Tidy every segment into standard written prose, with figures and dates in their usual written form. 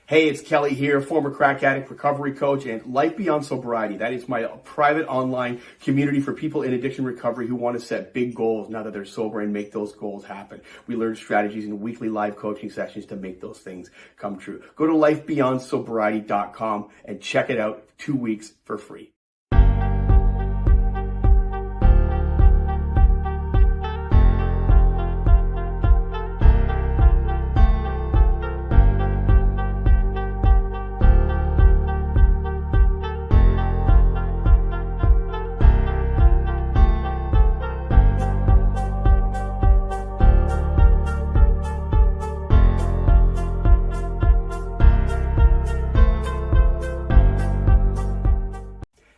Hey, it's Kelly here, former crack addict, recovery coach, and Life Beyond Sobriety. That is my private online community for people in addiction recovery who want to set big goals now that they're sober and make those goals happen. We learn strategies in weekly live coaching sessions to make those things come true. Go to lifebeyondsobriety.com and check it out 2 weeks for free.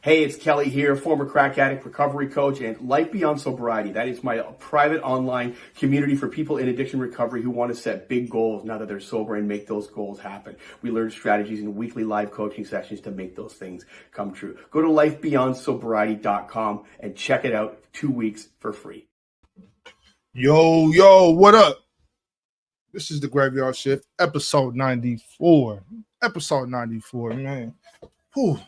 Hey, it's Kelly here, former crack addict, recovery coach, and Life Beyond Sobriety. That is my private online community for people in addiction recovery who want to set big goals now that they're sober and make those goals happen. We learn strategies in weekly live coaching sessions to make those things come true. Go to lifebeyondsobriety.com and check it out 2 weeks for free. Yo, what up? This is the Graveyard Shift, episode 94. Episode 94, man. Whew.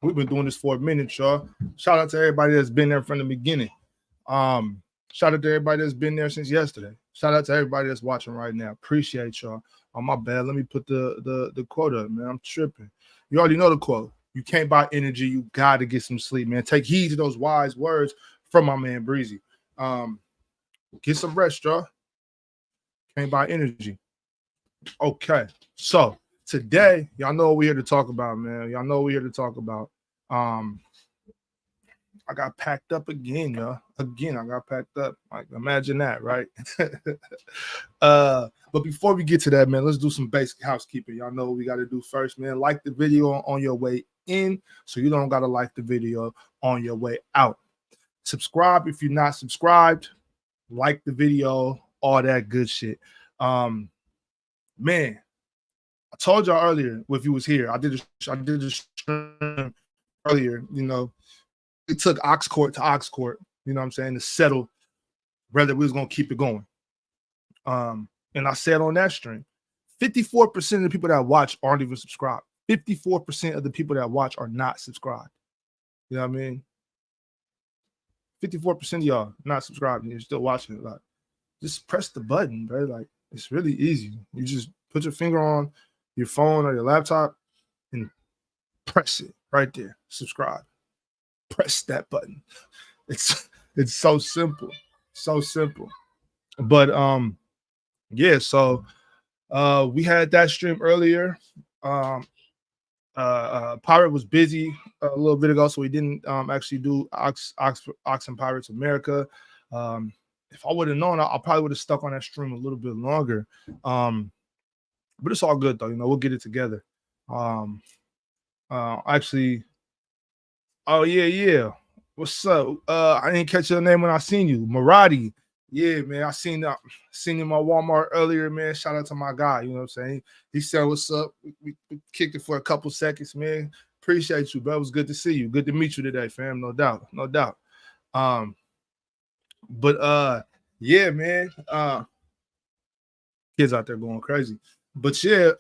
We've been doing this for a minute, y'all. Shout out to everybody that's been there from the beginning. Shout out to everybody that's been there since yesterday. Shout out to everybody that's watching right now. Appreciate y'all. On my bad, let me put the quote up, man. I'm tripping. You already know the quote. You can't buy energy. You got to get some sleep, man. Take heed to those wise words from my man Breezy. Get some rest, y'all. Can't buy energy. Okay, so today, y'all know what we're here to talk about, man. Y'all know what we're here to talk about. I got packed up again, y'all. Again, I got packed up. Like, imagine that, right? But before we get to that, man, let's do some basic housekeeping. Y'all know what we got to do first, man. Like the video on your way in, so you don't got to like the video on your way out. Subscribe if you're not subscribed. Like the video, all that good shit. Man, I told y'all earlier, if you was here, I did a stream earlier, you know, it took Ox Court to Ox Court, you know what I'm saying, to settle whether we was going to keep it going. And I said on that stream, 54% of the people that watch aren't even subscribed. 54% of the people that watch are not subscribed. You know what I mean? 54% of y'all not subscribed and you're still watching it. Like, just press the button, bro. Like, it's really easy. You just put your finger on your phone or your laptop and press it right there. Subscribe. Press that button. It's so simple. So simple. But yeah, so we had that stream earlier. Pirate was busy a little bit ago, so we didn't actually do Ox and Pirates America. If I would have known, I probably would have stuck on that stream a little bit longer. But it's all good though, you know, we'll get it together. Actually, oh yeah. What's up? I didn't catch your name when I seen you. Maradi. Yeah, man. I seen him at Walmart earlier, man. Shout out to my guy, you know what I'm saying? He said, what's up? We kicked it for a couple seconds, man. Appreciate you, bro. It was good to see you. Good to meet you today, fam. No doubt. But yeah, man. Kids out there going crazy. But yeah,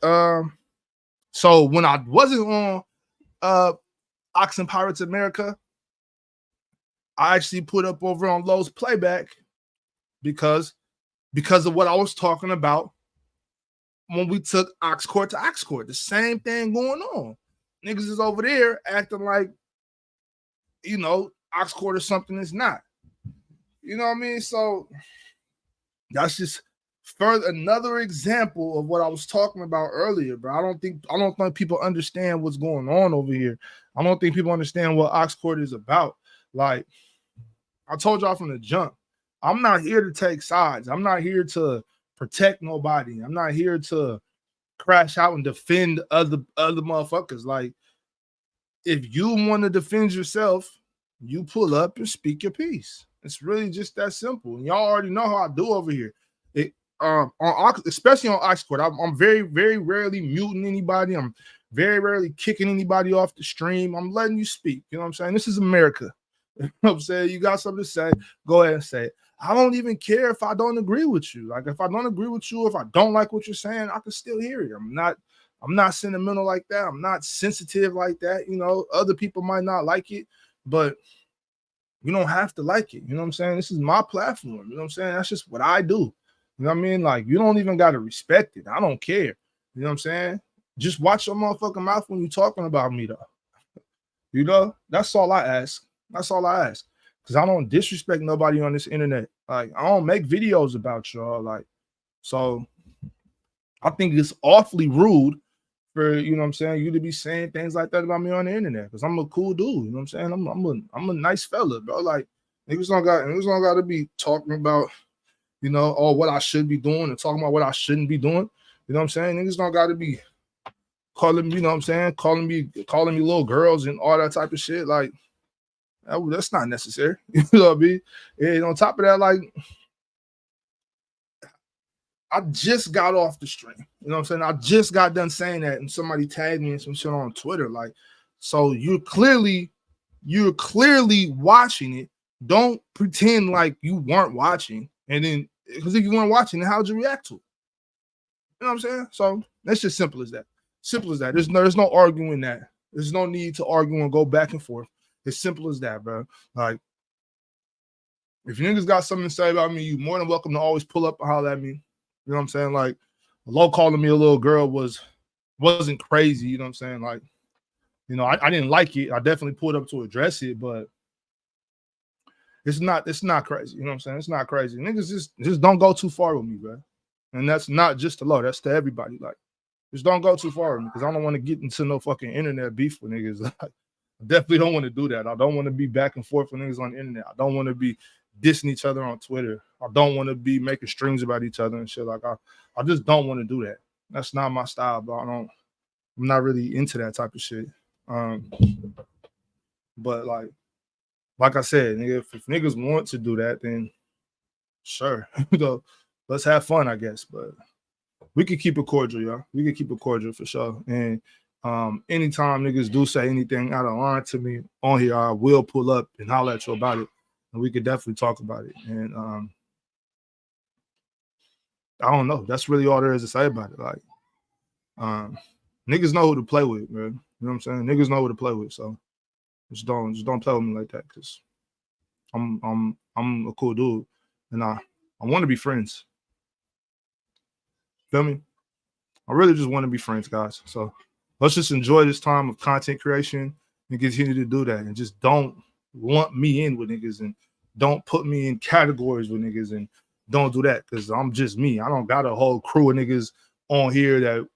so when I wasn't on Ox and Pirates America, I actually put up over on Lowe's Playback because of what I was talking about when we took Ox Court to Ox Court. The same thing going on. Niggas is over there acting like, you know, Ox Court or something is not. You know what I mean? So that's just further another example of what I was talking about earlier, bro. I don't think people understand what's going on over here. I don't think people understand what Ox Court is about. Like, I told y'all from the jump, I'm not here to take sides. I'm not here to protect nobody. I'm not here to crash out and defend other motherfuckers. Like, if you want to defend yourself, you pull up and speak your piece. It's really just that simple. And y'all already know how I do over here. Especially on Ox Court, I'm very, very rarely muting anybody. I'm very rarely kicking anybody off the stream. I'm letting you speak. You know what I'm saying? This is America. You know what I'm saying? You got something to say, go ahead and say it. I don't even care if I don't agree with you. Like, if I don't agree with you, if I don't like what you're saying, I can still hear it. I'm I'm not sentimental like that. I'm not sensitive like that. You know, other people might not like it, but you don't have to like it. You know what I'm saying? This is my platform. You know what I'm saying? That's just what I do. You know what I mean? Like, you don't even got to respect it. I don't care. You know what I'm saying? Just watch your motherfucking mouth when you're talking about me, though. You know, that's all I ask. That's all I ask. Because I don't disrespect nobody on this internet. Like, I don't make videos about y'all. Like, so I think it's awfully rude for, you know what I'm saying, you to be saying things like that about me on the internet. Because I'm a cool dude. You know what I'm saying? I'm a nice fella, bro. Like, niggas don't got to be talking about, you know, or what I should be doing and talking about what I shouldn't be doing. You know what I'm saying? Niggas don't got to be calling me, you know what I'm saying, calling me little girls and all that type of shit. Like, that's not necessary. You know what I mean? And on top of that, like, I just got off the stream. You know what I'm saying? I just got done saying that, and somebody tagged me in some shit on Twitter. Like, so you're clearly watching it. Don't pretend like you weren't watching. And then, because if you weren't watching, then how'd you react to it? You know what I'm saying? So that's just simple as that. Simple as that. There's no arguing that. There's no need to argue and go back and forth. It's simple as that, bro. Like, if you niggas got something to say about me, you're more than welcome to always pull up and holler at me. You know what I'm saying? Like, Low calling me a little girl wasn't crazy. You know what I'm saying? Like, you know, I didn't like it. I definitely pulled up to address it, but it's not crazy. You know what I'm saying? It's not crazy. Niggas just don't go too far with me, bro. And that's not just to Low. That's to everybody. Like, just don't go too far with me, because I don't want to get into no fucking internet beef with niggas. Like, I definitely don't want to do that. I don't want to be back and forth with niggas on the internet. I don't want to be dissing each other on Twitter. I don't want to be making streams about each other and shit. Like, I just don't want to do that. That's not my style, bro. I'm not really into that type of shit. But like I said, nigga, if niggas want to do that, then sure. You know, let's have fun, I guess. But we could keep it cordial, y'all. We could keep it cordial for sure. And anytime niggas do say anything out of line to me on here, I will pull up and holler at you about it. And we could definitely talk about it. And I don't know. That's really all there is to say about it. Like, niggas know who to play with, man. You know what I'm saying? Niggas know who to play with. So just don't play with me like that, because I'm a cool dude, and I want to be friends. Feel me? I really just want to be friends, guys. So let's just enjoy this time of content creation and continue to do that, and just don't lump me in with niggas, and don't put me in categories with niggas, and don't do that, because I'm just me. I don't got a whole crew of niggas on here that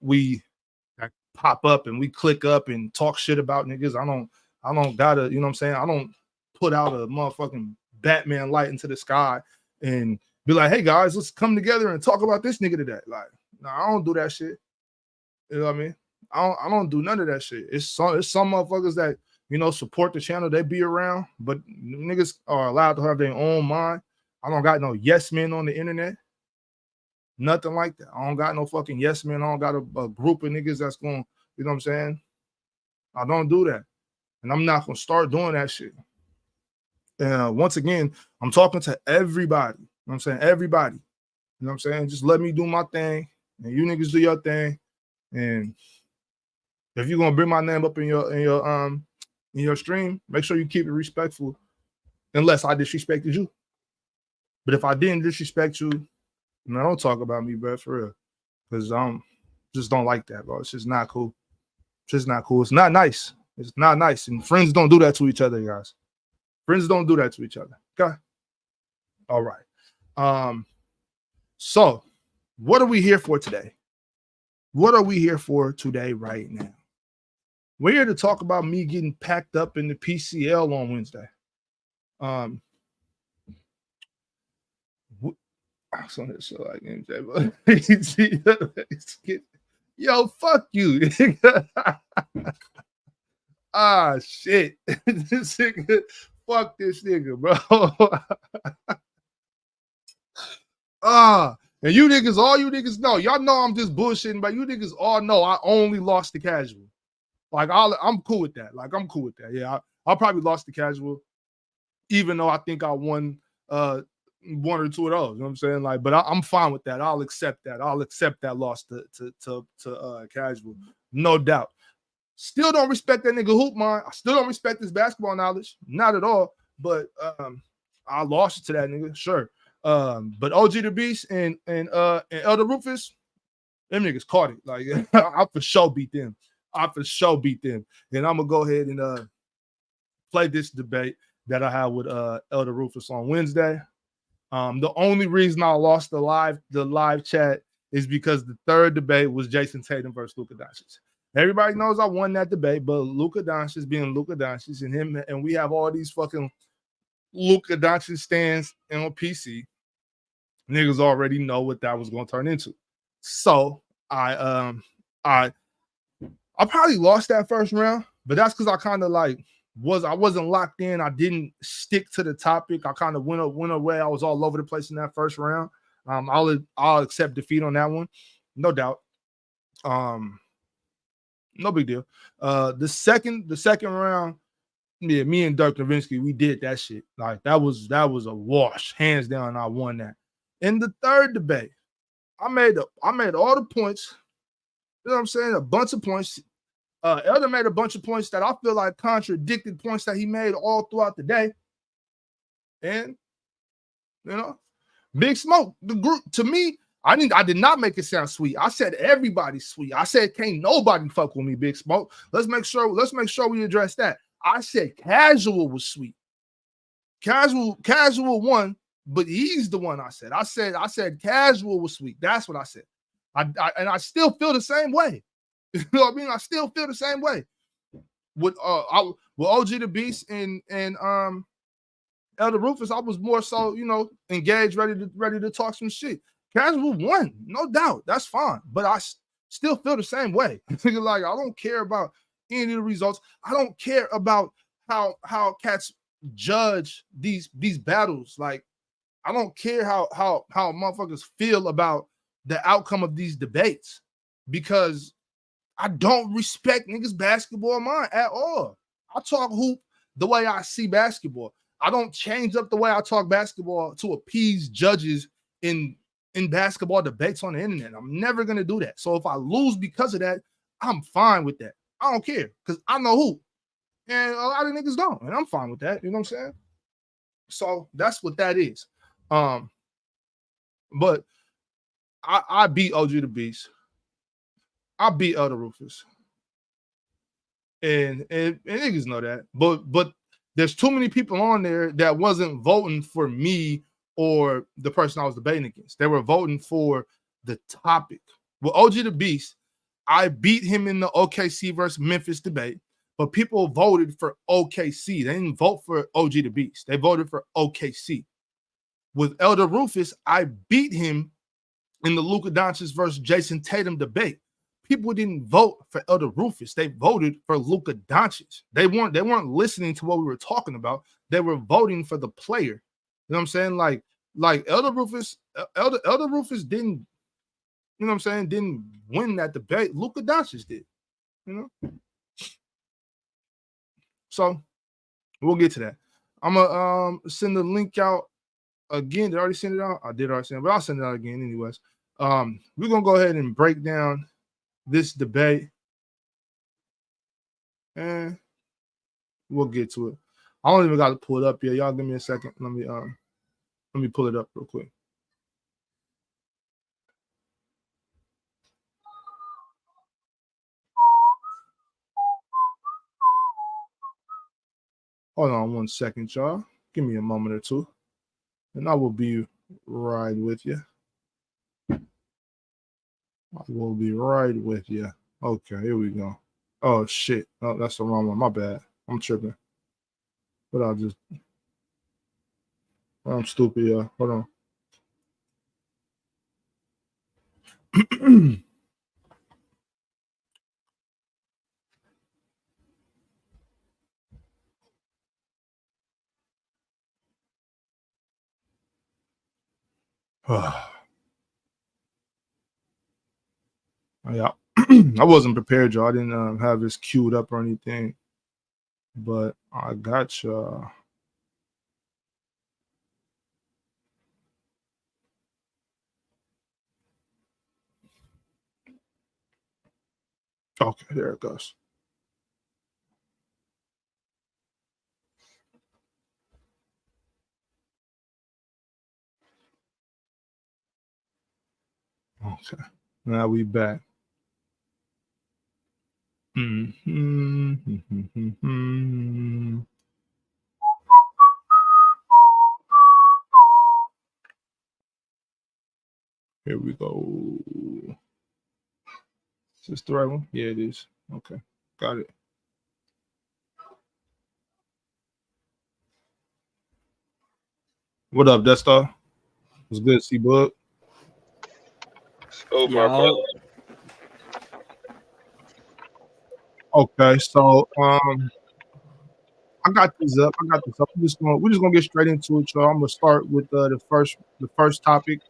pop up and we click up and talk shit about niggas. I don't gotta, you know what I'm saying? I don't put out a motherfucking Batman light into the sky and be like, hey guys, let's come together and talk about this nigga today. Like, no, I don't do that shit. You know what I mean? I don't do none of that shit. It's some motherfuckers that, you know, support the channel, they be around, but niggas are allowed to have their own mind. I don't got no yes men on the internet. Nothing like that. I don't got no fucking yes men. I don't got a group of niggas that's going, you know what I'm saying? I don't do that. And I'm not going to start doing that shit. And once again, I'm talking to everybody. You know what I'm saying? Everybody. You know what I'm saying? Just let me do my thing, and you niggas do your thing. And if you're going to bring my name up in your stream, make sure you keep it respectful, unless I disrespected you. But if I didn't disrespect you, man, don't talk about me, bro, for real. Because just don't like that, bro. It's just not cool. It's just not cool. It's not nice. It's not nice. And friends don't do that to each other, guys. Friends don't do that to each other. Okay? All right. So what are we here for today? What are we here for today right now? We're here to talk about me getting packed up in the PCL on Wednesday. So like MJ, yo, fuck you. Shit. This nigga, fuck this nigga, bro. And you niggas, all you niggas know, y'all know I'm just bullshitting, but you niggas all know I only lost the casual. Like, I'm cool with that. Like, I'm cool with that. Yeah, I probably lost the casual, even though I think I won one or two of those. You know what I'm saying? Like, but I'm fine with that. I'll accept that. I'll accept that loss to casual. no doubt. Still don't respect that nigga hoop mind. I still don't respect his basketball knowledge, not at all. But I lost it to that nigga, sure. But OG the Beast and Elder Rufus, them niggas caught it. Like I for sure beat them. And I'm gonna go ahead and play this debate that I had with Elder Rufus on Wednesday. The only reason I lost the live chat is because the third debate was Jason Tatum versus Luka Doncic. Everybody knows I won that debate, but Luka Doncic being Luka Doncic and him, and we have all these fucking Luka Doncic stands on PC. Niggas already know what that was going to turn into. So I probably lost that first round, but that's because I kind of like I wasn't locked in. I didn't stick to the topic. I kind of went away. I was all over the place in that first round. I'll accept defeat on that one, no doubt. No big deal. The second round, yeah, me and Dirk Nowitzki, we did that shit. Like that was a wash, hands down. I won that. In the third debate, I made all the points. You know what I'm saying? A bunch of points. Elder made a bunch of points that I feel like contradicted points that he made all throughout the day. And you know, Big Smoke, the group to me, I did not make it sound sweet. I said everybody's sweet. I said can't nobody fuck with me, Big Smoke. Let's make sure we address that. I said casual was sweet. Casual won, but he's the one I said. I said casual was sweet. That's what I said. I still feel the same way. You know what I mean? I still feel the same way. With OG the Beast and Elder Rufus, I was more so, you know, engaged, ready to talk some shit. Casual won, no doubt. That's fine. But I still feel the same way. Like, I don't care about any of the results. I don't care about how cats judge these battles. Like, I don't care how motherfuckers feel about the outcome of these debates, because I don't respect niggas' basketball mind at all. I talk hoop the way I see basketball. I don't change up the way I talk basketball to appease judges in basketball debates on the internet. I'm never gonna do that. So if I lose because of that, I'm fine with that. I don't care, because I know hoop. And a lot of niggas don't. And I'm fine with that. You know what I'm saying? So that's what that is. But I beat OG the Beast. I beat Elder Rufus. And niggas know that. But there's too many people on there that wasn't voting for me or the person I was debating against. They were voting for the topic. Well, OG the Beast, I beat him in the OKC versus Memphis debate, but people voted for OKC. They didn't vote for OG the Beast. They voted for OKC. With Elder Rufus, I beat him in the Luka Doncic versus Jason Tatum debate. People didn't vote for Elder Rufus. They voted for Luka Doncic. They weren't listening to what we were talking about. They were voting for the player. You know what I'm saying? Like Elder Rufus didn't, you know what I'm saying, didn't win that debate. Luka Doncic did. You know? So we'll get to that. I'm gonna send the link out again. Did I already send it out? I did already send it, but I'll send it out again anyways. We're gonna go ahead and break down this debate, and we'll get to it. I don't even got to pull it up yet. Y'all give me a second. Let me pull it up real quick. Hold on 1 second, y'all. Give me a moment or two, and I will be right with you. I will be right with you. Okay, here we go. Oh, shit. Oh, that's the wrong one. My bad. I'm tripping. But I'm stupid, yeah. Hold on. Yeah. I wasn't prepared, y'all. I didn't have this queued up or anything. But I got y'all. Okay, there it goes. Okay, now we back. Here we go. Is this the right one? Yeah, it is. Okay, got it. What up, Destar? What's good, C-Bug? Oh, my brother. Okay, so I got this up. We're just gonna get straight into it, y'all. I'm gonna start with the first topic,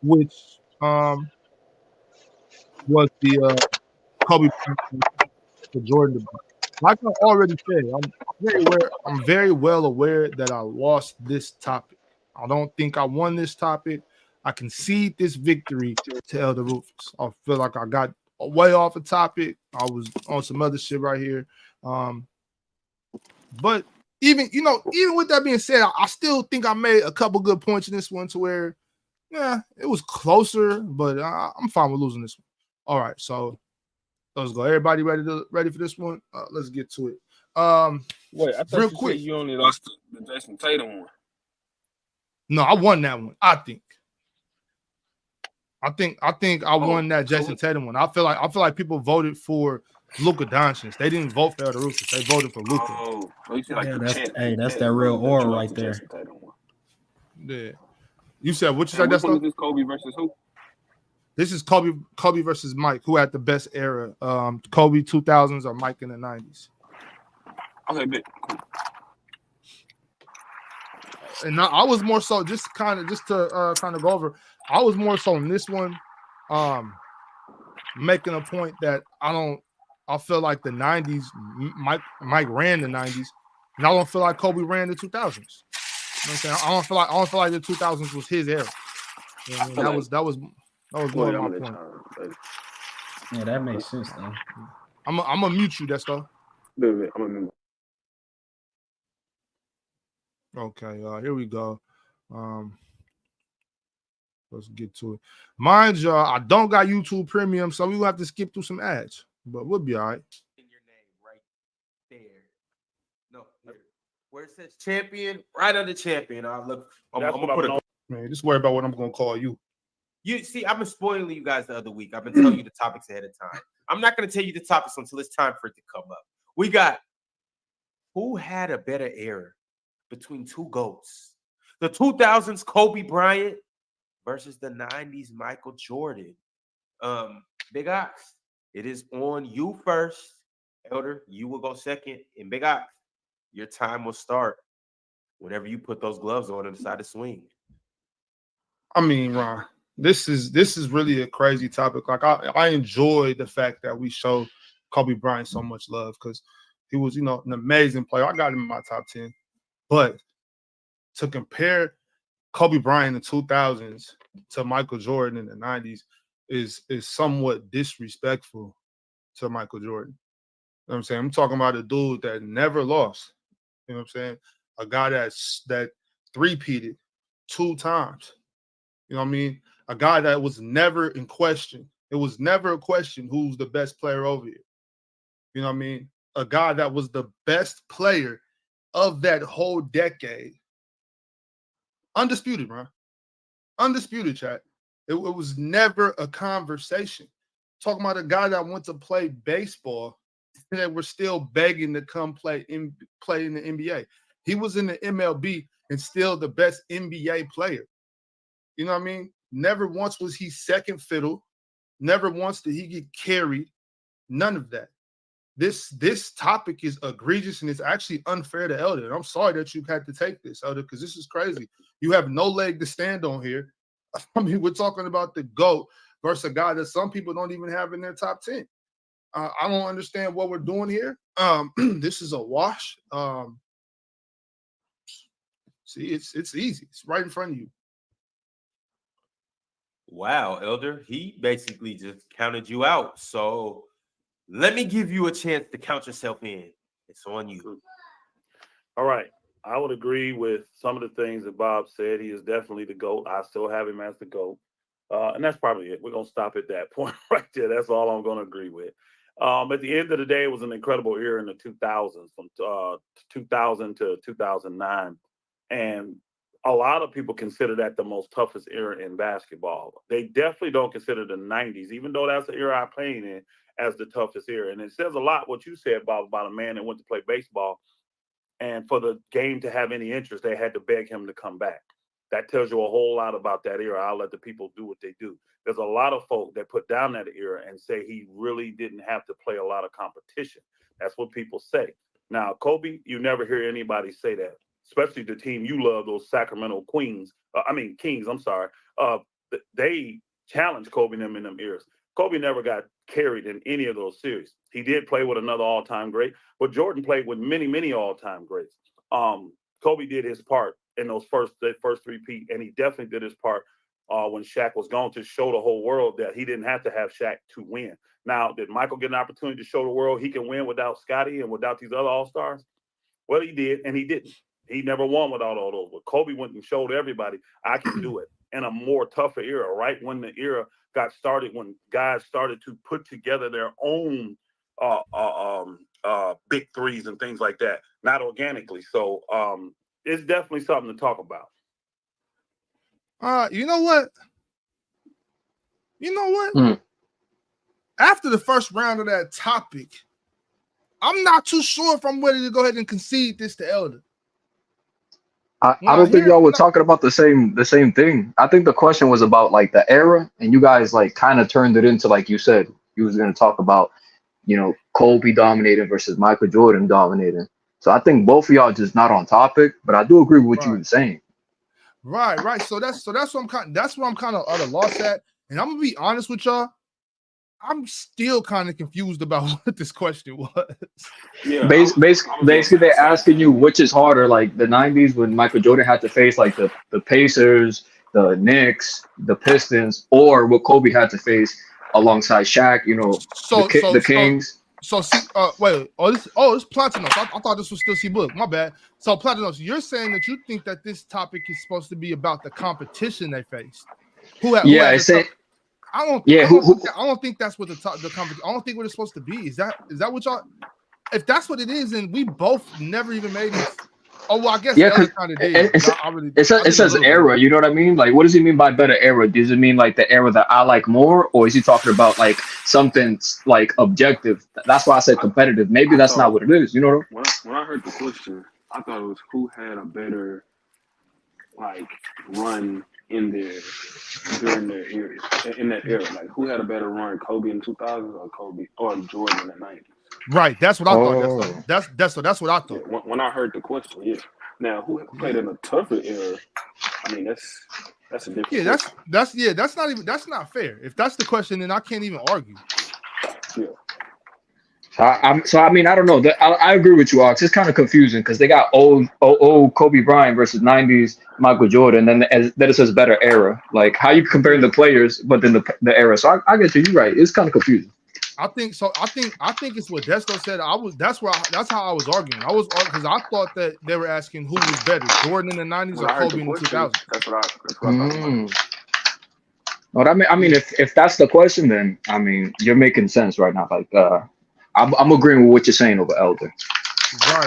which was the Kobe Bryant for Jordan. Like I already said, I'm very well aware that I lost this topic. I don't think I won this topic. I concede this victory to Elder Rufus. I feel like I got way off the topic. I was on some other shit right here. But even with that being said, I still think I made a couple good points in this one to where, yeah, it was closer, but I'm fine with losing this one. All right, so let's go. Everybody ready for this one? Let's get to it. Wait, I thought real you quick. said you only lost the Jason Tatum one. No, I won that one. I think I won that Jason Tatum one. I feel like people voted for Luka Doncic. They didn't vote for Elder Rufus. They voted for Luka. Oh, you feel like that's that real aura right there. Yeah. You said what you said? Which one is this, Kobe versus who? This is Kobe versus Mike. Who had the best era? Kobe 2000s or Mike in the 90s? Okay, bet. Cool. And I was more so just to kind of go over. I was more so in this one, making a point that I feel like the 90s, Mike ran the 90s, and I don't feel like Kobe ran the 2000s. You know what I'm saying? I don't feel like the 2000s was his era. You know what I mean? That was more of my point. Yeah, that makes sense though. I'm gonna mute you, that's though. I'm gonna Okay, here we go. Let's get to it. Mind y'all, I don't got YouTube Premium, so we will have to skip through some ads, but we'll be all right. Your name right there. No, here. Where it says champion, right under champion. I'm gonna put it. Man, just worry about what I'm gonna call you. You see, I've been spoiling you guys the other week. I've been telling you the topics ahead of time. I'm not gonna tell you the topics until it's time for it to come up. We got who had a better era between two GOATs? The 2000s Kobe Bryant versus the 90s Michael Jordan. Big Ox, it is on you first. Elder, you will go second. And Big Ox, your time will start whenever you put those gloves on and decide to swing. I mean, Ron, this is really a crazy topic. Like I enjoy the fact that we show Kobe Bryant so much love because he was, an amazing player. I got him in my top 10. But to compare Kobe Bryant in the 2000s to Michael Jordan in the 90s is somewhat disrespectful to Michael Jordan. You know what I'm saying? I'm talking about a dude that never lost. You know what I'm saying? A guy that three-peated 2 times. You know what I mean? A guy that was never in question. It was never a question who's the best player over here. You know what I mean? A guy that was the best player of that whole decade. Undisputed, man. Undisputed, chat. It was never a conversation. Talking about a guy that went to play baseball that we're still begging to come play in the NBA. He was in the MLB and still the best NBA player. You know what I mean? Never once was he second fiddle. Never once did he get carried. None of that. This topic is egregious and it's actually unfair to Elder. And I'm sorry that you had to take this, Elder, because this is crazy. You have no leg to stand on here. I mean, we're talking about the GOAT versus a guy that some people don't even have in their top 10. I don't understand what we're doing here. This is a wash. See, it's easy. It's right in front of you. Wow, Elder, he basically just counted you out. So Let me give you a chance to count yourself in. It's on you. All right. I would agree with some of the things that Bob said. He is definitely the GOAT. I still have him as the GOAT. And that's probably it. We're going to stop at that point right there. That's all I'm going to agree with. At the end of the day, it was an incredible era in the 2000s, from 2000 to 2009. And a lot of people consider that the most toughest era in basketball. They definitely don't consider the 90s, even though that's the era I played in, as the toughest era. And it says a lot what you said, Bob, about a man that went to play baseball. And for the game to have any interest, they had to beg him to come back. That tells you a whole lot about that era. I'll let the people do what they do. There's a lot of folk that put down that era and say he really didn't have to play a lot of competition. That's what people say. Now, Kobe, you never hear anybody say that, especially the team you love, those Sacramento Kings. I'm sorry. They challenged Kobe and them in them eras. Kobe never got carried in any of those series. He did play with another all-time great, but Jordan played with many, many all-time greats. Kobe did his part in those first three-peat, and he definitely did his part when Shaq was gone to show the whole world that he didn't have to have Shaq to win. Now, did Michael get an opportunity to show the world he can win without Scottie and without these other all-stars? Well, he did, and he didn't. He never won without all those. But Kobe went and showed everybody, I can do it. In a more tougher era, right when the era got started, when guys started to put together their own big threes and things like that, not organically. So it's definitely something to talk about. You know what? After the first round of that topic, I'm not too sure if I'm ready to go ahead and concede this to Elder. I don't think y'all were talking about the same thing. I think the question was about like the era, and you guys like kind of turned it into, like you said, you was going to talk about, Kobe dominating versus Michael Jordan dominating. So I think both of y'all just not on topic, but I do agree with what you were saying. Right. So that's what I'm kind of at a loss at. And I'm gonna be honest with y'all, I'm still kind of confused about what this question was. Yeah, basically, they're asking you which is harder, like the '90s when Michael Jordan had to face like the Pacers, the Knicks, the Pistons, or what Kobe had to face alongside Shaq. The Kings. So see, wait, it's Platinos. I thought this was still C Book. My bad. So Platinos, you're saying that you think that this topic is supposed to be about the competition they faced. I don't think that's what the competition. I don't think what it's supposed to be. Is that what y'all? If that's what it is, then we both never even made it. Oh well, I guess kind of did. It says era. You know what I mean? Like, what does he mean by better era? Does it mean like the era that I like more, or is he talking about like something like objective? That's why I said competitive. Maybe that's not what it is. You know? When I heard the question, I thought it was who had a better like run during their era, in that era. Like, who had a better run, Kobe in the 2000s or Jordan in the 90s? Right, that's what I thought. That's what I thought. Yeah, when I heard the question, yeah. Now, who played in a tougher era? I mean, that's a different. Yeah, that's not fair. If that's the question, then I can't even argue. Yeah. I mean, I don't know. I agree with you, Ox. It's kind of confusing because they got old Kobe Bryant versus '90s Michael Jordan, and then it says better era. Like, how you comparing the players, but then the era. So I get you. You're right. It's kind of confusing. I think so. I think it's what Desto said. That's how I was arguing. I was because I thought that they were asking who was better, Jordan in the '90s or Kobe in the 2000s. That's what I thought. Well, I mean, if that's the question, then I mean, you're making sense right now. Like, I'm agreeing with what you're saying over Elder.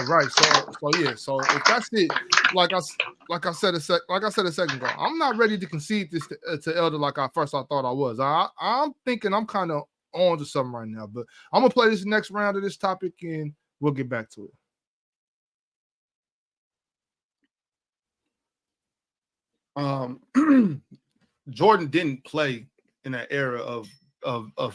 Right. So yeah. So if that's it, like I said a second ago, I'm not ready to concede this to Elder like I thought I was. I'm thinking I'm kind of on to something right now, but I'm gonna play this next round of this topic and we'll get back to it. Jordan didn't play in that era of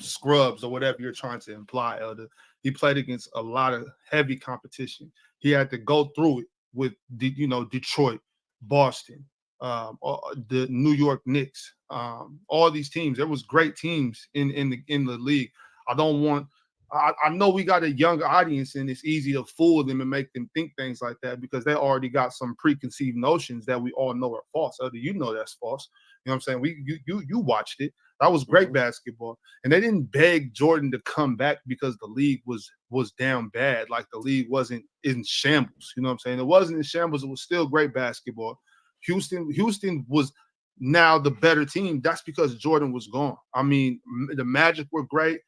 scrubs or whatever you're trying to imply, Elder. He played against a lot of heavy competition. He had to go through it with Detroit, Boston, the New York Knicks, all these teams. There was great teams in the league. I don't want I know we got a younger audience and it's easy to fool them and make them think things like that because they already got some preconceived notions that we all know are false. Other you know that's false. You know what I'm saying? You watched it. That was great basketball. And they didn't beg Jordan to come back because the league was down bad. Like the league wasn't in shambles. You know what I'm saying? It wasn't in shambles. It was still great basketball. Houston was now the better team. That's because Jordan was gone. I mean, the Magic were great.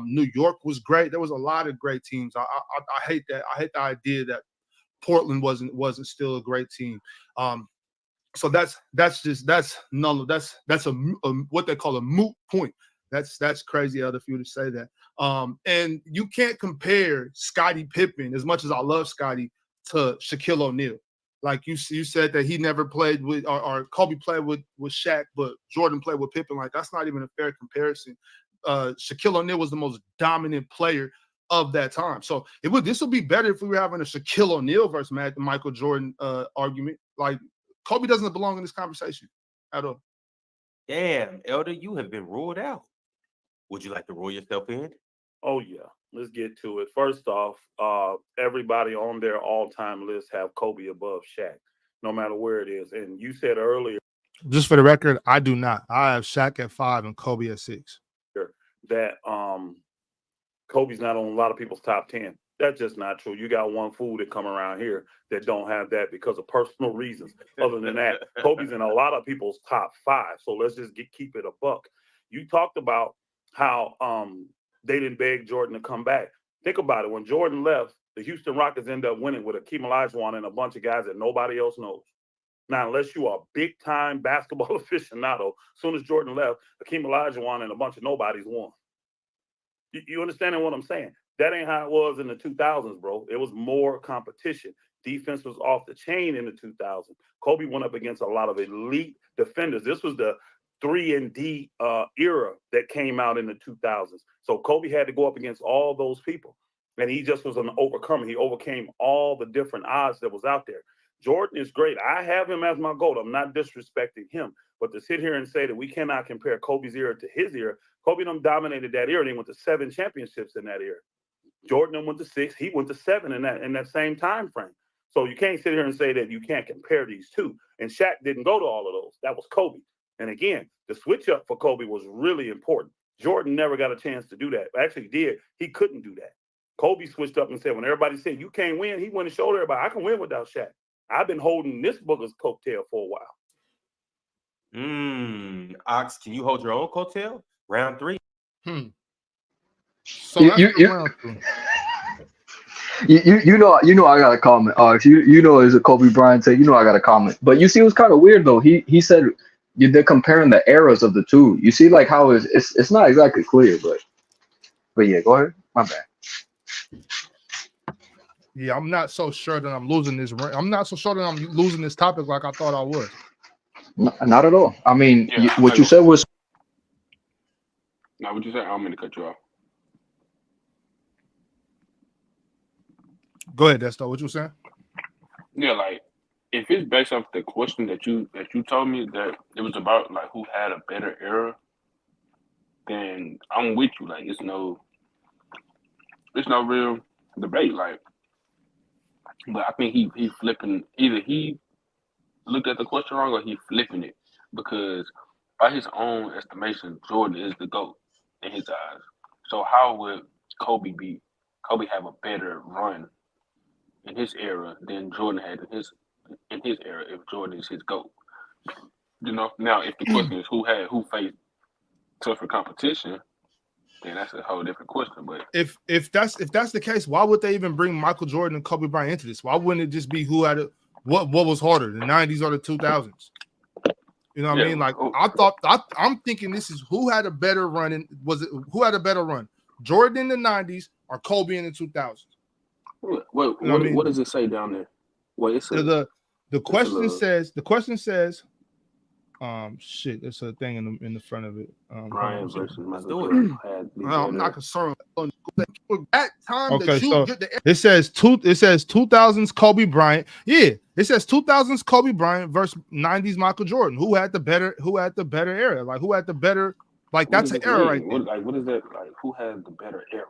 New York was great. There was a lot of great teams. I hate that. I hate the idea that Portland wasn't still a great team. So that's a what they call a moot point. That's crazy for you to say that. And you can't compare Scottie Pippen, as much as I love Scottie, to Shaquille O'Neal. Like you said that he never played with, or Kobe played with Shaq, but Jordan played with Pippen. Like that's not even a fair comparison. Shaquille O'Neal was the most dominant player of that time. So this would be better if we were having a Shaquille O'Neal versus Michael Jordan argument. Like Kobe doesn't belong in this conversation at all. Damn, Elder, you have been ruled out. Would you like to rule yourself in? Oh yeah, let's get to it. First off, everybody on their all-time list have Kobe above Shaq, no matter where it is. And you said earlier, just for the record, I do not. I have Shaq at 5 and Kobe at 6. That Kobe's not on a lot of people's top 10. That's just not true. You got one fool that come around here that don't have that because of personal reasons. Other than that, Kobe's in a lot of people's top 5. So let's just keep it a buck. You talked about how they didn't beg Jordan to come back. Think about it. When Jordan left, the Houston Rockets ended up winning with Akeem Olajuwon and a bunch of guys that nobody else knows. Now, unless you are a big-time basketball aficionado, as soon as Jordan left, Akeem Olajuwon and a bunch of nobodies won. You understanding what I'm saying? That ain't how it was in the 2000s, bro. It was more competition. Defense was off the chain in the 2000s. Kobe went up against a lot of elite defenders. This was the 3-and-D era that came out in the 2000s. So Kobe had to go up against all those people. And he just was an overcomer. He overcame all the different odds that was out there. Jordan is great. I have him as my GOAT. I'm not disrespecting him. But to sit here and say that we cannot compare Kobe's era to his era, Kobe done dominated that era. He went to 7 championships in that era. Jordan went to 6. He went to 7 in that same time frame. So you can't sit here and say that you can't compare these two. And Shaq didn't go to all of those. That was Kobe. And again, the switch up for Kobe was really important. Jordan never got a chance to do that. Actually, he did. He couldn't do that. Kobe switched up and said, when everybody said you can't win, he went and showed everybody, I can win without Shaq. I've been holding this booger's coattail for a while. Ox, can you hold your own coattail? Round 3. So round 3. You know I got a comment. You know it's a Kobe Bryant take. You know I got a comment. But you see it was kind of weird though. He said they're comparing the eras of the two. You see like how it's not exactly clear, but yeah, go ahead. My bad. Yeah, I'm not so sure that I'm losing this. I'm not so sure that I'm losing this topic like I thought I was. Not at all. I mean, what you said was. Now, what you said, I'm going to cut you off. Go ahead, Desto. What you saying? Yeah, like if it's based off the question that you told me that it was about like who had a better era, then I'm with you. Like it's no real debate. Like, but I think he flipping. Either he looked at the question wrong or he flipping it because by his own estimation, Jordan is the GOAT in his eyes. So how would Kobe have a better run in his era than Jordan had in his era if Jordan is his GOAT? You know, now if the question is who faced tougher competition, then that's a whole different question. But if that's the case, why would they even bring Michael Jordan and Kobe Bryant into this? Why wouldn't it just be who had what was harder, the 90s or the 2000s? You know what I mean? Like I'm thinking this is who had a better run who had a better run? Jordan in the 90s or Kobe in the 2000s? What does it say down there? Well, it's the question says shit, there's a thing in the front of it. Brian versus Michael Jordan had I'm not concerned. That time okay, that it says 2000s Kobe Bryant. Yeah, it says 2000s Kobe Bryant versus 90s Michael Jordan. Who had the better era? Like who had the better? Like that's an era right there. What is that? Like who had the better era?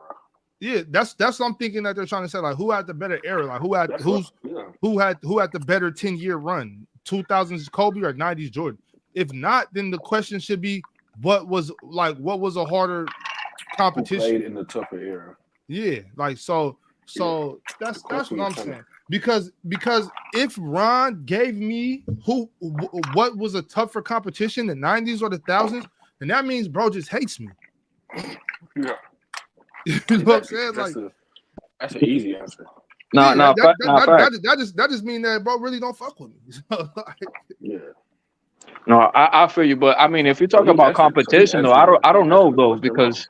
Yeah, that's what I'm thinking that they're trying to say. Like, who had the better era? Like, who had the better 10-year run? 2000s Kobe or 90s Jordan? If not, then the question should be what was a harder competition? Who played in the tougher era? Yeah, like so that's what I'm saying. Because if Ron gave me what was a tougher competition, the 90s or the thousands, then that means bro just hates me. Yeah. You know what I'm saying? That's an easy answer. That just mean that bro really don't fuck with me. Yeah. No, I feel you, but I mean, if you talk about competition, though, I don't know though, because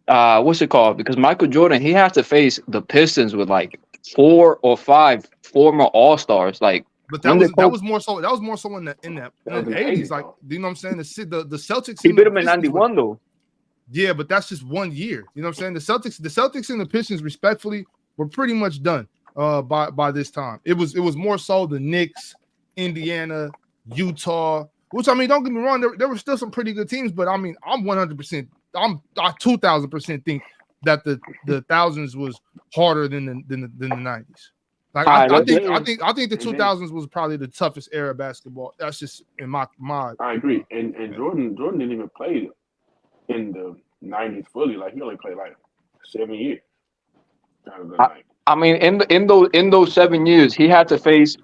what's it called? Because Michael Jordan, he had to face the Pistons with like 4 or 5 former All-Stars, like. But that was more so in the 80s, like, you know what I'm saying? The Celtics. He beat him in 91 though. Yeah, but that's just 1 year. You know what I'm saying? The Celtics and the Pistons, respectfully, were pretty much done by this time. It was more so the Knicks, Indiana, Utah. Which, I mean, don't get me wrong, there were still some pretty good teams, but I mean, I'm 100%, I 2000% think that the thousands was harder than the 90s. Like I think the 2000s was probably the toughest era of basketball. That's just in my mind. I agree, and Jordan didn't even play in the 90s fully. Like, he only played like 7 years. I mean, in those 7 years, he had to face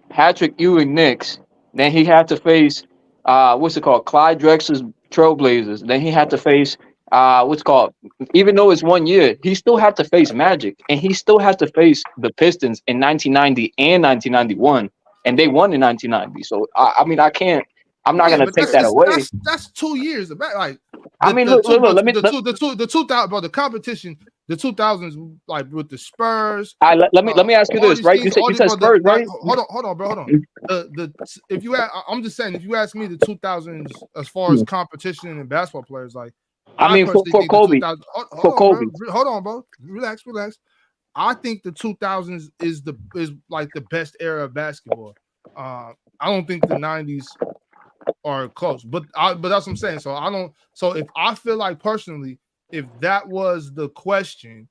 Patrick Ewing Knicks. Then he had to face Clyde Drexler's Trailblazers. Then he had to face even though it's 1 year, he still had to face Magic, and he still had to face the Pistons in 1990 and 1991, and they won in 1990. So I mean, I'm not gonna take that away. That's 2 years. Like, I mean, look. Let me the 2000, bro. The competition, the 2000s, like with the Spurs. Let me ask you this, right? You said Spurs, right? Hold on, bro. Hold on. I'm just saying, if you ask me, the 2000s as far as competition and basketball players, like. I mean, for Kobe. Hold on, bro. Relax. I think the 2000s is like the best era of basketball. I don't think the 90s are close, but that's what I'm saying. So if I feel like personally, if that was the question,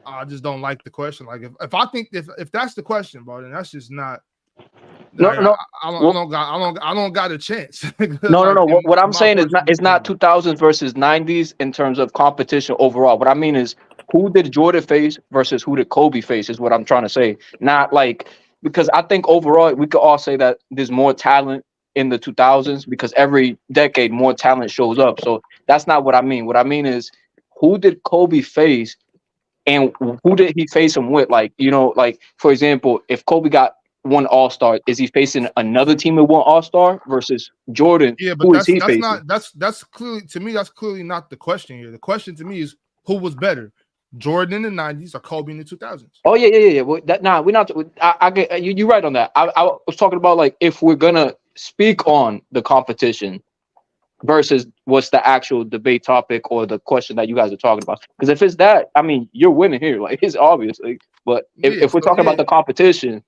I just don't like the question. Like if I think if that's the question, bro, then that's just not. I don't got a chance. No. What I'm saying is not 2000s versus 90s in terms of competition overall. What I mean is, who did Jordan face versus who did Kobe face is what I'm trying to say. Not like, because I think overall we could all say that there's more talent in the 2000s because every decade more talent shows up. So that's not what I mean. What I mean is, who did Kobe face and who did he face him with? Like, like, for example, if Kobe got 1 All-Star, is he facing another team with 1 All-Star versus Jordan? Yeah, but that's clearly, to me, that's clearly not the question here. The question to me is, who was better, Jordan in the 90s or Kobe in the 2000s? Oh yeah. Well, we're not. I get you. You're right on that. I was talking about, like, if we're gonna speak on the competition versus what's the actual debate topic or the question that you guys are talking about. Because if it's that, I mean, you're winning here. Like, it's obvious. Like, but if we're talking about the competition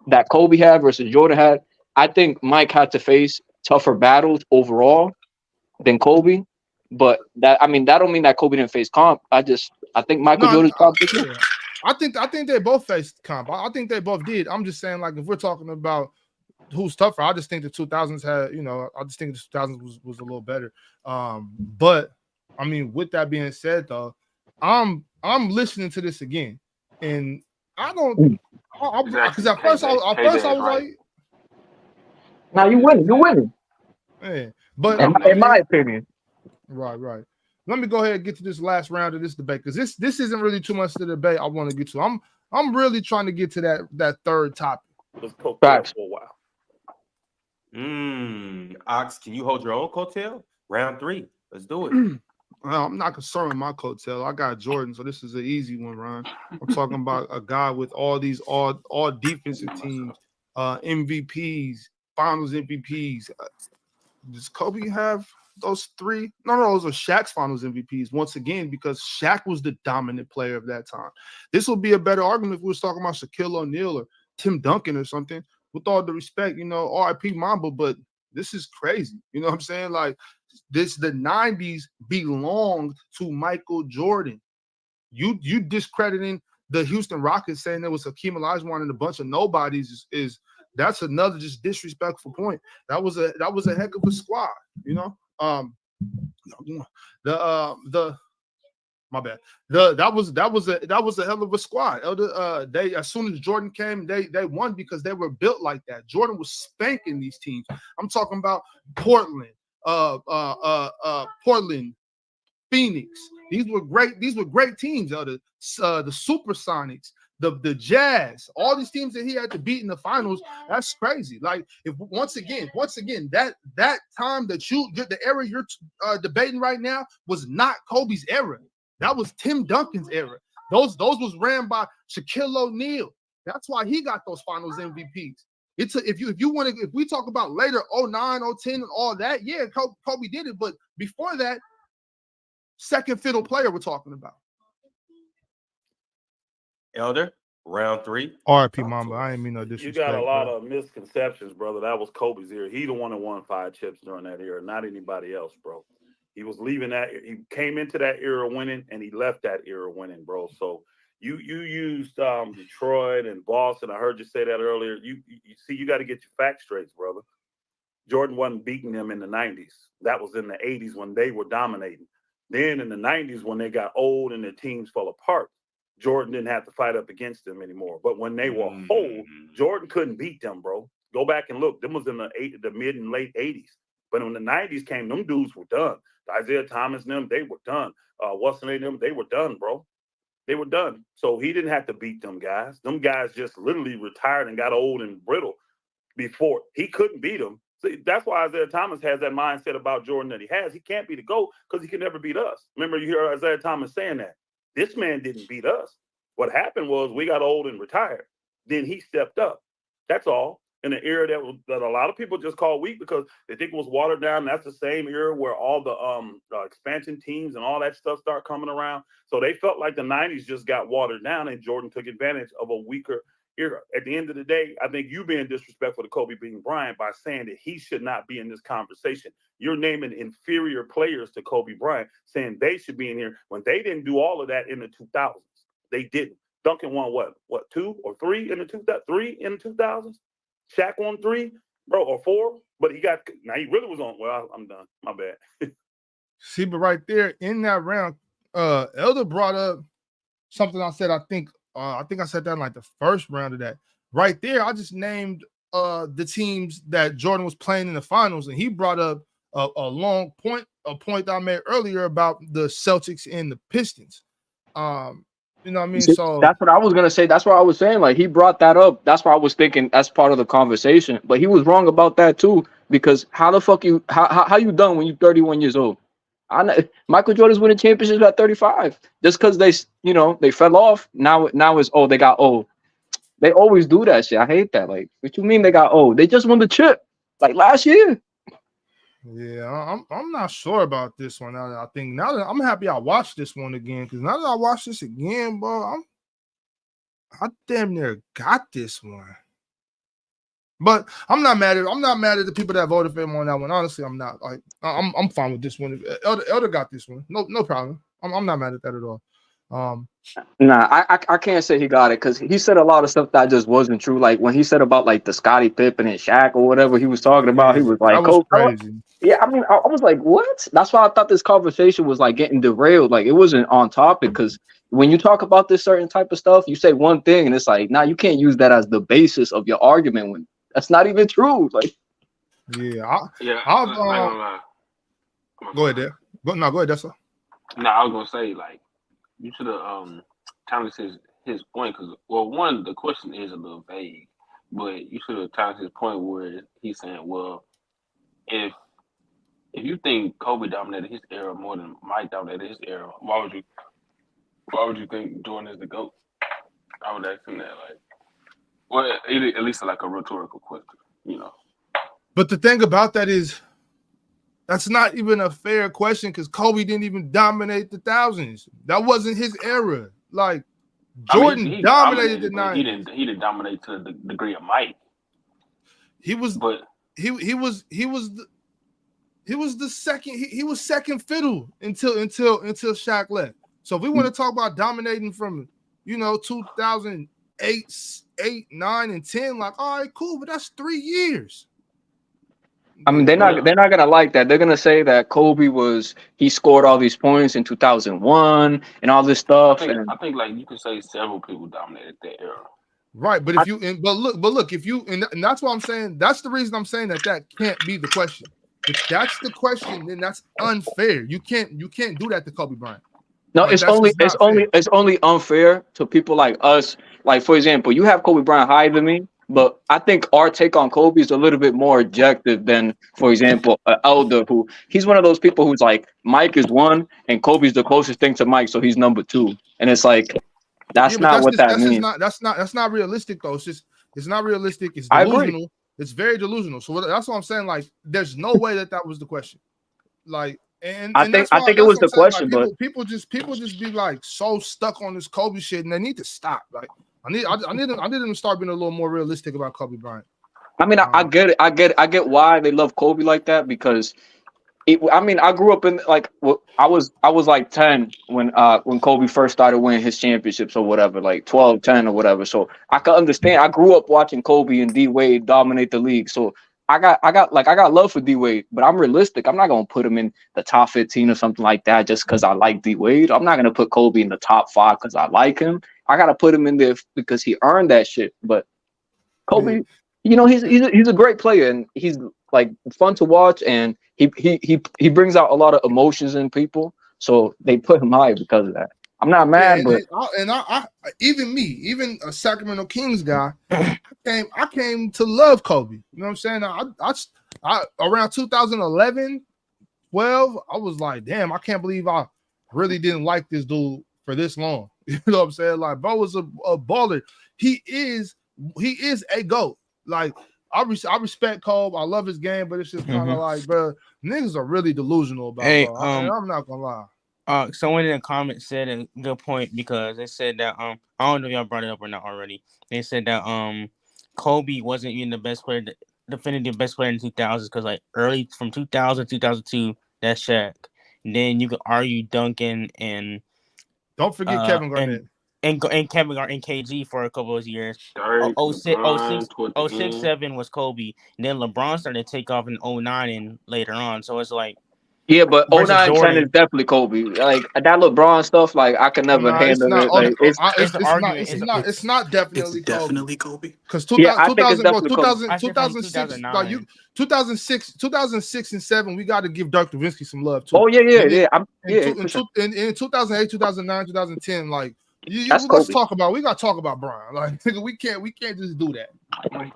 that Kobe had versus Jordan had, I think Mike had to face tougher battles overall than Kobe. But that don't mean that Kobe didn't face comp. I think Michael Jordan's competition. Yeah. I think they both faced comp. I think they both did. I'm just saying, like, if we're talking about who's tougher, I just think the 2000s had, I just think the 2000s was a little better. But I mean, with that being said, though, I'm listening to this again, and I don't. Because at first I was like, "Now you winning." Yeah, but in my opinion, right. Let me go ahead and get to this last round of this debate, because this isn't really too much to the debate I want to get to. I'm really trying to get to that third topic. Let's poke that for a while. Ox, can you hold your own coattail? Round 3. Let's do it. Well, I'm not concerned with my coattail. I got Jordan, so this is an easy one, Ron. I'm talking about a guy with all these all defensive teams, MVPs, Finals MVPs. Does Kobe have those 3? No, those are Shaq's Finals MVPs once again, because Shaq was the dominant player of that time. This would be a better argument if we was talking about Shaquille O'Neal or Tim Duncan or something. With all the respect, RIP Mamba, but this is crazy. You know what I'm saying? Like, the 90s belonged to Michael Jordan. You discrediting the Houston Rockets, saying there was Hakeem Olajuwon and a bunch of nobodies is that's another just disrespectful point. That was a heck of a squad, you know. My bad. That was a hell of a squad. They as soon as Jordan came, they won because they were built like that. Jordan was spanking these teams. I'm talking about Portland, Phoenix. These were great teams. The Supersonics, the Jazz, all these teams that he had to beat in the finals. That's crazy. Like if once again, that time that the era you're debating right now was not Kobe's era. That was Tim Duncan's era. Those was ran by Shaquille O'Neal. That's why he got those finals MVPs. If we talk about later 09, 010 and all that, yeah, Kobe did it. But before that, second fiddle player we're talking about. Elder, round 3. R.I.P. Mamba. I ain't mean no disrespect. You got a lot of misconceptions, brother. That was Kobe's era. He the one that won 5 chips during that era, not anybody else, bro. He was leaving that. He came into that era winning, and he left that era winning, bro. So you used Detroit and Boston. I heard you say that earlier. You see, you got to get your facts straight, brother. Jordan wasn't beating them in the 90s. That was in the 80s when they were dominating. Then in the 90s, when they got old and their teams fell apart, Jordan didn't have to fight up against them anymore. But when they were whole, Jordan couldn't beat them, bro. Go back and look. Them was in the mid and late 80s. But when the 90s came, them dudes were done. Isaiah Thomas and them, they were done. What's the name of them? They were done, bro. They were done. So he didn't have to beat them guys. Them guys just literally retired and got old and brittle before. He couldn't beat them. See, that's why Isaiah Thomas has that mindset about Jordan that he has. He can't be the GOAT because he can never beat us. Remember, you hear Isaiah Thomas saying that. This man didn't beat us. What happened was we got old and retired. Then he stepped up. That's all. In an era that a lot of people just call weak because they think it was watered down. That's the same era where all the expansion teams and all that stuff start coming around. So they felt like the 90s just got watered down and Jordan took advantage of a weaker era. At the end of the day, I think you being disrespectful to Kobe being Bryant by saying that he should not be in this conversation. You're naming inferior players to Kobe Bryant, saying they should be in here when they didn't do all of that in the 2000s. They didn't. Duncan won what 2 or 3 in the 2000s? Shaq won 3, bro, or 4, but he really was on. Well, I'm done. My bad. See, but right there in that round, Elder brought up something I said. I think I said that in like the first round of that. Right there, I just named the teams that Jordan was playing in the finals, and he brought up a point that I made earlier about the Celtics and the Pistons. You know what I mean? So that's what I was gonna say. That's what I was saying. Like he brought that up. That's why I was thinking that's part of the conversation. But he was wrong about that too. Because how the fuck how you done when you're 31 years old? Michael Jordan's winning championships at 35. Just because they fell off. Now it's they got old. They always do that shit. I hate that. Like, what you mean they got old? They just won the chip like last year. Yeah, I'm not sure about this one. Now that I'm happy I watched this one again, because now that I watched this again, bro, I damn near got this one. But I'm not mad at the people that voted for him on that one. Honestly, I'm not. Like, I'm fine with this one. Elder got this one. No problem. I'm not mad at that at all. Nah, I can't say he got it because he said a lot of stuff that just wasn't true. Like when he said about like the Scottie Pippen and Shaq or whatever he was talking about, he was like, that was crazy. Yeah, I mean, I was like, what? That's why I thought this conversation was like getting derailed. Like it wasn't on topic because when you talk about this certain type of stuff, you say one thing and it's like, nah, you can't use that as the basis of your argument when that's not even true. Like, yeah, Go ahead, there. Go ahead, that's all. No, I was gonna say like you should have challenged his point because one, the question is a little vague, but you should have challenged his point where he's saying, well, if you think Kobe dominated his era more than Mike dominated his era, why would you think Jordan is the GOAT? I would ask him that, like, well, at least like a rhetorical question, you know. But the thing about that is, that's not even a fair question because Kobe didn't even dominate the thousands. That wasn't his era. Like Jordan he dominated the 90s. He didn't dominate to the degree of Mike. He was he was the second. He was second fiddle until Shaq left. So if we want to talk about dominating from 2008, 8, 9, and 10, like, all right, cool, but that's 3 years. I mean, they're not gonna like that. They're gonna say that Kobe he scored all these points in 2001 and all this stuff. I think like you could say several people dominated that era. Right, but look, if you and that's what I'm saying. That's the reason I'm saying that can't be the question. If that's the question, then that's unfair. You can't do that to Kobe Bryant. No, like, it's only unfair to people like us. Like, for example, you have Kobe Bryant higher than me, but I think our take on Kobe is a little bit more objective than, for example, Elder, who he's one of those people who's like, Mike is 1 and Kobe's the closest thing to Mike, so he's number 2. And it's like, that's not what that means. That's not realistic though. It's not realistic. It's delusional. I agree. It's very delusional. So that's what I'm saying. Like, there's no way that was the question. Like, I think it was the question, like, but people just be like so stuck on this Kobe shit, and they need to stop. Like, I need them to start being a little more realistic about Kobe Bryant. I mean, I get it. I get why they love Kobe like that, because I grew up in I was like 10 when Kobe first started winning his championships or whatever, like 12, 10 or whatever. So I can understand. I grew up watching Kobe and D Wade dominate the league. So I got love for D Wade, but I'm realistic. I'm not gonna put him in the top 15 or something like that just because I like D Wade. I'm not gonna put Kobe in the top 5 because I like him. I gotta put him in there because he earned that shit. But Kobe, he's a great player, and he's like fun to watch, and he brings out a lot of emotions in people. So they put him high because of that. I'm not mad, but even a Sacramento Kings guy, I came to love Kobe. You know what I'm saying? I around 2011, 12, I was like, damn, I can't believe I really didn't like this dude for this long. You know what I'm saying? Like, bro was a baller. He is a GOAT. Like, I respect Kobe. I love his game, but it's just kind of like, bro, niggas are really delusional about it. I'm not gonna lie. Someone in the comments said a good point, because they said that I don't know if y'all brought it up or not already. They said that Kobe wasn't even the best player, definitive best player in the 2000s, because like early from 2000 2002, that's Shaq. And then you could argue Duncan and don't forget Kevin Garnett and Kevin Garnett and KG for a couple of years. 06, 07 was Kobe. And then LeBron started to take off in 09 and later on. So it's like, yeah, but 09, 10 is definitely Kobe. Like that LeBron stuff, like I can never handle it. Like, it's not definitely Kobe. Because 2006, like 2006 and 7, we got to give Dirk Nowitzki some love too. Oh yeah. In 2008, 2009, 2010, like. Let's talk about. We gotta talk about Brian. Like, we can't just do that.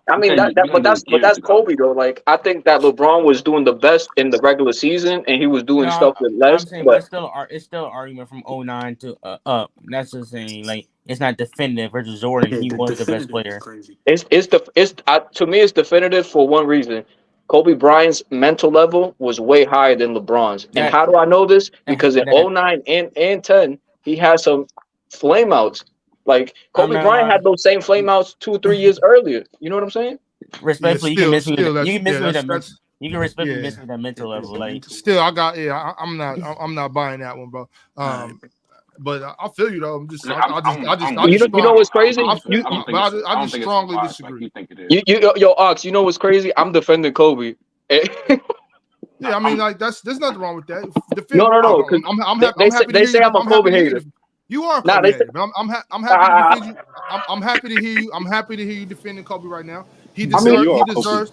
I mean, that's Kobe though. Like, I think that LeBron was doing the best in the regular season, and he was doing stuff with less. But it's still an argument from 09 to up. That's the thing. Like, it's not definitive versus Jordan. He was the best player. To me, it's definitive for one reason. Kobe Bryant's mental level was way higher than LeBron's. And how do I know this? Because in 09 and 10, he had some flameouts. Like Kobe Bryant had those same flameouts 2 or 3 years earlier. You know what I'm saying? Respectfully, you can miss me with that. You can respectfully miss me with that mental level. Like, still, I'm not buying that one, bro. But I feel you though. You know what's crazy? I just strongly disagree. Yo, Ox, you know what's crazy? I'm defending Kobe. Yeah, I mean, like there's nothing wrong with that. No. They say I'm a Kobe hater. You are a Kobe hater. I'm happy to defend you. I'm happy to hear you. I'm happy to hear you defending Kobe right now. He deserves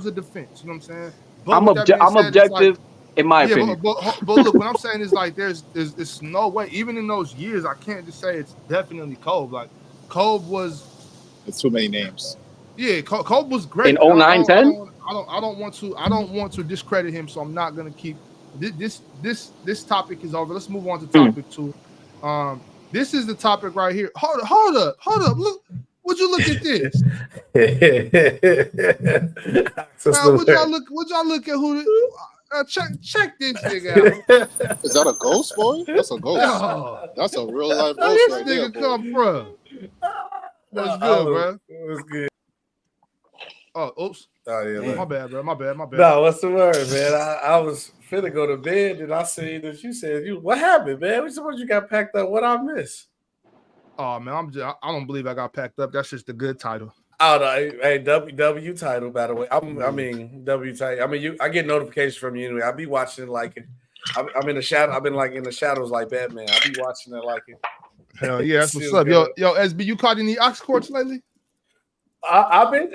a defense. You know what I'm saying? But I'm objective in my opinion. But look, what I'm saying is like there's no way. Even in those years, I can't just say it's definitely Kobe. Like Kobe was. It's too many names. Yeah, Kobe was great. In 09, 10? I don't want to discredit him, so I'm not gonna keep this topic is over. Let's move on to topic 2. This is the topic right here. Hold up. Look, would you look at this? Now, would y'all look at who? Check this nigga out. Is that a ghost, boy? That's a ghost. No. That's a real life Where ghost this right nigga there, come from? What's good, bro? It was good. Oh, oops. Oh yeah, My look. bad, bro. My bad. No, what's the word, man? I was finna go to bed and I seen that you said what happened, man? What suppose you got packed up? What I miss? Oh man, I don't believe I got packed up. That's just a good title. Oh no, hey, W title, by the way. I mean W title. I mean I get notifications from you anyway. I be watching it like it. I'm in the shadow. I've been like in the shadows like Batman. I be watching it like it. Hell yeah, that's what's up. Yo, SB, you caught any ox courts lately? I've been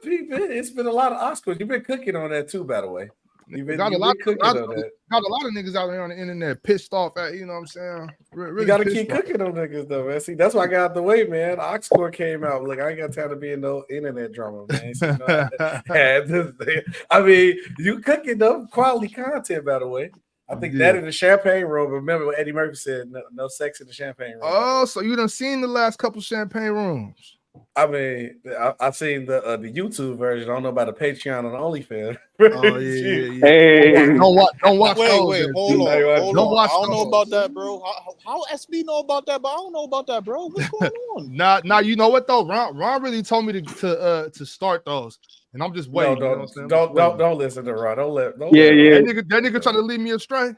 peeping. It's been a lot of ox courts. You've been cooking on that too, by the way. Got a lot of niggas out there on the internet pissed off at, you know what I'm saying? Really you got to keep cooking on niggas though, man. See, that's why I got out the way, man. Oxcore came out. Look, I ain't got time to be in no internet drama, man. So, I mean, you cooking though, quality content, by the way. I think that in the champagne room. Remember what Eddie Murphy said? No sex in the champagne room. Oh, so you done seen the last couple champagne rooms? I mean, I seen the YouTube version. I don't know about the Patreon and the OnlyFans. Oh yeah. Hey, don't watch. Wait, hold on. I don't Watch know about that, bro. How SB know about that? But I don't know about that, bro. What's going on? Nah. You know what though? Ron really told me to start those, and I'm just waiting. Don't listen to Ron. Don't let. That nigga trying to lead me astray.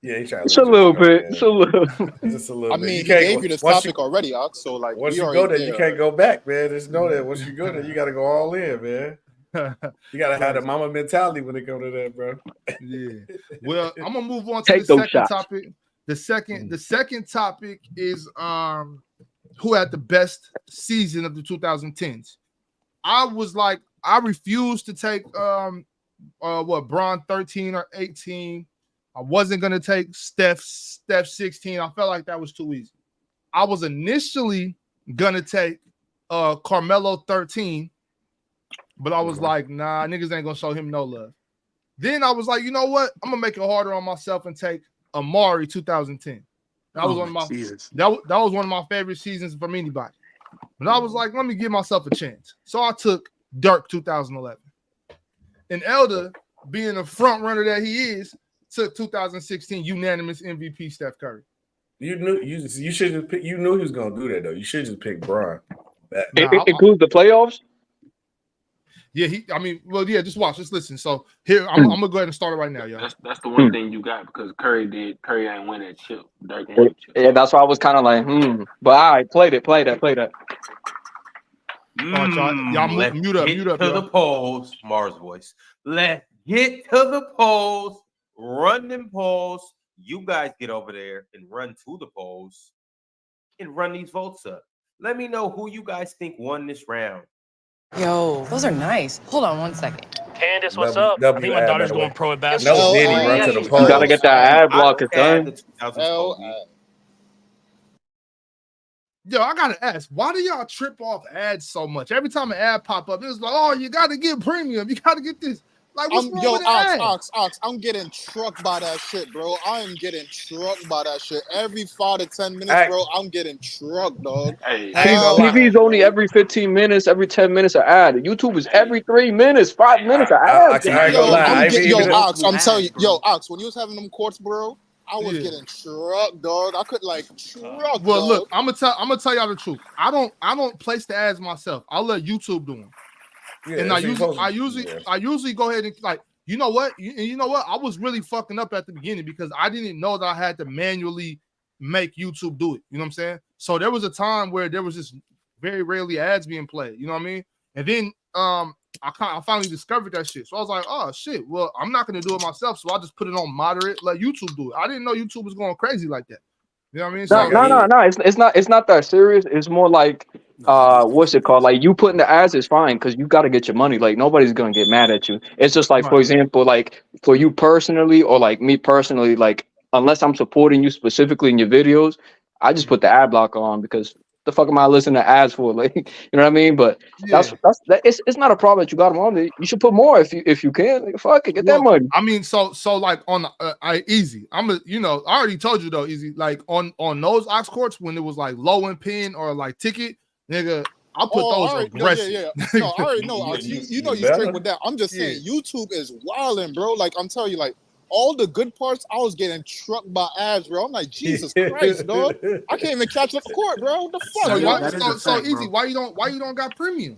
Yeah, he trying. It's a little bit. It's a little. Just a little. I mean, he gave you this topic already, Ox. So like, once you go there, you can't go back, man. Just know that once you go there, you got to go all in, man. You got to have the mama mentality when it comes to that, bro. Yeah. Well, I'm gonna move on to the second topic. The second topic is who had the best season of the 2010s. I was like, I refused to take Bron 13 or 18. I wasn't gonna take Steph 16. I felt like that was too easy. I was initially gonna take Carmelo 13, but I was like, nah, niggas ain't gonna show him no love. Then I was like, you know what? I'm gonna make it harder on myself and take Amari 2010. That was one of my that was one of my favorite seasons from anybody. But I was like, let me give myself a chance. So I took Dirk 2011. And Elder, being the front runner that he is, took 2016 unanimous MVP Steph Curry. You knew you should just pick. You knew he was gonna do that though. You should just pick Bron. It includes the playoffs. Yeah, just watch, just listen. So here, I'm gonna go ahead and start it right now, y'all. That's the one thing you got because Curry ain't win that chip. Dirk ain't win that chip. Yeah, that's why I was kind of like, But all right, play that. Y'all mute up. To the polls, Mars voice. Let's get to the polls. Run them polls. You guys get over there and run to the polls and run these votes up. Let me know who you guys think won this round. Yo, those are nice. Hold on one second. Candace, what's up? I think my daughter's going pro at basketball. Run to the polls. You gotta get that ad blocker done. Yo, I gotta ask, why do y'all trip off ads so much? Every time an ad pop up, it's like, oh, you gotta get premium. You gotta get this. Like, what's wrong with Ox, I'm getting trucked by that shit, bro. I am getting trucked by that shit. Every 5 to 10 minutes, bro, I'm getting trucked, dog. TV's only every 15 minutes, every 10 minutes an ad. YouTube is every 3 minutes, 5 minutes an ad. Ox, I'm telling you, Ox, when you was having them courts, bro, I was getting trucked, dog. I could truck. Well, look, I'm gonna tell y'all the truth. I don't place the ads myself. I'll let YouTube do them. Yeah, and I usually go ahead and you know what? I was really fucking up at the beginning because I didn't know that I had to manually make YouTube do it. You know what I'm saying? So there was a time where there was just very rarely ads being played. You know what I mean? And then I finally discovered that shit. So I was like, oh shit. Well, I'm not gonna do it myself. So I just put it on moderate, let YouTube do it. I didn't know YouTube was going crazy like that. You know what I mean? So, no. It's not that serious. It's more like what's it called? Like you putting the ads is fine because you got to get your money. Like nobody's gonna get mad at you. It's just like, for example, like for you personally or like me personally, like unless I'm supporting you specifically in your videos, I just put the ad block on because the fuck am I listening to ads for? Like, you know what I mean? But it's not a problem that you got them on there. You should put more if you can. Like, fuck it, get that money. I mean, so like on easy. I already told you though, easy. Like on those ox courts when it was like low and pin or like ticket, nigga. I'll put those aggressive. Yeah. No, I already know. You know you straight with that. I'm just saying YouTube is wilding, bro. Like I'm telling you, like all the good parts, I was getting trucked by ads, bro. I'm like, Jesus Christ, dog. I can't even catch up the court, bro. What the fuck? So easy. Why you don't got premium?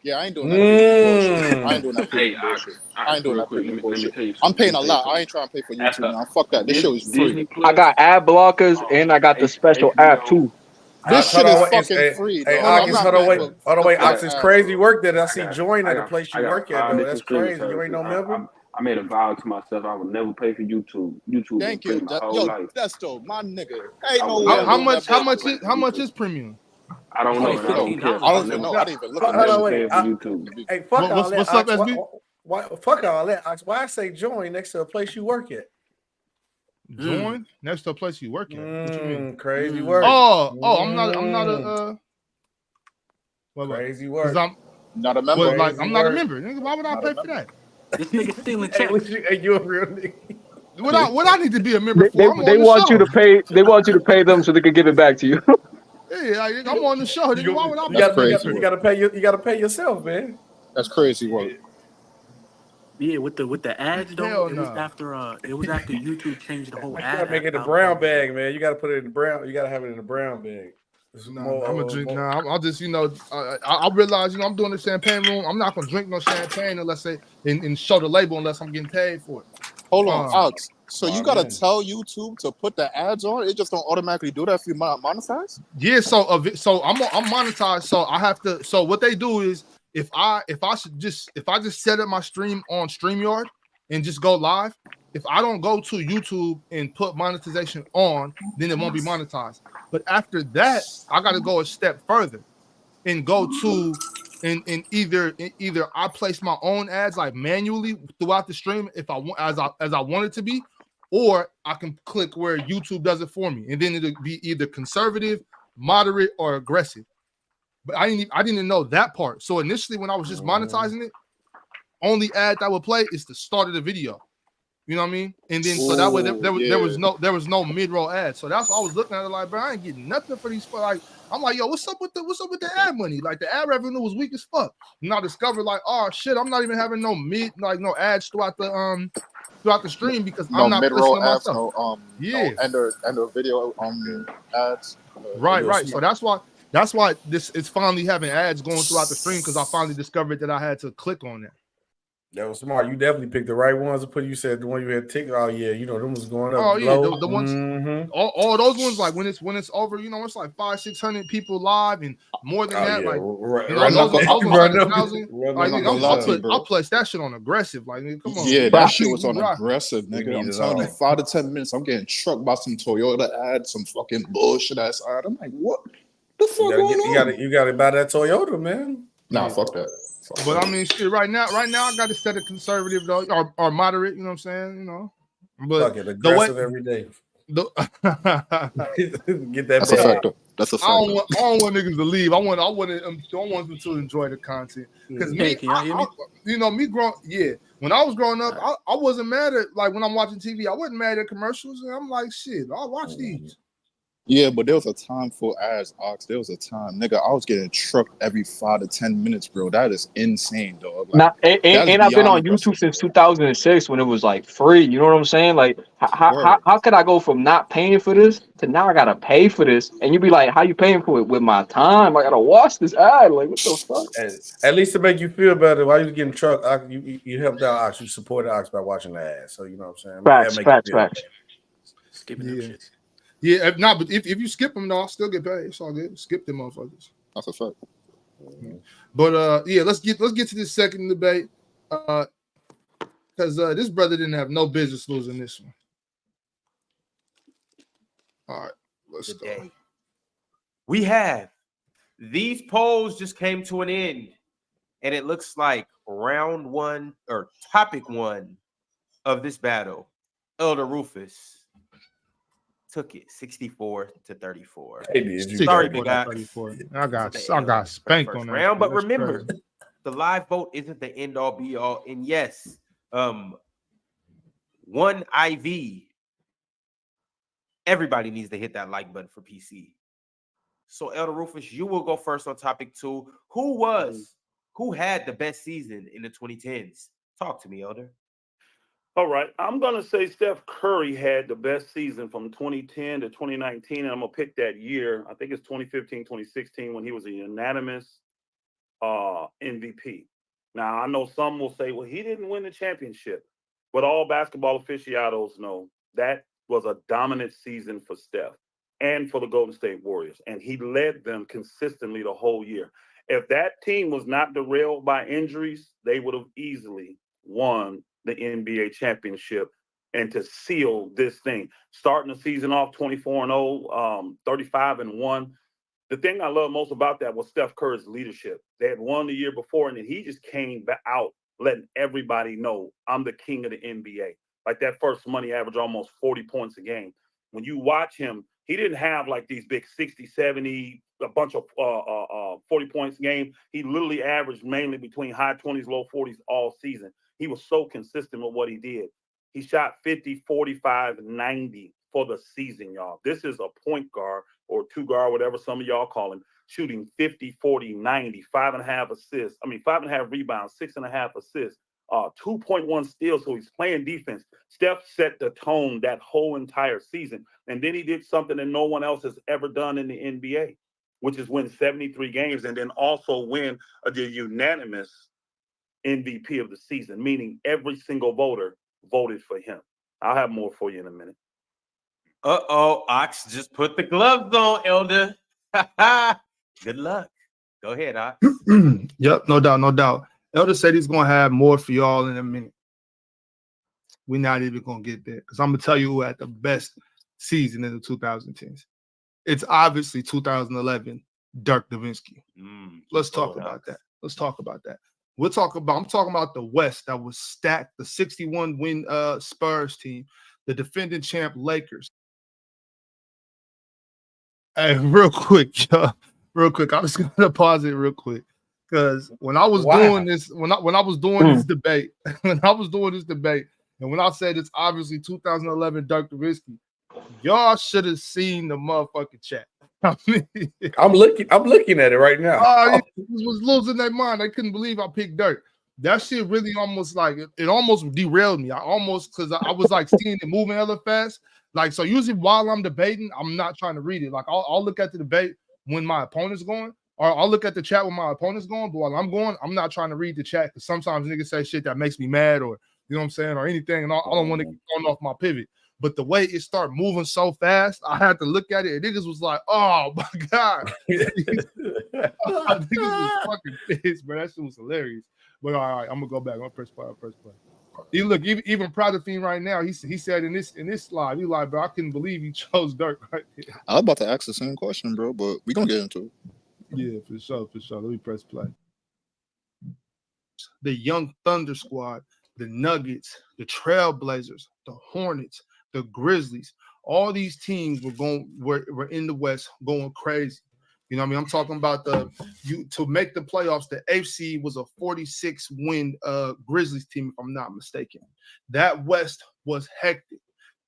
Yeah, I ain't doing that premium bullshit. I ain't doing that Hey, premium bullshit. I I ain't doing real that quick. premium Let me bullshit. tell you I'm something. paying a lot. I ain't trying to pay for YouTube now. Fuck that. This show is free. Disney I Plus, got ad blockers and I got the special app HBO. too. This Hold shit is on, fucking free, hey, dog. I'm Ox, not hold on, paying wait, for hold on, the wait, fucking Ox, it's ads, crazy bro. work that I see join at the place I you got work at, 5 though. different That's streaming crazy. You ain't services. no member? I made a vow to myself I would never pay for YouTube. YouTube been Thank you. free my whole life. That's dope. My nigga. Ain't I no would way I'm never, How doing that much? How bullshit. much pay is? for How much YouTube. is premium? I don't know, Like and I don't care. $15. I I'll don't even never, know. I didn't even look Hold at that on, never shit, wait. pay bro. for YouTube. Hey, fuck all that, What's up, Ox. SB? Fuck all that, Ox. Why I say join next to a place you work at? Join next to a place you work at. What you mean? Crazy work. Oh, I'm not a crazy because work. I'm Not a member. like Crazy I'm not a work. member. Nigga, why would I Not a pay for member. that? This nigga stealing Hey, checks. you a real nigga? What I need to be a member for? I'm They on the want you show. to pay. They want you to pay them so they can give it back to you. Yeah, I'm on the show. Nigga, why would I That's pay for crazy that? You work. gotta pay yourself, man. That's crazy work. Yeah, with the ads though, Hell it was no. after YouTube changed the whole You ad gotta make it a algorithm. brown bag, man. You gotta put it in the brown. You gotta have it in the brown bag. It's Nah, I'm gonna drink. Nah, I'll just I realize I'm doing the champagne room. I'm not gonna drink no champagne unless and show the label unless I'm getting paid for it. Hold on, Alex. So you gotta man. tell YouTube to put the ads on? It just don't automatically do that if you monetize? Yeah, so I'm monetized. So I have to. So what they do is if I just set up my stream on StreamYard and just go live, if I don't go to YouTube and put monetization on, then it won't be monetized. But after that, I got to go a step further and go to and either I place my own ads like manually throughout the stream if I want as I want it to be, or I can click where YouTube does it for me, and then it'll be either conservative, moderate, or aggressive. But I didn't know that part. So initially, when I was just monetizing it, only ad that would play is the start of the video. You know what I mean? And then so that way there was no mid-roll ad. So that's what I was looking at it like, bro, I ain't getting nothing for these. Like, I'm like, yo, what's up with the ad money? Like the ad revenue was weak as fuck. And I discovered like, oh shit, I'm not even having no ads throughout the stream because No I'm not placing mid-roll them ads, myself. no Yeah. end of video ads. Right. So that's why this is finally having ads going throughout the stream because I finally discovered that I had to click on that. That was smart. You definitely picked the right ones to put. You said the one you had TikTok. Oh yeah, them was going up. Oh yeah, low. the ones, all those ones like when it's over, it's like 500-600 people live and more than that. Yeah. Like Those ones like 1,000. Like I'll place that shit on aggressive. Like come on. Yeah, that shit was on rock. aggressive, nigga. I'm telling you, 5 to 10 minutes, I'm getting trucked by some Toyota ad, some fucking bullshit ass ad. I'm like, what the fuck going on? You gotta buy that Toyota, man. Nah, fuck that. But I mean, shit. Right now, I got to set a conservative though, or moderate. You know what I'm saying? But fuck it, aggressive every day. Get that. That's a fact. That's a fact. I don't want niggas to leave. I want them to enjoy the content because Hey, can y'all hear me? me growing. Yeah, when I was growing up, I wasn't mad at like when I'm watching TV. I wasn't mad at commercials, and I'm like, shit, I'll watch these. Yeah, but there was a time for ads, Ox. There was a time, nigga. I was getting trucked every 5 to 10 minutes, bro. That is insane, dog. Like, And I've been on YouTube since 2006 when it was like free. You know what I'm saying? Like, how could I go from not paying for this to now I gotta pay for this? And you be like, how you paying for it? With my time? I gotta watch this ad. Like, what the fuck? At least to make you feel better while you was getting trucked, you helped out Ox. You supported Ox by watching the ad. So you know what I'm saying? Facts. Skipping them shits. Yeah, but if you skip them, though, I'll still get paid. It's all good. Skip them motherfuckers. That's a fact. But yeah, let's get to this second debate. Because this brother didn't have no business losing this one. All right, let's go. We have these polls just came to an end, and it looks like round one or topic one of this battle, Elder Rufus took it 64-34. Sorry, big guy. I got spanked on that round. But remember, the live vote isn't the end all be all. And yes, one IV. Everybody needs to hit that like button for PC. So Elder Rufus, you will go first on topic 2. Who had the best season in the 2010s? Talk to me, Elder. All right, I'm going to say Steph Curry had the best season from 2010 to 2019, and I'm going to pick that year. I think it's 2015, 2016 when he was a unanimous MVP. Now, I know some will say, well, he didn't win the championship. But all basketball aficionados know that was a dominant season for Steph and for the Golden State Warriors. And he led them consistently the whole year. If that team was not derailed by injuries, they would have easily won the NBA championship and to seal this thing. Starting the season off 24-0, 35-1. The thing I love most about that was Steph Curry's leadership. They had won the year before, and then he just came out letting everybody know, I'm the king of the NBA. Like that first month, he averaged almost 40 points a game. When you watch him, he didn't have like these big 60, 70, a bunch of 40 points a game. He literally averaged mainly between high 20s, low 40s all season. He was so consistent with what he did. He shot 50, 45, 90 for the season, y'all. This is a point guard or two guard, whatever some of y'all call him, shooting 50, 40, 90, 5.5 assists. 5.5 rebounds, 6.5 assists, 2.1 steals. So he's playing defense. Steph set the tone that whole entire season. And then he did something that no one else has ever done in the NBA, which is win 73 games and then also win the unanimous MVP of the season, meaning every single voter voted for him. I'll have more for you in a minute. Ox just put the gloves on, Elder. Good luck. Go ahead, Ox. Yep, no doubt. Elder said he's gonna have more for y'all in a minute. We're not even gonna get there because I'm gonna tell you who had the best season in the 2010s. It's obviously 2011, Dirk Nowitzki. Let's talk about that. I'm talking about the West that was stacked, the 61 win Spurs team, the defending champ Lakers. Hey, real quick, y'all. Real quick. I'm just gonna pause it real quick. Because when I was doing this, when I was doing this debate, and when I said it's obviously 2011 Dirk Nowitzki, y'all should have seen the motherfucking chat. I mean, I'm looking at it right now. Was losing their mind. They couldn't believe I picked Dirk. That shit really almost like it almost derailed me. Because I was like seeing it moving hella fast. Like, so usually while I'm debating, I'm not trying to read it. Like I'll look at the debate when my opponent's going, or I'll look at the chat when my opponent's going. But while I'm going, I'm not trying to read the chat because sometimes niggas say shit that makes me mad, or you know what I'm saying, or anything, and I don't want to get thrown off my pivot. But the way it started moving so fast, I had to look at it, and niggas was like, "Oh my god!" Niggas was fucking pissed, bro. That shit was hilarious. But all right, I'm gonna go back. I'm gonna press play. Look, even Pradathine right now, he said in this live, he like, bro, I couldn't believe he chose Dirk right there. I was about to ask the same question, bro, but we gonna get into it. Yeah, for sure. Let me press play. The Young Thunder squad, the Nuggets, the Trailblazers, the Hornets, the Grizzlies, all these teams were in the West going crazy. You know what I mean? I'm talking about to make the playoffs, the AFC was a 46-win Grizzlies team, if I'm not mistaken. That West was hectic.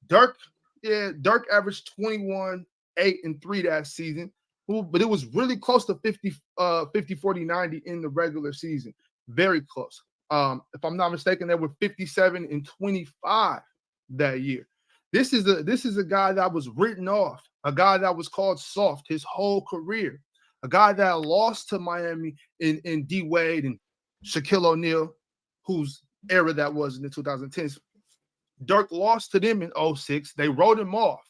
Dirk averaged 21, 8, and 3 that season, but it was really close to 50, 40, 90 in the regular season. Very close. If I'm not mistaken, they were 57 and 25 that year. This is a guy that was written off, a guy that was called soft his whole career, a guy that lost to Miami in D Wade and Shaquille O'Neal, whose era that was in the 2010s. Dirk lost to them in 06. They wrote him off,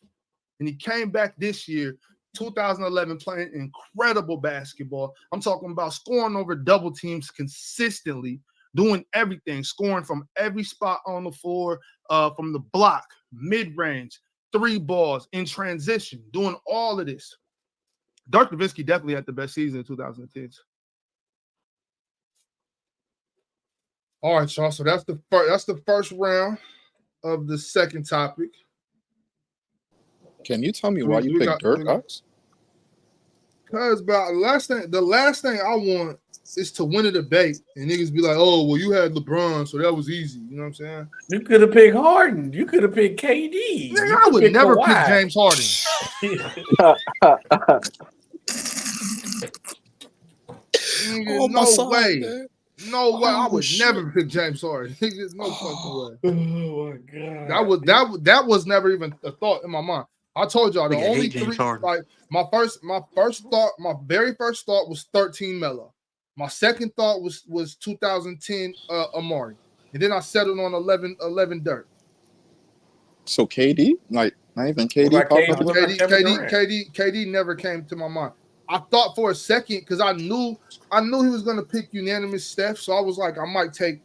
and he came back this year, 2011, playing incredible basketball. I'm talking about scoring over double teams consistently, doing everything, scoring from every spot on the floor, from the block, mid-range, 3 balls, in transition, doing all of this. Dirk Nowitzki definitely had the best season in 2010s. All right, y'all. So that's the first round of the second topic. Can you tell me why you picked Dirk, Ox? Because the last thing I want is to win a debate and niggas be like, "Oh, well, you had LeBron, so that was easy." You know what I'm saying? You could have picked Harden. You could have picked KD. Nigga, I would never pick James Harden. Nigga, no way. Man. No way. I would never pick James Harden. No fucking way. Oh my god. That was never even a thought in my mind. I told y'all the only 3, like my very first thought was 13 Melo. My second thought was 2010 Amari, and then I settled on 11 Dirk. So KD, like not even KD. What about Pop KD? up? What about Kevin Durant? KD never came to my mind. I thought for a second because I knew he was gonna pick unanimous Steph, so I was like, I might take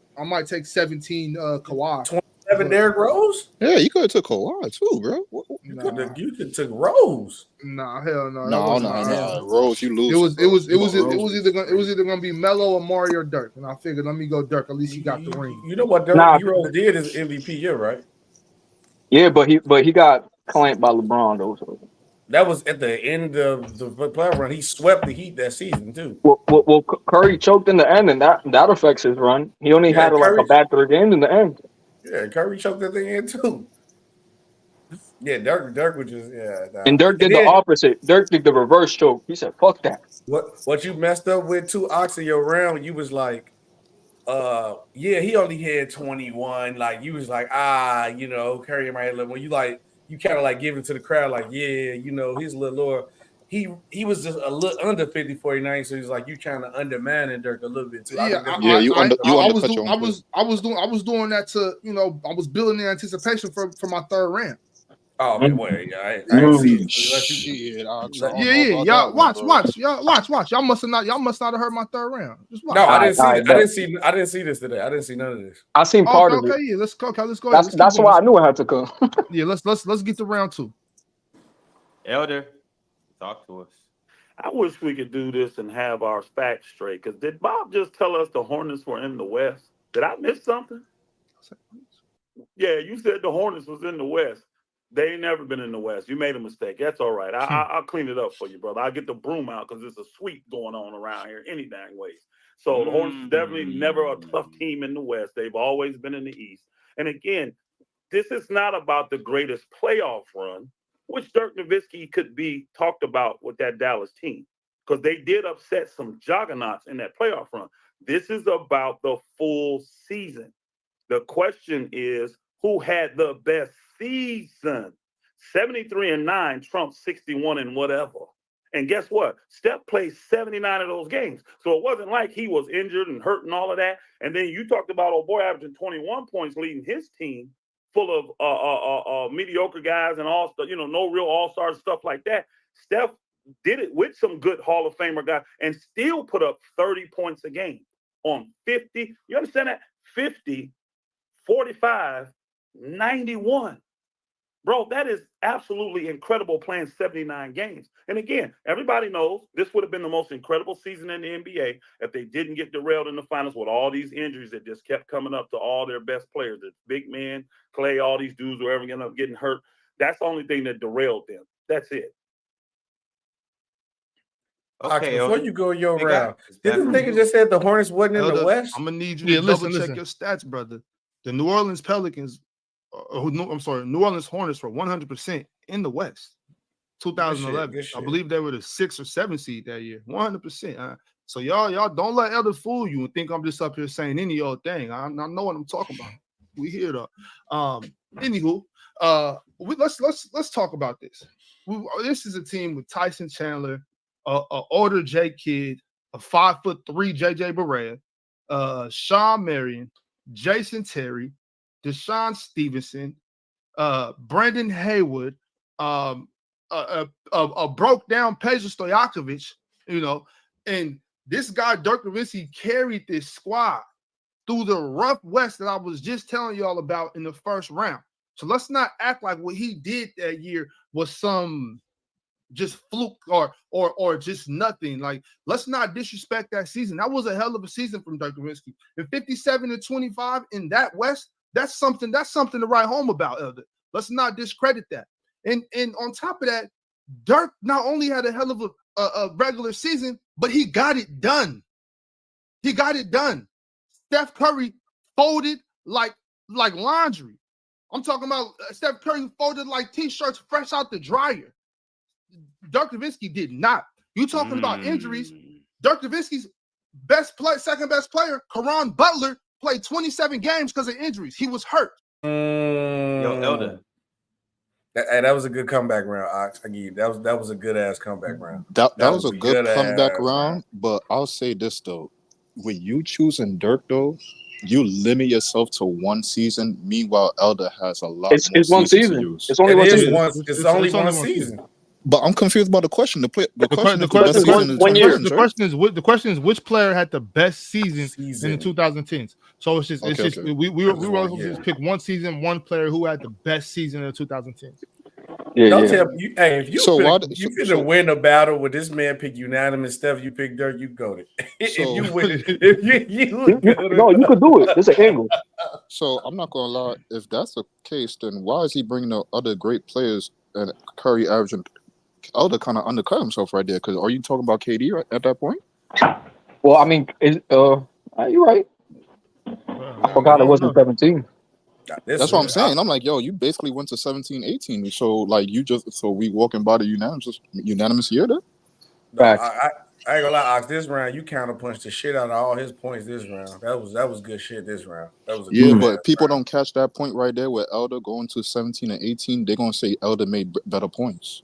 17 Kawhi. 27 Derrick Rose? Yeah, you could have took Kawhi too, bro. You could took Rose. Nah, hell no. No. Rose, you lose. It was either gonna be Melo, Amari, or Dirk, and I figured let me go Dirk. At least he got the ring. You know what Derrick Rose did his MVP year, right? Yeah, but he got claimed by LeBron though. So. That was at the end of the playoff run. He swept the Heat that season too. Well, Curry choked in the end, and that affects his run. He only had like a bad 3 games in the end. Yeah, Curry choked that thing in too. Yeah, Dirk was just Nah. And Dirk did the opposite. Dirk did the reverse choke. He said, "Fuck that." What you messed up with 2 ox in your round? You was like, he only had 21. Like you was like, Curry might have 11. When you kind of like give it to the crowd, like, he's a little lower. He was just a little under 50-49, so he's like you trying to undermine Dirk a little bit too. I was doing that to I was building the anticipation for my third round. Oh man, I didn't see it. Y'all watch. Y'all must not have heard my third round. Just watch. No, I didn't see this today. I didn't see none of this. I seen part of it. Okay, yeah, let's go. That's why I knew I had to come. Yeah, let's get to round 2. Elder, talk to us. I wish we could do this and have our facts straight. Because did Bob just tell us the Hornets were in the West? Did I miss something? Yeah, you said the Hornets was in the West. They ain't never been in the West. You made a mistake. That's all right. I'll clean it up for you, brother. I'll get the broom out because there's a sweep going on around here any dang ways. So the Hornets is definitely never a tough team in the West. They've always been in the East. And again, this is not about the greatest playoff run, which Dirk Nowitzki could be talked about with that Dallas team because they did upset some juggernauts in that playoff run. This is about the full season. The question is, who had the best season? 73-9 trumps 61 and whatever. And guess what? Steph played 79 of those games. So it wasn't like he was injured and hurt and all of that. And then you talked about old boy averaging 21 points leading his team full of mediocre guys and all, no real all-stars, stuff like that. Steph did it with some good Hall of Famer guys and still put up 30 points a game on 50. You understand that? 50, 45, 91. Bro, that is absolutely incredible playing 79 games. And again, everybody knows this would have been the most incredible season in the NBA if they didn't get derailed in the finals with all these injuries that just kept coming up to all their best players. The big men, Clay, all these dudes were ever going to end up getting hurt. That's the only thing that derailed them. That's it. Okay, before you go your round, did this nigga just said the Hornets wasn't in the West? I'm going to need you to double check your stats, brother. The New Orleans Pelicans, New Orleans Hornets were 100% in the West. 2011. Good shit. I believe they were the 6th or 7th seed that year. 100%. So y'all don't let others fool you and think I'm just up here saying any old thing. I know what I'm talking about. We here though. Anywho, let's talk about this. This is a team with Tyson Chandler, a older J Kidd, a 5'3" JJ Barea, Sean Marion, Jason Terry, Deshaun Stevenson, Brandon Haywood, a broke down Peja Stojakovic, and this guy Dirk Nowitzki carried this squad through the rough West that I was just telling y'all about in the first round. So let's not act like what he did that year was some just fluke or just nothing. Like, let's not disrespect that season. That was a hell of a season from Dirk Nowitzki. And 57-25 in that West, that's something to write home about, Elder. Let's not discredit that. And on top of that, Dirk not only had a hell of a regular season, but he got it done. He got it done. Steph Curry folded like laundry. I'm talking about Steph Curry folded like T-shirts fresh out the dryer. Dirk Nowitzki did not. You talking about injuries? Dirk Nowitzki's second best player, Caron Butler, played 27 games because of injuries. He was hurt. Yo, Elder. That was a good comeback round, Ox. I give you that was a good ass comeback round. That was a good comeback round, but I'll say this though. with you choosing Dirk though, you limit yourself to one season. Meanwhile, Elder has a lot It's more one seasons to season. use. It's only It one is season. one. It's only one season. But I'm confused about the question. The question The is the best question, season in the 2010s, right? the question is which player had the best season in the Season. 2010s. So it's just Okay. we were Just able one, to yeah. just pick one season, one player who had the best season in the 2010s. Don't tell me, hey, if you So why? finna win a battle with this man pick unanimous stuff, you pick Dirk, you go to. If So- you win, if you go to, No, you could do it. It's an angle. So I'm not gonna lie. If that's the case, then why is he bringing up other great players and Curry averaging? Elder kind of undercut himself right there. Because are you talking about KD right at that point? Well, I mean, you're right. I forgot it wasn't 17. That's what I'm saying. I'm like, yo, you basically went to 17, 18. So like, we walking by the unanimous year there. No, I ain't gonna lie, Ox. This round, you counterpunched the shit out of all his points. This round, that was good shit. This round, that was a good but people don't catch that point right there with Elder going to 17 and 18. They're gonna say Elder made better points.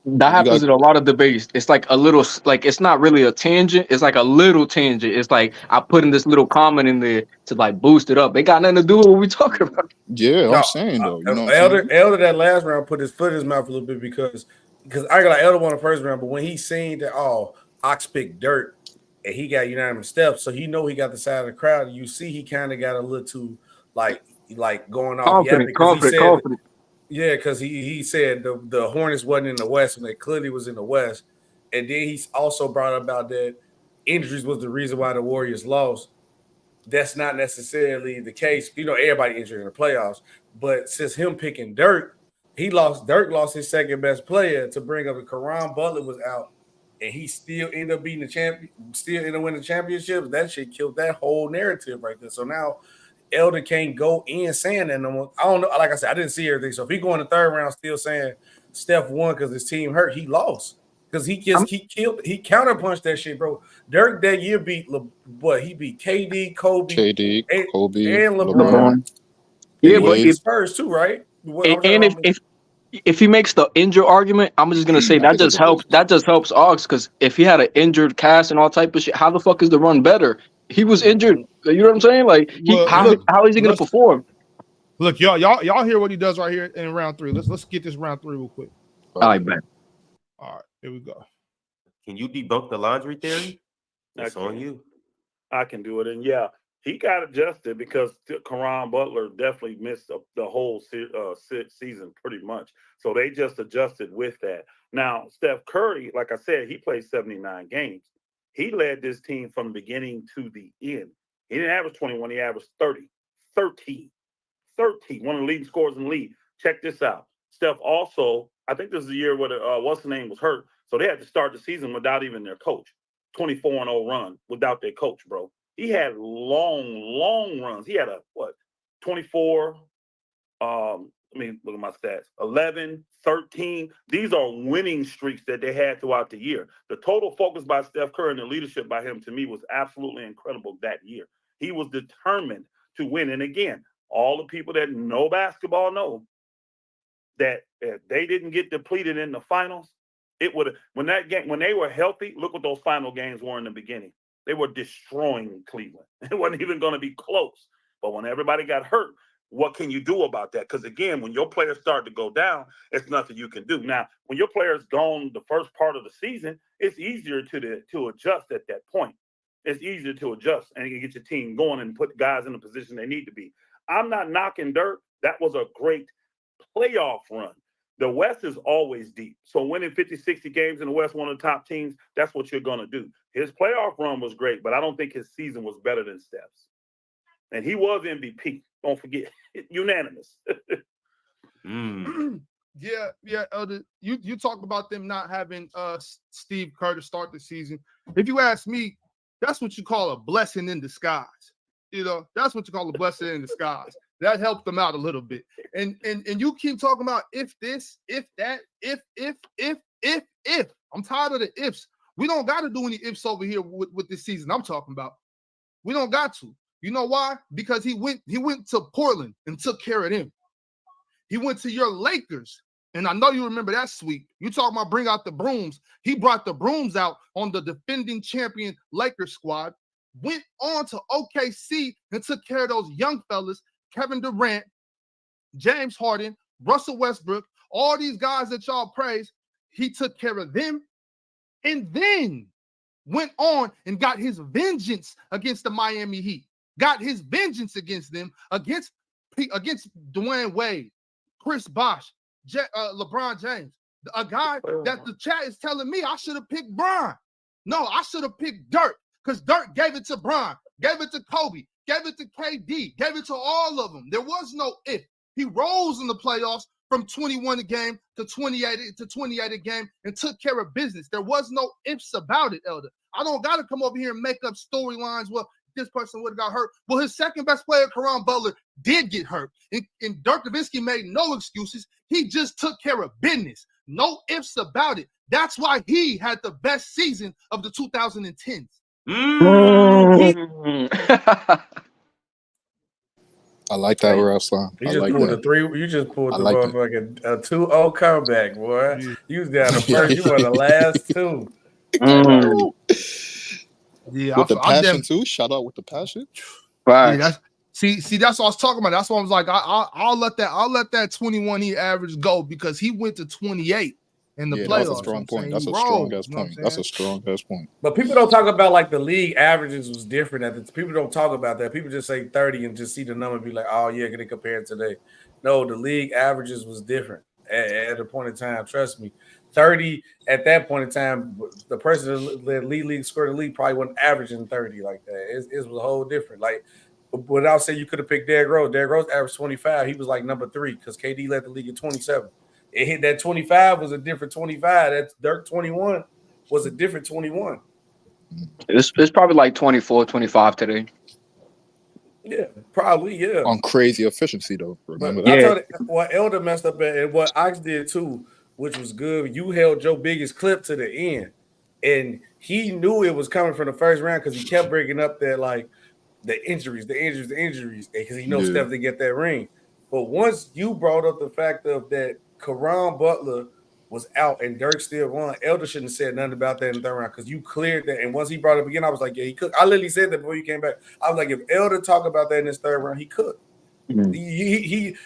That happens in a lot of debates. It's like a little, like it's not really a tangent. It's like a little tangent. It's like I put in this little comment in there to like boost it up. They got nothing to do with what we talking about. Yeah, I'm saying though. You know what Elder that last round put his foot in his mouth a little bit because I ain't gonna lie, Elder won the first round, but when he seen that Ox picked Dirt and he got unanimous steps, so he know he got the side of the crowd. You see, he kind of got a little too like going off. Confident. Yeah, because he said the Hornets wasn't in the West when they clearly was in the West. And then he also brought about that injuries was the reason why the Warriors lost. That's not necessarily the case. You know, everybody injured in the playoffs. But since him picking Dirk lost his second best player to bring up. And Caron Butler was out, and he still ended up being the champion, still ended up winning the championships. That shit killed that whole narrative right there. So now Elder can't go in saying that no more. I don't know. Like I said, I didn't see everything. So if he go in the third round still saying Steph won because his team hurt, he lost. Because he counterpunched that shit, bro. Dirk that year beat he beat KD, Kobe, and LeBron. Yeah, And but he Spurs too, right? And if he makes the injured argument, I'm just gonna say that just helps. That just helps Ox because if he had an injured cast and all type of shit, how the fuck is the run better? He was injured. You know what I'm saying? Like, how is he gonna perform? Look, y'all hear what he does right here in round 3. Let's get this round 3 real quick. I bet. All right, here we go. Can you debunk the laundry theory? That's on you. I can do it, and yeah, he got adjusted because Caron Butler definitely missed the whole season pretty much. So they just adjusted with that. Now, Steph Curry, like I said, he played 79 games. He led this team from the beginning to the end. He didn't average 21. He averaged 30. 13. One of the leading scorers in the league. Check this out. Steph also, I think this is the year where what's the name was hurt. So they had to start the season without even their coach. 24-0 run without their coach, bro. He had long runs. He had 24, let me look at my stats, 11, 13. These are winning streaks that they had throughout the year. The total focus by Steph Curry and the leadership by him, to me, was absolutely incredible that year. He was determined to win. And again, all the people that know basketball know that if they didn't get depleted in the finals, it would have, when they were healthy, look what those final games were in the beginning. They were destroying Cleveland. It wasn't even going to be close. But when everybody got hurt, what can you do about that? Because again, when your players start to go down, it's nothing you can do. Now, when your players gone the first part of the season, it's easier to adjust at that point. It's easier to adjust and you get your team going and put guys in the position they need to be. I'm not knocking Dirk. That was a great playoff run. The West is always deep. So winning 50, 60 games in the West, one of the top teams, that's what you're going to do. His playoff run was great, but I don't think his season was better than Steph's. And he was MVP. Don't forget. Unanimous. Yeah, Elder. You talk about them not having Steve Kerr to start the season. If you ask me, that's what you call a blessing in disguise. You know, that's what you call a blessing in disguise. That helped them out a little bit. And you keep talking about if this, if that, if. I'm tired of the ifs. We don't got to do any ifs over here with this season I'm talking about. We don't got to. You know why? Because he went to Portland and took care of them. He went to your Lakers, and I know you remember that sweep. You talking about bring out the brooms. He brought the brooms out on the defending champion Lakers squad. went on to OKC and took care of those young fellas, Kevin Durant, James Harden, Russell Westbrook, all these guys that y'all praise. He took care of them and then went on and got his vengeance against the Miami Heat. Got his vengeance against them, against Dwayne Wade, Chris Bosh, LeBron James. A guy that the chat is telling me I should have picked Bron. No, I should have picked Dirk because Dirk gave it to Bron, gave it to Kobe, gave it to KD, gave it to all of them. There was no if. He rose in the playoffs from 21 a game to 28 a game and took care of business. There was no ifs about it, Elder. I don't got to come over here and make up storylines. Well, this person would have got hurt. Well, his second best player, Caron Butler, did get hurt. And Dirk Nowitzki made no excuses. He just took care of business. No ifs about it. That's why he had the best season of the 2010s. I like that, Ruslan. You just pulled the three. You just pulled the motherfucking 2-0 comeback, boy. You was down the first. You were the last two. Yeah, with the passion too. Shout out with the passion. Right. Yeah, see, that's what I was talking about. That's why I was like, I'll let that 21 he average go because he went to 28 in the playoffs. That's a strong point. That's a strong ass point. That's a strong ass point. But people don't talk about like the league averages was different. People don't talk about that. People just say 30 and just see the number and be like, oh yeah, can they compare it today? No, the league averages was different at a point in time. Trust me. 30 at that point in time, the person that lead scored the league probably wasn't averaging 30 like that. It was a whole different. Like, without saying you could have picked Derrick Rose. Derrick Rose averaged 25. He was like number 3 because KD led the league at 27. It hit that 25 was a different 25. That Dirk 21 was a different 21. It's probably like 24, 25 today. Yeah, probably, yeah. On crazy efficiency, though. Remember that. I told you, what Elder messed up at, and what Ox did too, which was good. You held Joe biggest clip to the end, and he knew it was coming from the first round because he kept bringing up that like the injuries, because he knows Steph didn't get that ring. But once you brought up the fact of that Caron Butler was out and Dirk still won, Elder shouldn't have said nothing about that in the third round because you cleared that. And once he brought it up again, I was like, yeah, he could. I literally said that before you came back. I was like, if Elder talked about that in this third round, he could. Mm-hmm.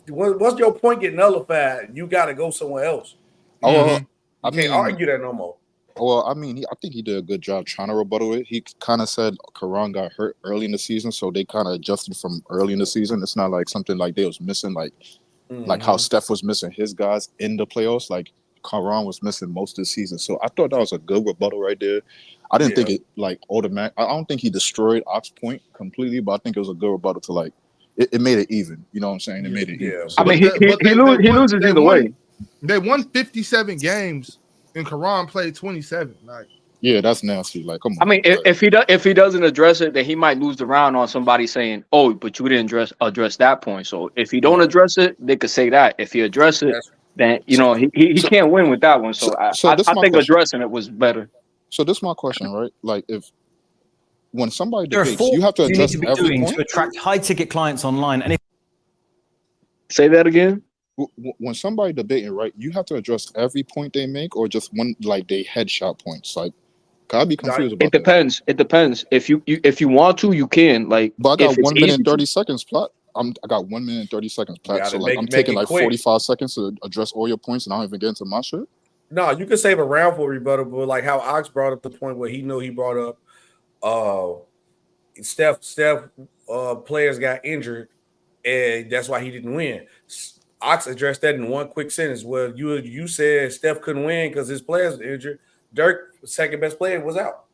Once your point get nullified, you got to go somewhere else. I can't argue that no more. Well, I mean, I think he did a good job trying to rebuttal it. He kind of said Caron got hurt early in the season, so they kind of adjusted from early in the season. It's not like something like they was missing, like how Steph was missing his guys in the playoffs. Like Caron was missing most of the season, so I thought that was a good rebuttal right there. I didn't think it like automatic. I don't think he destroyed Ox point completely, but I think it was a good rebuttal to like it made it even. You know what I'm saying? It made it even. I mean, he loses either way. They won 57 games. And Caron played 27. Like, yeah, that's nasty. Like, come on. I mean, if he doesn't address it, then he might lose the round on somebody saying, "Oh, but you didn't address that point." So if he don't address it, they could say that. If he address it, then he can't win with that one. So I think addressing it was better. So this is my question, right? Like, when somebody debates, you have to address every point to attract high-ticket clients online. And say that again. When somebody debating, right, you have to address every point they make, or just one, like they headshot points. Like, I'd be confused about it. Depends. It depends. If you want to, you can. Like, but I got 1 minute and 30 seconds, Plot. I got 1 minute and 30 seconds, Plot. So like, I'm taking like 45 seconds to address all your points, and I don't even get into my shit. No, you can save a round for rebuttal, but like how Ox brought up the point where he knew he brought up, Steph players got injured, and that's why he didn't win. Ox addressed that in one quick sentence. Well, you said Steph couldn't win because his players were injured. Dirk, second best player, was out.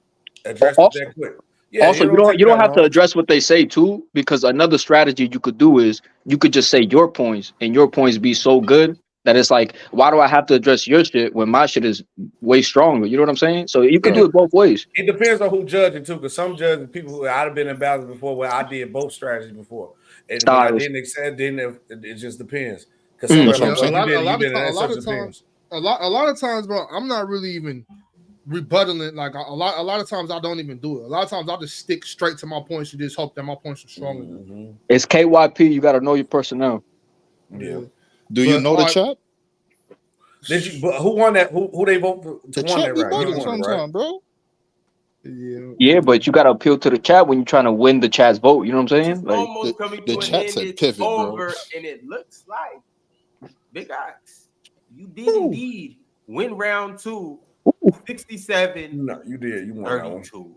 Addressed that quick. Yeah, also, you don't have to address what they say too, because another strategy you could do is you could just say your points, and your points be so good that it's like, why do I have to address your shit when my shit is way stronger? You know what I'm saying? So you can do it both ways. It depends on who judging too, because some judges, people who I've been in battles before where I did both strategies before, and when I didn't accept, it just depends. Because a lot of times, bro, I'm not really even rebuttaling. Like a lot of times I don't even do it. A lot of times I'll just stick straight to my points and just hope that my points are stronger. Mm-hmm. It's KYP. You got to know your personnel. Yeah. Do you know the chat? But who won that? Who they vote for? The chat be bugging sometimes, bro. Yeah, but you gotta appeal to the chat when you're trying to win the chat's vote. You know what I'm saying? Like, Almost coming the to an chat end. said It's pivot, bro. over, and it looks like Big Ox. You did indeed win round 2, 67. No, you did. You won that one. 32.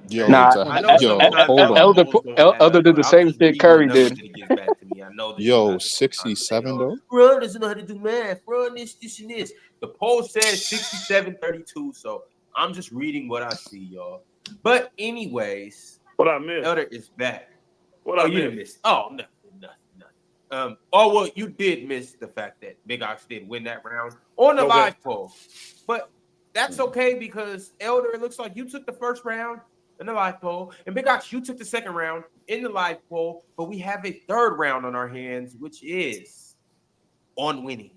Yo, nah, I know sometimes hold on. Elder polls don't add Elder up, did but the I'm same just thing reading the Curry numbers did. and it gets back to me. I know that you Yo, guys are sometimes say, 67 though. Ron doesn't know how to do math. Ron this, and this. The poll says 67-32, so I'm just reading what I see, y'all. But anyways, What I missed? Elder is back. What Oh, I you didn't missed? miss. Oh, nothing. Oh well, you did miss the fact that Big Ox did win that round on the Okay. live poll, but that's okay because Elder, it looks like you took the first round in the live poll, and Big Ox, you took the second round in the live poll. But we have a third round on our hands, which is on winning.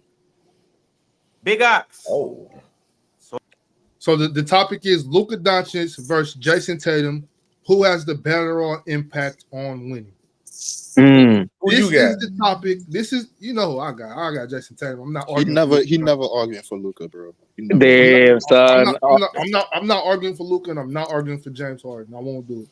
Big Ox. Oh. So the topic is Luka Doncic versus Jason Tatum. Who has the better impact on winning? Who This you got? is the topic. This is who I got. I got Jason Tatum. I'm not He arguing. never arguing for Luka, bro. Damn, son. I'm not arguing for Luka, and I'm not arguing for James Harden. I won't do it.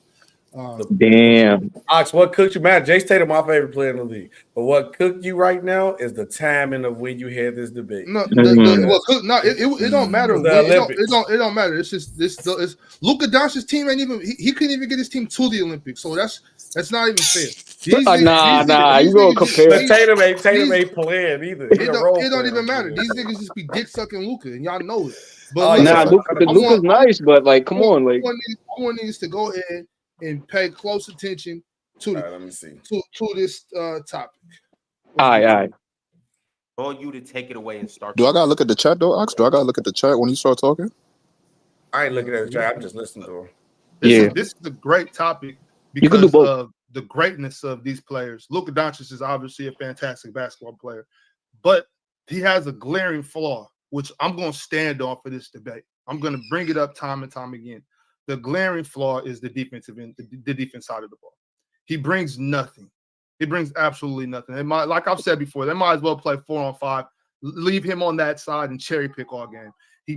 Damn. Ox, what cooked you, man? Jason Tatum, my favorite player in the league. But what cooked you right now is the timing of when you had this debate. No, it don't matter. It don't matter. It's just it's Luka Doncic's team ain't even he couldn't even get his team to the Olympics. So that's not even fair. You gonna compare? But Tatum ain't playing either. It don't even matter. These niggas just be dick sucking Luka, and y'all know it. But Luka's nice, but like, come on, like, I want niggas to go ahead and pay close attention to let me see to this topic. All right. On you to take it away and start. Do I gotta look at the chat though, Ox? Do I gotta look at the chat when you start talking? I ain't looking at the chat. I'm just listening to him. This is a great topic because of the greatness of these players. Luka Doncic is obviously a fantastic basketball player, but he has a glaring flaw, which I'm going to stand on for this debate. I'm going to bring it up time and time again. The glaring flaw is the defensive end, the defense side of the ball. He brings nothing. He brings absolutely nothing. Like I've said before, they might as well play 4-on-5, leave him on that side and cherry pick all game. He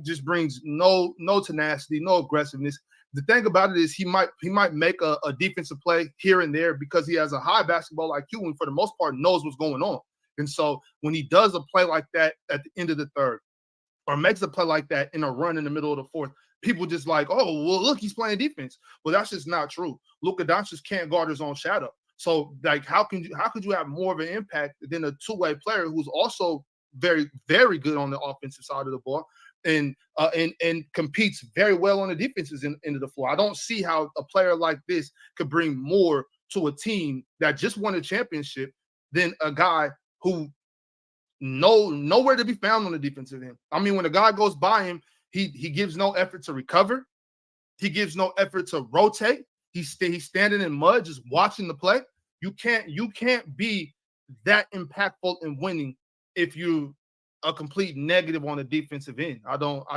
just brings no tenacity, no aggressiveness. The thing about it is he might make a defensive play here and there because he has a high basketball IQ and for the most part knows what's going on. And so when he does a play like that at the end of the third or makes a play like that in a run in the middle of the fourth, people just like, oh, well, look, he's playing defense. Well, that's just not true. Luka Doncic can't guard his own shadow. So, like, how could you have more of an impact than a two-way player who's also very, very good on the offensive side of the ball and competes very well on the defensive end of the floor? I don't see how a player like this could bring more to a team that just won a championship than a guy who nowhere to be found on the defensive end. I mean, when a guy goes by him, he gives no effort to recover. He gives no effort to rotate. He's standing in mud just watching the play. You can't be that impactful in winning if you a complete negative on the defensive end. I don't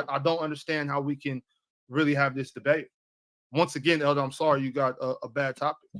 understand how we can really have this debate. Once again, Elder, I'm sorry you got a bad topic.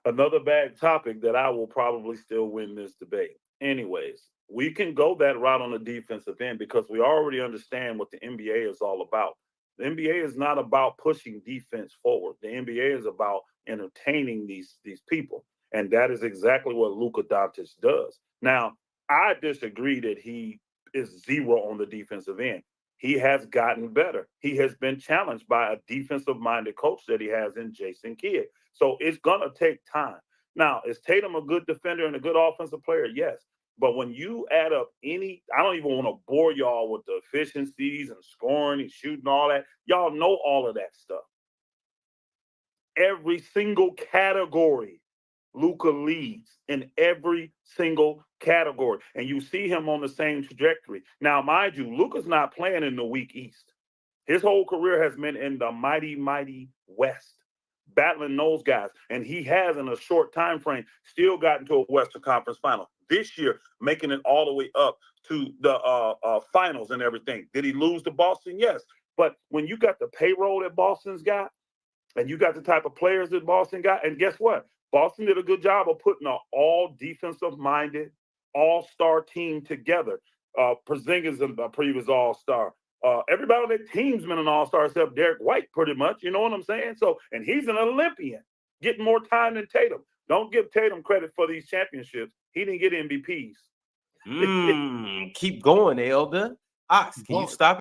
Another bad topic that I will probably still win this debate. Anyways, we can go that route on the defensive end because we already understand what the NBA is all about. The NBA is not about pushing defense forward. The NBA is about entertaining these people. And that is exactly what Luka Doncic does. Now, I disagree that he is zero on the defensive end. He has gotten better. He has been challenged by a defensive-minded coach that he has in Jason Kidd. So it's going to take time. Now, is Tatum a good defender and a good offensive player? Yes. But when you add up I don't even want to bore y'all with the efficiencies and scoring and shooting, all that. Y'all know all of that stuff. Every single category, Luka leads in every single category. And you see him on the same trajectory. Now, mind you, Luka's not playing in the weak East. His whole career has been in the mighty, mighty West, battling those guys. And he has, in a short time frame, still gotten to a Western Conference final. This year, making it all the way up to the finals and everything. Did he lose to Boston? Yes. But when you got the payroll that Boston's got, and you got the type of players that Boston got, and guess what? Boston did a good job of putting an all defensive-minded, all-star team together. Porzingis is a previous all-star. Everybody on that team's been an all-star except Derek White, pretty much. You know what I'm saying? So, and he's an Olympian, getting more time than Tatum. Don't give Tatum credit for these championships. He didn't get MVPs. Keep going, Elder. Ox, can you stop?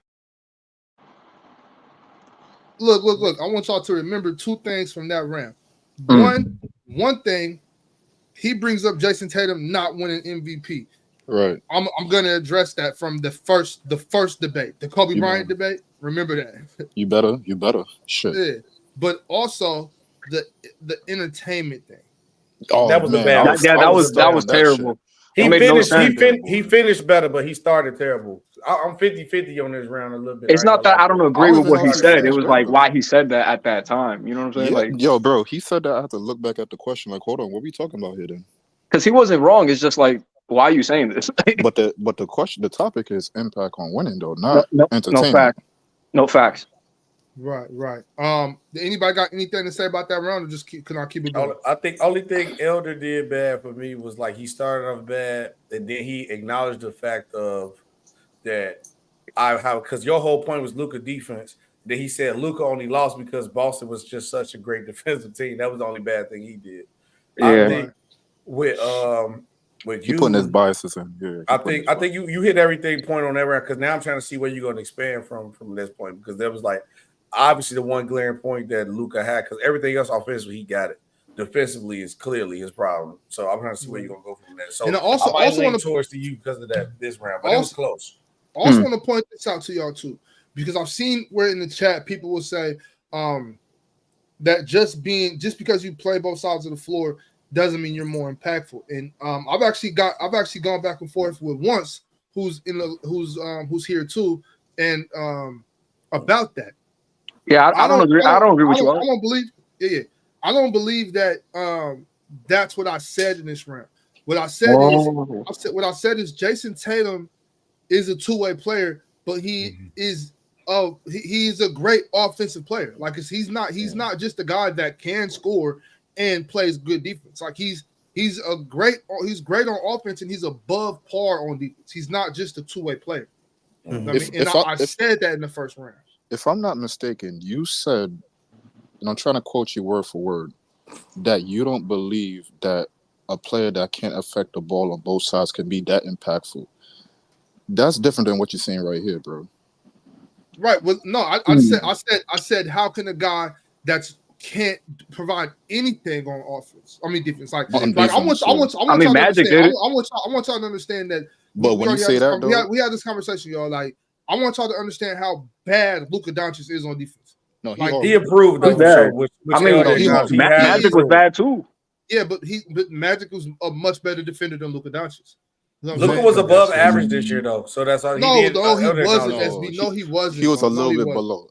Look. I want y'all to remember two things from that round. One thing, he brings up Jason Tatum not winning MVP. Right. I'm gonna address that from the first debate, the Kobe Bryant debate. Remember that. You better. Shit. Yeah. But also the entertainment thing. Oh, that was man. a bad. That was terrible. He finished better, but he started terrible. I'm 50-50 on this round a little bit. It's not that I don't agree with what he said. It was like why he said that at that time. You know what I'm saying? Yeah. Like, Yo, bro, he said that. I have to look back at the question. Like, hold on, what are we talking about here then? because he wasn't wrong. It's just like, why are you saying this? But the question, the topic is impact on winning, though, not entertainment. No facts. Right. Anybody got anything to say about that round, or just can I keep it going? I think only thing Elder did bad for me was like he started off bad, and then he acknowledged the fact of that because your whole point was Luka defense. Then he said Luka only lost because Boston was just such a great defensive team. That was the only bad thing he did. Yeah. I think with He you putting his biases in. Yeah. I think you hit everything point on that round because now I'm trying to see where you're going to expand from this point because there was like obviously the one glaring point that Luka had because everything else offensively he got it. Defensively is clearly his problem. So I'm trying to see where you're going to go from there. So I might lean towards to you because of this round, but it was close. I also want to point this out to y'all too because I've seen where in the chat people will say that just because you play both sides of the floor doesn't mean you're more impactful. And I've actually gone back and forth with Once, who's here too, and about that. Yeah, I don't agree. I don't agree with you. I don't believe. Yeah. I don't believe that that's what I said in this round. What I said is Jason Tatum is a two-way player, but he's a great offensive player. Like he's not just a guy that can score and plays good defense. Like he's great on offense and he's above par on defense. He's not just a two-way player. I said that in the first round. If I'm not mistaken, you said, and I'm trying to quote you word for word, that you don't believe that a player that can't affect the ball on both sides can be that impactful. That's different than what you're saying right here, bro. Right. Well, no, I said, how can a guy that can't provide anything on offense? I mean, defense. I want y'all to understand that. But when you say that, though, we had this conversation, y'all. Like, I want y'all to understand how bad Luka Doncic is on defense. No, he improved. Magic was bad too. Yeah, but Magic was a much better defender than Luka Doncic. Luka was above average this year, though. So that's all he did. No, he wasn't. No, he wasn't. He was a little bit below.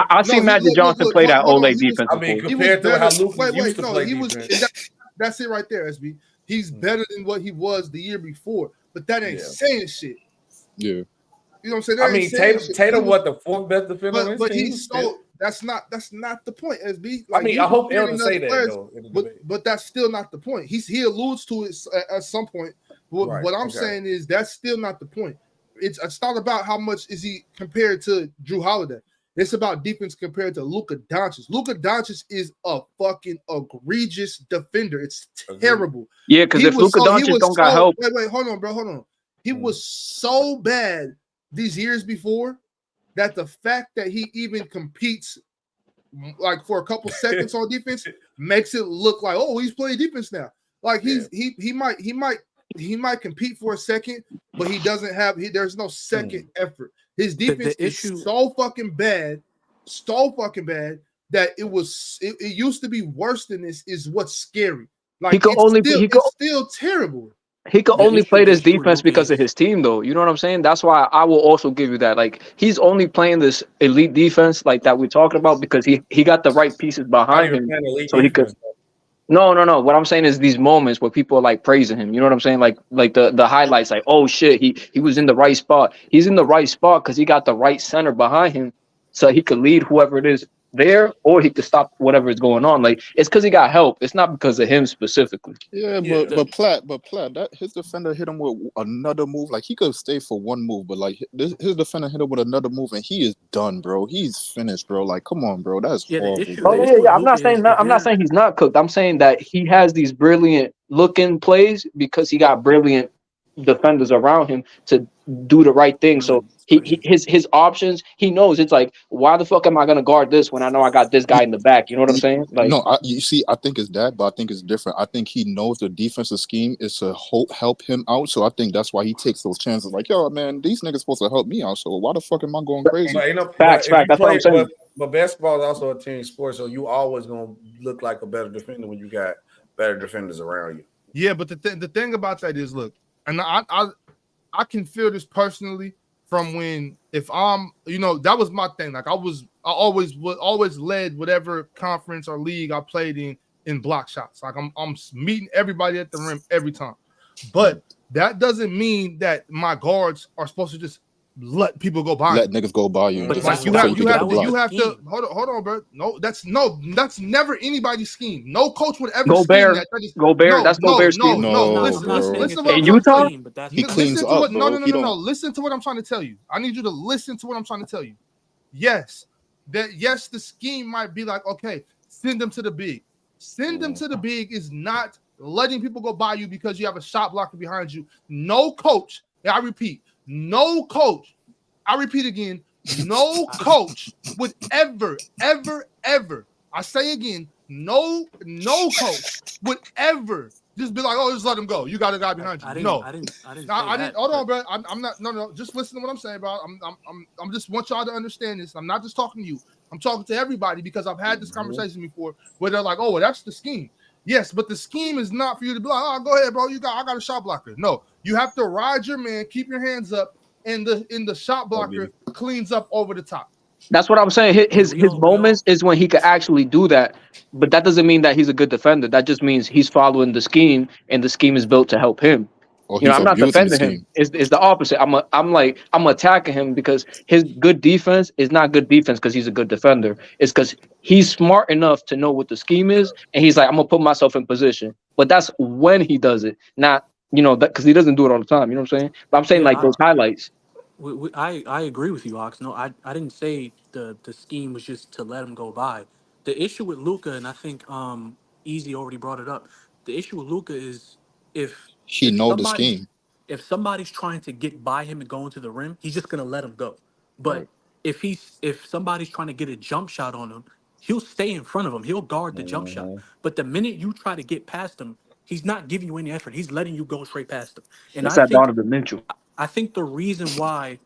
I see Magic Johnson play that Ole defense. I mean, compared to how Luka used to play defense. That's it right there, SB. He's better than what he was the year before, but that ain't saying shit. Yeah. You know what I'm saying? I mean, Tatum, what, the fourth best defender on his but team? he's so that's not the point, SB. Like, I mean, I hope Elder say that though. But that's still not the point. He alludes to it at some point. What I'm saying is that's still not the point. It's not about how much is he compared to Drew Holiday. It's about defense compared to Luka Doncic. Luka Doncic is a fucking egregious defender. It's terrible. Yeah, because if Luka Doncic don't got help. Wait, hold on. He was so bad these years before that the fact that he even competes like for a couple seconds on defense makes it look like, oh, he's playing defense now. Like he might compete for a second, but he doesn't have there's no second effort. His defense is so fucking bad that it used to be worse than this is what's scary. Like it's still terrible. He could only play this defense because of his team, though. You know what I'm saying? That's why I will also give you that. Like, he's only playing this elite defense like that we're talking about because he got the right pieces behind him. So he could. No. What I'm saying is these moments where people are like praising him. You know what I'm saying? Like the highlights, like, oh shit, he was in the right spot. He's in the right spot because he got the right center behind him, so he could lead whoever it is there, or he could stop whatever is going on. Like it's because he got help. It's not because of him specifically. Yeah, but Platt, that his defender hit him with another move. Like he could stay for one move, but like his defender hit him with another move, and he is done, bro. He's finished, bro. Like, come on, bro. That's horrible. Oh yeah. I'm not saying that. I'm not saying he's not cooked. I'm saying that he has these brilliant looking plays because he got brilliant defenders around him to do the right thing. So his options, he knows. It's like, why the fuck am I gonna guard this when I know I got this guy in the back? You know what I'm saying? Like, no, you see, I think it's that, but I think it's different. I think he knows the defensive scheme is to help him out. So I think that's why he takes those chances. Like, yo, man, these niggas supposed to help me out. So why the fuck am I going crazy? Facts. That's what I'm saying. But basketball is also a team sport, so you always gonna look like a better defender when you got better defenders around you. Yeah, but the thing about that is, look, and I can feel this personally from when, if I'm, that was my thing. Like I always led whatever conference or league I played in block shots. Like I'm meeting everybody at the rim every time. But that doesn't mean that my guards are supposed to just let people go by. Let niggas go by you. But like you have to hold on, bro. No, that's never anybody's scheme. No coach would ever scheme that. That's Gobert's scheme. Listen to what in Utah, he cleans up, bro. No. Listen to what I'm trying to tell you. I need you to listen to what I'm trying to tell you. Yes, the scheme might be like, okay, send them to the big. Send them to the big is not letting people go by you because you have a shot blocker behind you. No coach, I repeat, no coach, I repeat again, no coach would ever, I say again, no coach would ever just be like, oh, just let him go. You got a guy behind you. I didn't. Hold on, bro. I'm not. No. Just listen to what I'm saying, bro. I'm just want y'all to understand this. I'm not just talking to you. I'm talking to everybody because I've had this conversation before where they're like, oh, well, that's the scheme. Yes, but the scheme is not for you to be like, oh, go ahead, bro. I got a shot blocker. No, you have to ride your man, keep your hands up, and the shot blocker cleans up over the top. That's what I'm saying. His moments is when he could actually do that, but that doesn't mean that he's a good defender. That just means he's following the scheme, and the scheme is built to help him. I'm not defending him. It's the opposite. I'm attacking him because his good defense is not good defense because he's a good defender. It's because he's smart enough to know what the scheme is, and he's like, I'm gonna put myself in position. But that's when he does it, not that because he doesn't do it all the time. You know what I'm saying? But I'm saying those highlights. I agree with you, Ox. No, I didn't say the scheme was just to let him go by. The issue with Luka, and I think Easy already brought it up. The issue with Luka is if the scheme. If somebody's trying to get by him and go into the rim, he's just gonna let him go. But if somebody's trying to get a jump shot on him, he'll stay in front of him. He'll guard the jump shot. But the minute you try to get past him, he's not giving you any effort. He's letting you go straight past him. And that's that Donovan Mitchell. I think the reason why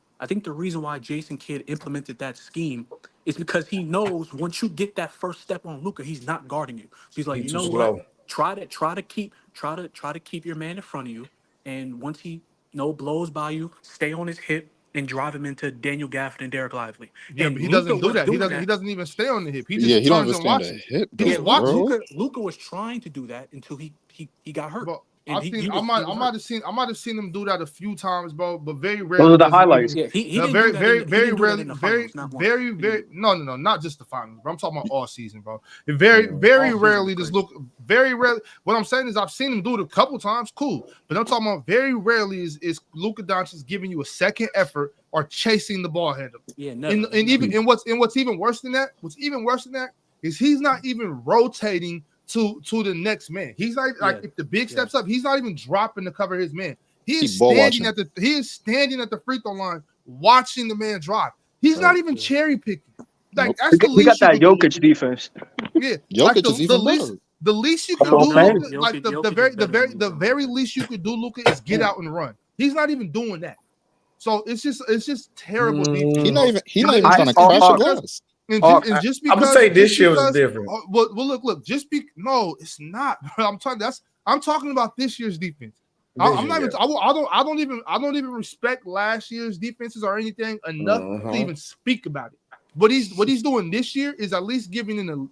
Jason Kidd implemented that scheme is because he knows once you get that first step on Luka, he's not guarding you. So he's like, what? Try to keep your man in front of you, and once he blows by you, stay on his hip and drive him into Daniel Gafford and Derek Lively. Yeah, and but he doesn't do that. He doesn't even stay on the hip. He just he don't turns even and watches. Hip, he just watches. Luka was trying to do that until he got hurt. But I might have seen him do that a few times, bro. But very rarely. Those are the highlights. Yeah, he didn't do that very rarely. No, not just the finals, bro. I'm talking about all season, bro. Very rarely does look. Very rarely. What I'm saying is I've seen him do it a couple times, cool. But I'm talking about very rarely is Luka Doncic giving you a second effort or chasing the ball handle. Yeah, and what's even worse than that is he's not even rotating to the next man. He's not if the big steps up, he's not even dropping to cover his man. He is standing at the free throw line watching the man drive. He's not even cherry picking. Like that's the least we got that Jokic defense. Yeah, Jokic is even better. The least you can do, Luka, like the very least you could do, Luka, is get out and run. He's not even doing that. So it's just terrible defense. He's not even trying to crash the glass. And just because I'm gonna say this year was different. Well, look. No, it's not. I'm talking about this year's defense. I don't even respect last year's defenses or anything enough to even speak about it. What he's doing this year is at least giving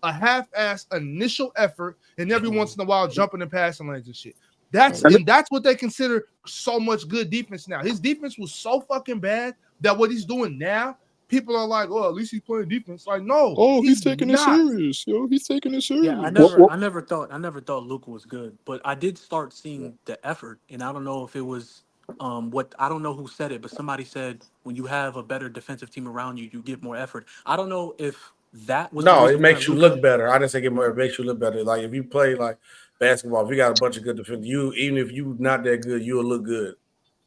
a half-ass initial effort, and every once in a while jumping and passing lanes and shit. That's what they consider so much good defense now. His defense was so fucking bad that what he's doing now, people are like, "Oh, at least he's playing defense." Like, no, Oh, he's taking it not. serious, yo. He's taking it Yeah, serious. I never thought Luka was good, but I did start seeing the effort, and I don't know if it was what I don't know who said it, but somebody said when you have a better defensive team around you, you give more effort. I don't know if that was the No, it reason why makes you Luka. look better. I didn't say it makes you look better. Like if you play like basketball, if you got a bunch of good defenders, even if you not that good, you'll look good.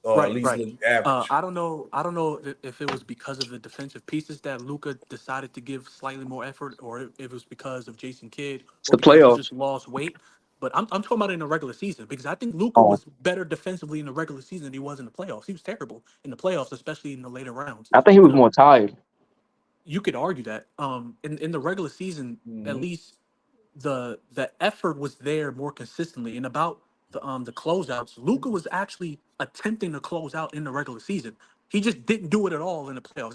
Or at Right, least right. look average. I don't know. I don't know if it was because of the defensive pieces that Luca decided to give slightly more effort, or if it was because of Jason Kidd, It's or the because he playoffs. just lost weight. But I'm talking about in the regular season because I think Luca Oh, was better defensively in the regular season than he was in the playoffs. He was terrible in the playoffs, especially in the later rounds. I think he You was know, more tired. you could argue that. In the regular season, at least the effort was there more consistently. And about the closeouts, Luca was actually attempting to close out in the regular season. He just didn't do it at all in the playoffs.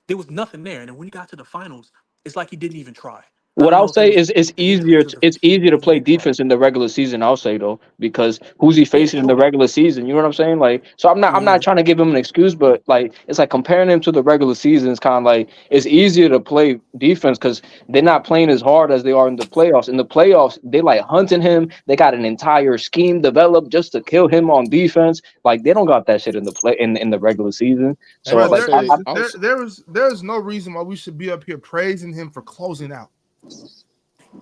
There was nothing there. And then when he got to the finals, it's like he didn't even try. I What don't I'll know if it say was is it's the injuries or the it's fatigue, easier to but he play didn't try. defense in the regular season. I'll say though, because who's he Yeah, facing in the sure. regular season? You know what I'm saying? Like, so I'm not trying to give him an excuse, but like it's like comparing him to the regular season is kind of like it's easier to play defense because they're not playing as hard as they are in the playoffs. In the playoffs, they like hunting him. They got an entire scheme developed just to kill him on defense. Like they don't got that shit in the play in the regular season. And So I'll like say, I'll, there's no reason why we should be up here praising him for closing out.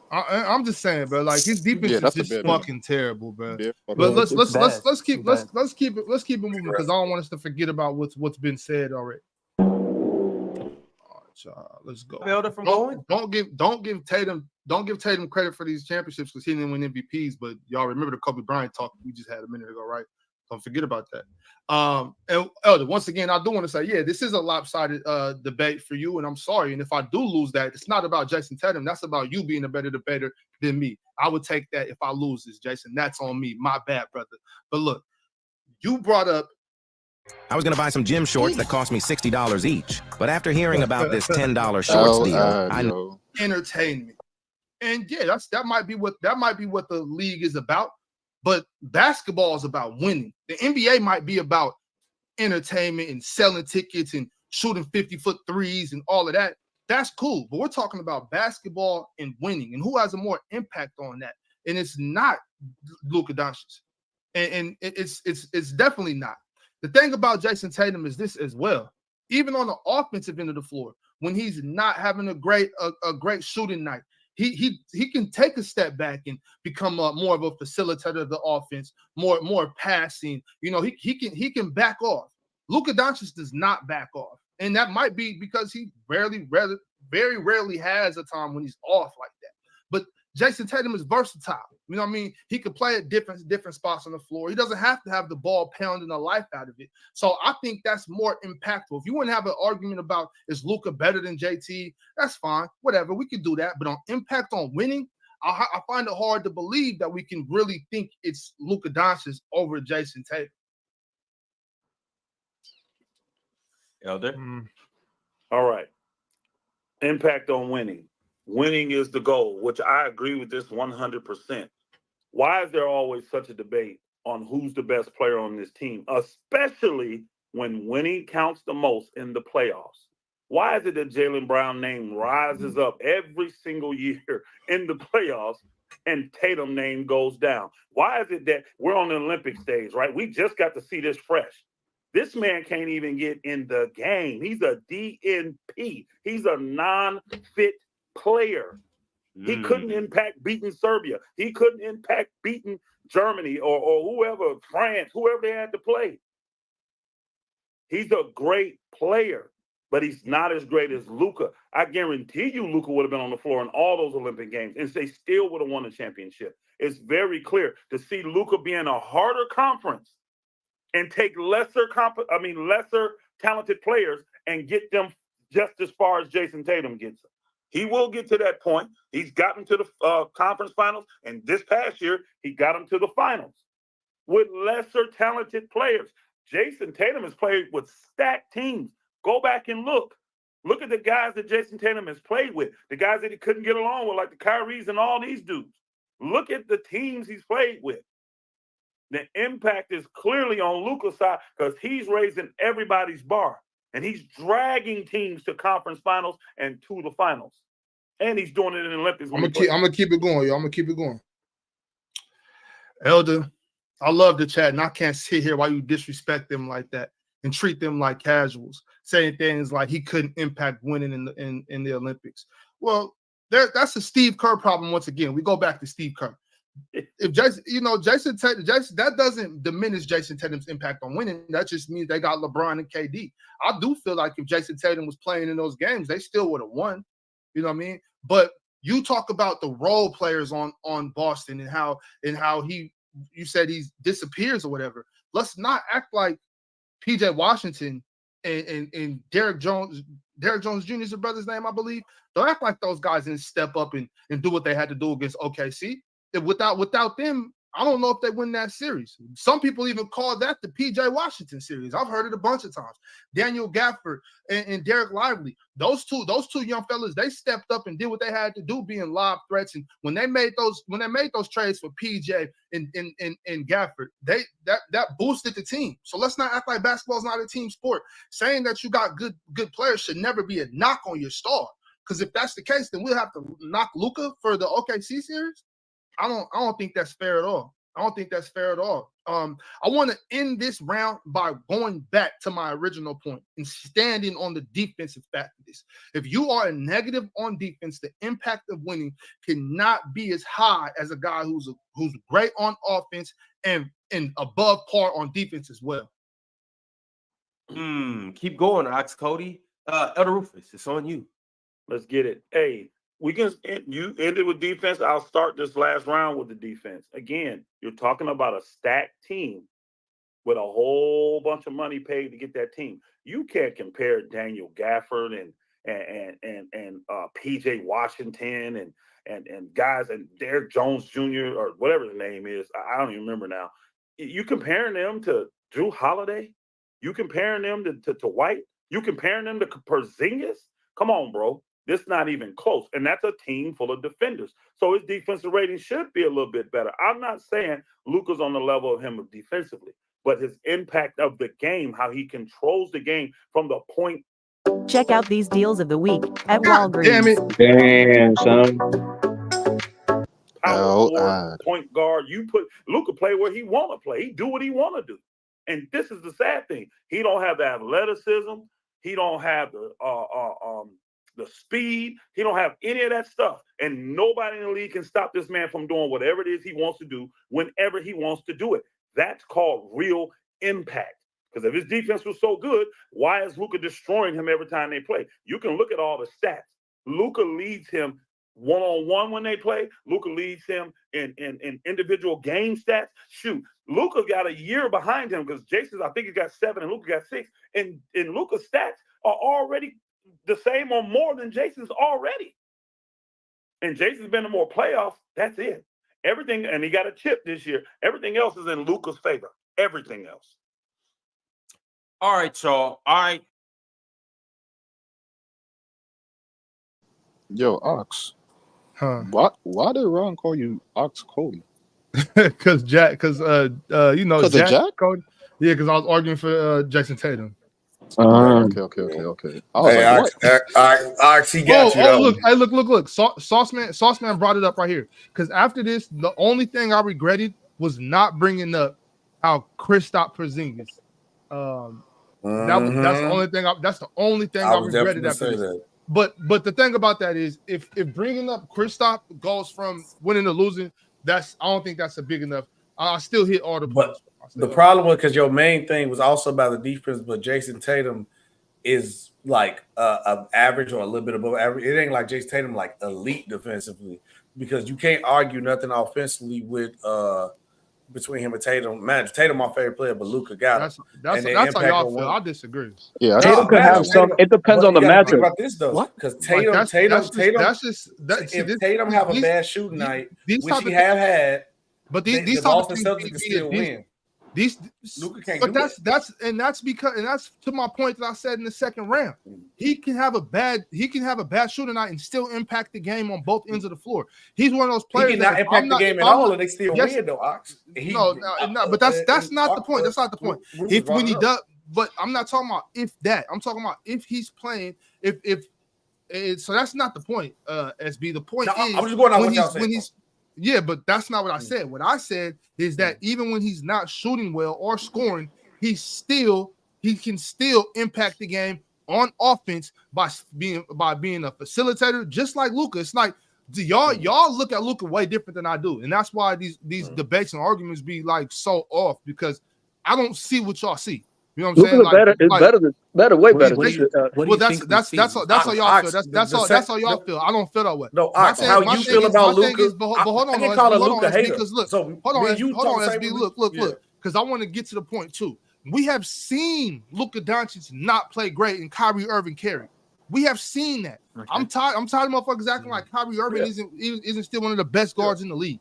I'm just saying, bro. Like his defense yeah, is that's a just bare minimum. fucking terrible, bro. Bare fucking But Yeah, minimum. it's bad. It's bad. let's keep it moving because I don't want us to forget about what's been said already. All right, y'all, let's go. Elder from going? Don't give Tatum credit for these championships because he didn't win MVPs. But y'all remember the Kobe Bryant talk we just had a minute ago, right? Don't forget about that. And Elder, once again, I do want to say, yeah, this is a lopsided debate for you, and I'm sorry. And if I do lose that, it's not about Jason Tatum. That's about you being a better debater than me. I would take that if I lose this, Jason. That's on me. My bad, brother. But look, you brought up. I was going to buy some gym shorts that cost me $60 each, but after hearing about this $10 shorts I'll deal, add, I yo. Entertainment. And yeah, that might be what the league is about. But basketball is about winning. The NBA might be about entertainment and selling tickets and shooting 50-foot threes and all of that. That's cool. But we're talking about basketball and winning. And who has a more impact on that? And it's not Luka Doncic. And it's definitely not. The thing about Jason Tatum is this as well. Even on the offensive end of the floor, when he's not having a great shooting night, he can take a step back and become more of a facilitator of the offense, more passing. You know, he can back off. Luka Doncic does not back off, and that might be because he very rarely has a time when he's off like that. But Jason Tatum is versatile. You know what I mean? He could play at different spots on the floor. He doesn't have to have the ball pounding the life out of it. So I think that's more impactful. If you want to have an argument about is Luka better than JT, that's fine. Whatever, we can do that. But on impact on winning, I find it hard to believe that we can really think it's Luka Doncic over Jason Tatum. Elder? All right. Impact on winning. Winning is the goal, which I agree with this 100%. Why is there always such a debate on who's the best player on this team, especially when winning counts the most in the playoffs? Why is it that Jaylen Brown's name rises up every single year in the playoffs and Tatum's name goes down? Why is it that we're on the Olympic stage, right? We just got to see this fresh. This man can't even get in the game. He's a DNP. He's a non-fit player. He couldn't impact beating Serbia. He couldn't impact beating Germany or whoever, France, whoever they had to play. He's a great player, but he's not as great as Luka. I guarantee you Luka would have been on the floor in all those Olympic games, and they still would have won the championship. It's very clear to see Luka be in a harder conference and take lesser talented players and get them just as far as Jason Tatum gets them. He will get to that point. He's gotten to the conference finals, and this past year, he got them to the finals with lesser talented players. Jason Tatum has played with stacked teams. Go back and look. Look at the guys that Jason Tatum has played with, the guys that he couldn't get along with, like the Kyries and all these dudes. Look at the teams he's played with. The impact is clearly on Luka's side because he's raising everybody's bar. and he's dragging teams to conference finals and to the finals. And he's doing it in the Olympics. I'm gonna keep it going, yo. I'm gonna keep it going. Elder, I love the chat, and I can't sit here while you disrespect them like that and treat them like casuals, saying things like he couldn't impact winning in the Olympics. Well, that's a Steve Kerr problem once again. We go back to Steve Kerr. If Jason Tatum, that doesn't diminish Jason Tatum's impact on winning. That just means they got LeBron and KD. I do feel like if Jason Tatum was playing in those games, they still would have won. You know what I mean? But you talk about the role players on Boston and how you said he disappears or whatever. Let's not act like PJ Washington and Derrick Jones. Derrick Jones Jr. is the brother's name, I believe. Don't act like those guys didn't step up and do what they had to do against OKC. Without them, I don't know if they win that series. Some people even call that the PJ Washington series. I've heard it a bunch of times. Daniel Gafford and Derek Lively, those two young fellas, they stepped up and did what they had to do, being lob threats. And when they made those trades for PJ and Gafford, that boosted the team. So let's not act like basketball is not a team sport. Saying that you got good players should never be a knock on your star. Because if that's the case, then we'll have to knock Luka for the OKC series. I don't think that's fair at all. I want to end this round by going back to my original point and standing on the defensive fact of this. If you are a negative on defense, the impact of winning cannot be as high as a guy who's great on offense and above par on defense as well. Keep going, Ox Cody. Elder Rufus, it's on you. Let's get it. Hey, you ended with defense. I'll start this last round with the defense. Again, you're talking about a stacked team with a whole bunch of money paid to get that team. You can't compare Daniel Gafford and PJ Washington and guys and Derrick Jones Jr. or whatever the name is. I don't even remember now. You comparing them to Drew Holiday? You comparing them to White? You comparing them to Porzingis? Come on, bro. This not even close. And that's a team full of defenders. So his defensive rating should be a little bit better. I'm not saying Luka's on the level of him defensively, but his impact of the game, how he controls the game from the point. Check out these deals of the week at God Walgreens. damn it. Damn, son. Power forward, point guard. You put Luka play where he want to play. He do what he want to do. And this is the sad thing. He don't have the athleticism. He don't have the speed. He don't have any of that stuff. And nobody in the league can stop this man from doing whatever it is he wants to do whenever he wants to do it. That's called real impact. Because if his defense was so good, why is Luka destroying him every time they play? You can look at all the stats. Luka leads him one-on-one when they play. Luka leads him in individual game stats. Shoot, Luka got a year behind him because Jason, I think he got 7 and Luka got 6. And Luka's stats are already the same or more than Jason's already. And Jason's been in more playoffs. That's it. Everything, and he got a chip this year. Everything else is in Luka's favor. Everything else. All right, y'all. All right. Yo, Ox. Huh? Why did Ron call you Ox Cody? Because Jack Cody. Jack? Yeah, because I was arguing for Jason Tatum. Okay. I was Ox, he got you. Look. Sauceman brought it up right here. Because after this, the only thing I regretted was not bringing up how Kristaps Porzingis. That's the only thing I regretted after this. That. But the thing about that is, if bringing up Kristaps goes from winning to losing, I don't think that's a big enough. I still hit all the points. The problem was because your main thing was also about the defense, but Jason Tatum is like average or a little bit above average. It ain't like Jason Tatum like elite defensively, because you can't argue nothing offensively with between him and Tatum. Man, Tatum my favorite player, but Luka got him. That's how y'all feel. I disagree. Yeah, Tatum could have some. It depends on the matchup. About this though, because Tatum. If Tatum have a bad shooting night, which he have had, but these Boston Celtics can still win. Luka can't do that's to my point that I said in the second round. He can have a bad shooting night and still impact the game on both ends of the floor. He's one of those players. He cannot impact the game at all, and they still win though. Ox. But that's not the point. That's not the point. but I'm not talking about if that. I'm talking about if he's playing. So that's not the point. SB. The point is I'm just going on what y'all saying. Yeah, but that's not what I said. What I said is that even when he's not shooting well or scoring, he can still impact the game on offense by being a facilitator, just like Luka. It's like y'all look at Luka way different than I do, and that's why these debates and arguments be like so off, because I don't see what y'all see. You know what I'm saying? Luka's better. It's way better. That's how y'all feel. That's how y'all feel. I don't feel that way. No, how you feel about Luka? But hold on, I can call a Luka hater. because look, hold on, SB. Look, because I want to get to the point too. We have seen Luka Doncic not play great and Kyrie Irving carry. We have seen that. Okay. I'm tired of motherfuckers acting like Kyrie Irving isn't still one of the best guards in the league.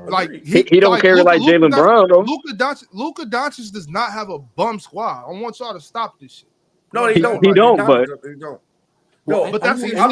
Like he don't carry like Jaylen Brown though. Luka Doncic does not have a bum squad. I want y'all to stop this shit. No, he don't. He don't. But no, but that's I'm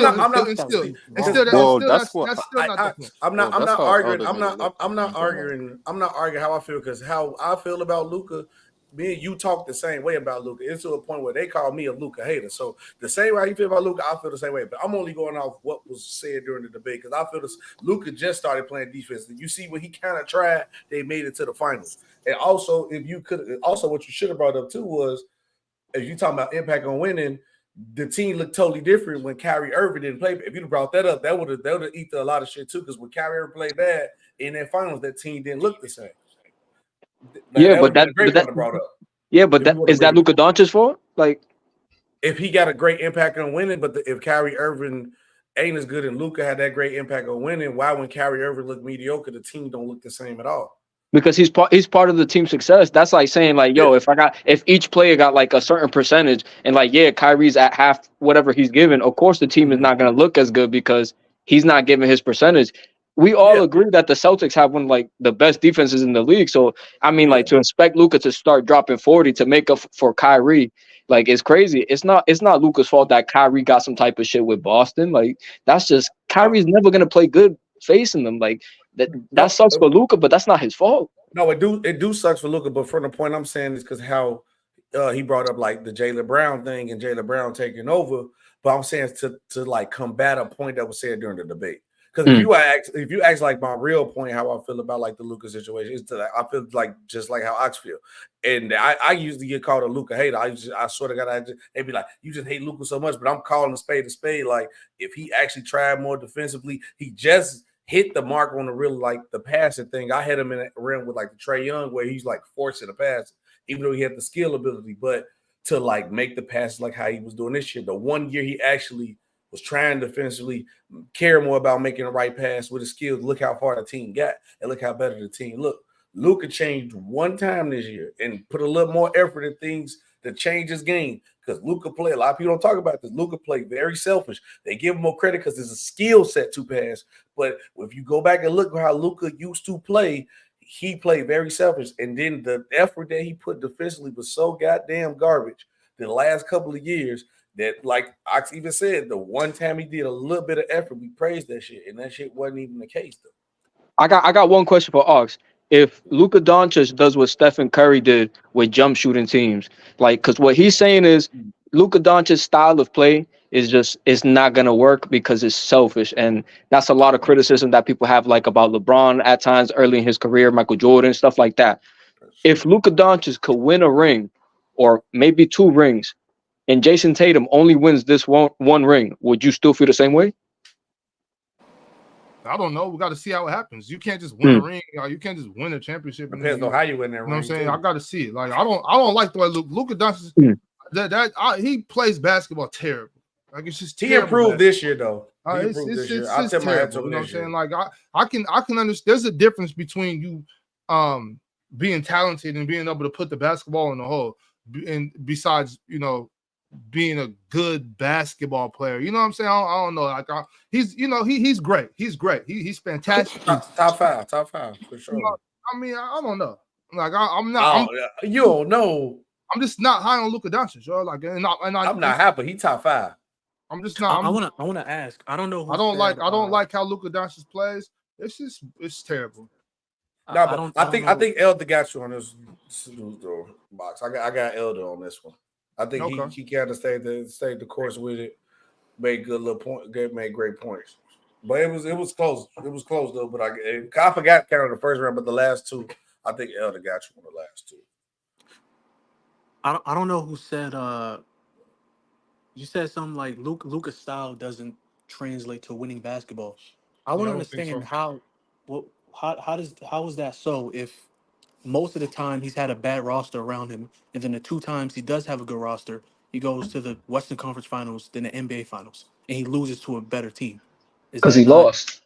not arguing. I'm not arguing how I feel, because how I feel about Luka, me and you talk the same way about Luka. It's to a point where they call me a Luka hater. So the same way you feel about Luka, I feel the same way. But I'm only going off what was said during the debate, because I feel this Luka just started playing defense. You see what he kind of tried, they made it to the finals. And also, what you should have brought up too was, if you talking about impact on winning, the team looked totally different when Kyrie Irving didn't play. If you'd have brought that up, that would have eaten a lot of shit too. Because when Kyrie Irving played bad in that finals, that team didn't look the same. But that is that Luka Doncic's fault? Like, if he got a great impact on winning, but if Kyrie Irving ain't as good and Luka had that great impact on winning, why when Kyrie Irving looked mediocre, the team don't look the same at all? Because he's part of the team's success. That's like saying like, yo, if each player got like a certain percentage and like, yeah, Kyrie's at half whatever he's given, of course the team is not going to look as good because he's not giving his percentage. We all agree that the Celtics have one of like the best defenses in the league. So I mean, like to expect Luka to start dropping 40 to make up for Kyrie, like it's crazy. It's not Luka's fault that Kyrie got some type of shit with Boston. Like that's just Kyrie's never gonna play good facing them. Like that sucks for Luka, but that's not his fault. No, it do sucks for Luka, but from the point I'm saying is because how he brought up like the Jaylen Brown thing and Jaylen Brown taking over. But I'm saying to like combat a point that was said during the debate. Because if you ask like my real point, how I feel about like the Luka situation, is that I feel like just like how Ox feel. And I usually get called a Luka hater. I sort of got they be like, you just hate Luka so much, but I'm calling a spade. Like if he actually tried more defensively, he just hit the mark on the real like the passing thing. I had him in a realm with like the Trae Young where he's like forcing the pass, even though he had the skill ability, but to like make the pass like how he was doing this year. The 1 year he actually was trying to defensively care more about making the right pass with his skills. Look how far the team got and look how better the team looked. Luka changed one time this year and put a little more effort in things to change his game, because Luka played. A lot of people don't talk about this. Luka played very selfish. They give him more credit because there's a skill set to pass. But if you go back and look at how Luka used to play, he played very selfish. And then the effort that he put defensively was so goddamn garbage the last couple of years that, like Ox even said, the one time he did a little bit of effort, we praised that shit. And that shit wasn't even the case, though. I got one question for Ox. If Luka Doncic does what Stephen Curry did with jump shooting teams, like, because what he's saying is Luka Doncic's style of play is not gonna work because it's selfish, and that's a lot of criticism that people have like about LeBron at times early in his career, Michael Jordan, stuff like that. If Luka Doncic could win a ring, or maybe 2 rings, and Jason Tatum only wins this one ring, would you still feel the same way? I don't know. We got to see how it happens. You can't just win a ring. You can't just win a championship. Depends on how you win that ring. You know what I'm saying? I got to see it. Like I don't like the way Luka Doncic he plays basketball terrible. Like it's just he improved this year though. It's terrible. You know what I'm saying? Like I can understand. There's a difference between you being talented and being able to put the basketball in the hole, and besides being a good basketball player. You know what I'm saying? I don't know. Like he's great. He's great. He's fantastic. Top five for sure. I mean, I don't know. Like I'm not. You don't know. I'm just not high on Luka Doncic, yo. Like, I'm not happy. He top 5. I'm just not. I want to ask. I don't know. I don't like how Luka Doncic plays. It's terrible. No, but I think Elder got you on this. Box. I got Elder on this one. I think he kind of stayed the course with it. Made good little point. Made great points. But it was close. It was close though. But I forgot kind of the first round, but the last two, I think Elder got you on the last two. I don't know who said. You said something like Luka's style doesn't translate to winning basketball. I want to understand how is that so if most of the time he's had a bad roster around him, and then the 2 times he does have a good roster, he goes to the Western Conference Finals, then the NBA Finals, and he loses to a better team. Is Because that he not lost.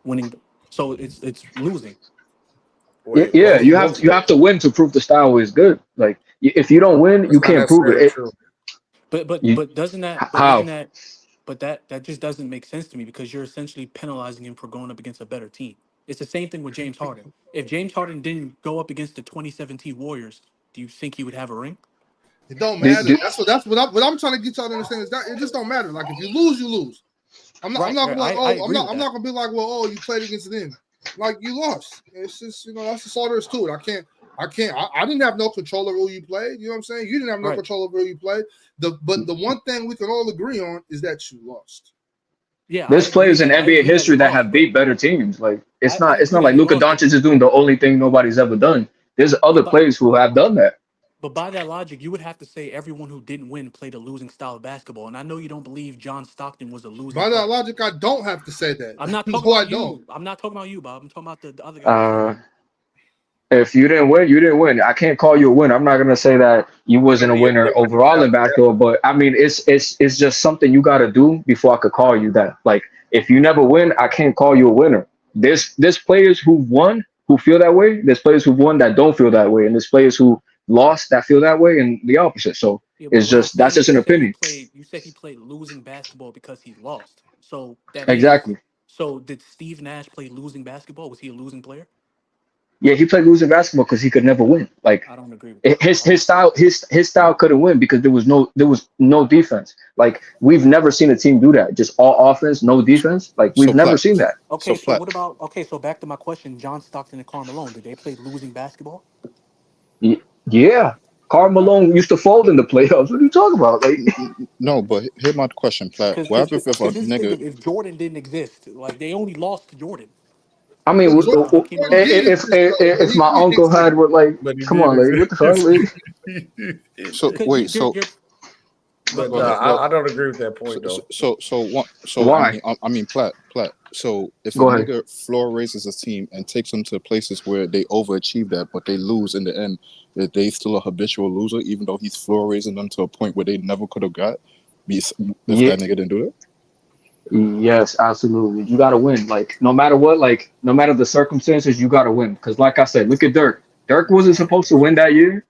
winning? So it's losing. Yeah, you have to win to prove the style is good. Like if you don't win, you can't prove it. But doesn't that How? that just doesn't make sense to me because you're essentially penalizing him for going up against a better team. It's the same thing with James Harden. If James Harden didn't go up against the 2017 Warriors, do you think he would have a ring? It don't matter. That's what I'm trying to get y'all to understand is that it just don't matter. Like if you lose, you lose. I'm not gonna be like, well, oh, you played against them. Like you lost. It's just that's just all there is to it. I didn't have no control over who you played. You know what I'm saying? You didn't have no control over who you played. But the one thing we can all agree on is that you lost. Yeah, there's players in NBA history that have beat better teams. Like it's not like Luka Doncic is doing the only thing nobody's ever done. There's other players who have done that. But by that logic, you would have to say everyone who didn't win played a losing style of basketball. And I know you don't believe John Stockton was a losing. By that logic, I don't have to say that. I'm not talking about you. I'm not talking about you, Bob. I'm talking about the other guys. If you didn't win, you didn't win. I can't call you a winner. I'm not gonna say that you wasn't a winner overall in basketball, but I mean it's just something you gotta do before I could call you that. Like if you never win, I can't call you a winner. There's players who won who feel that way. There's players who won that don't feel that way, and there's players who lost that feel that way, and the opposite. So it's just that's just an opinion. You said he played losing basketball because he lost. So that Exactly. So did Steve Nash play losing basketball? Was he a losing player? Yeah, he played losing basketball because he could never win. Like I don't agree with that. His style couldn't win because there was no defense. Like we've never seen a team do that. Just all offense, no defense. Like we've never seen that. Okay, so what about so back to my question, John Stockton and Karl Malone, did they play losing basketball? Yeah. Karl Malone used to fold in the playoffs. What are you talking about? Like no, but here's my question, Platt. What happens if a nigga if Jordan didn't exist? Like they only lost to Jordan. I mean, if my uncle had what, like, come on, like, what the fuck? So wait, so. But I don't agree with that point, though. So why? I mean, Platt. So if a nigga floor raises a team and takes them to places where they overachieve that, but they lose in the end, that they still a habitual loser, even though he's floor raising them to a point where they never could have got. If that nigga didn't do that. Yes, absolutely. You gotta win. Like no matter what, like no matter the circumstances, you gotta win. Because like I said, look at Dirk. Dirk wasn't supposed to win that year,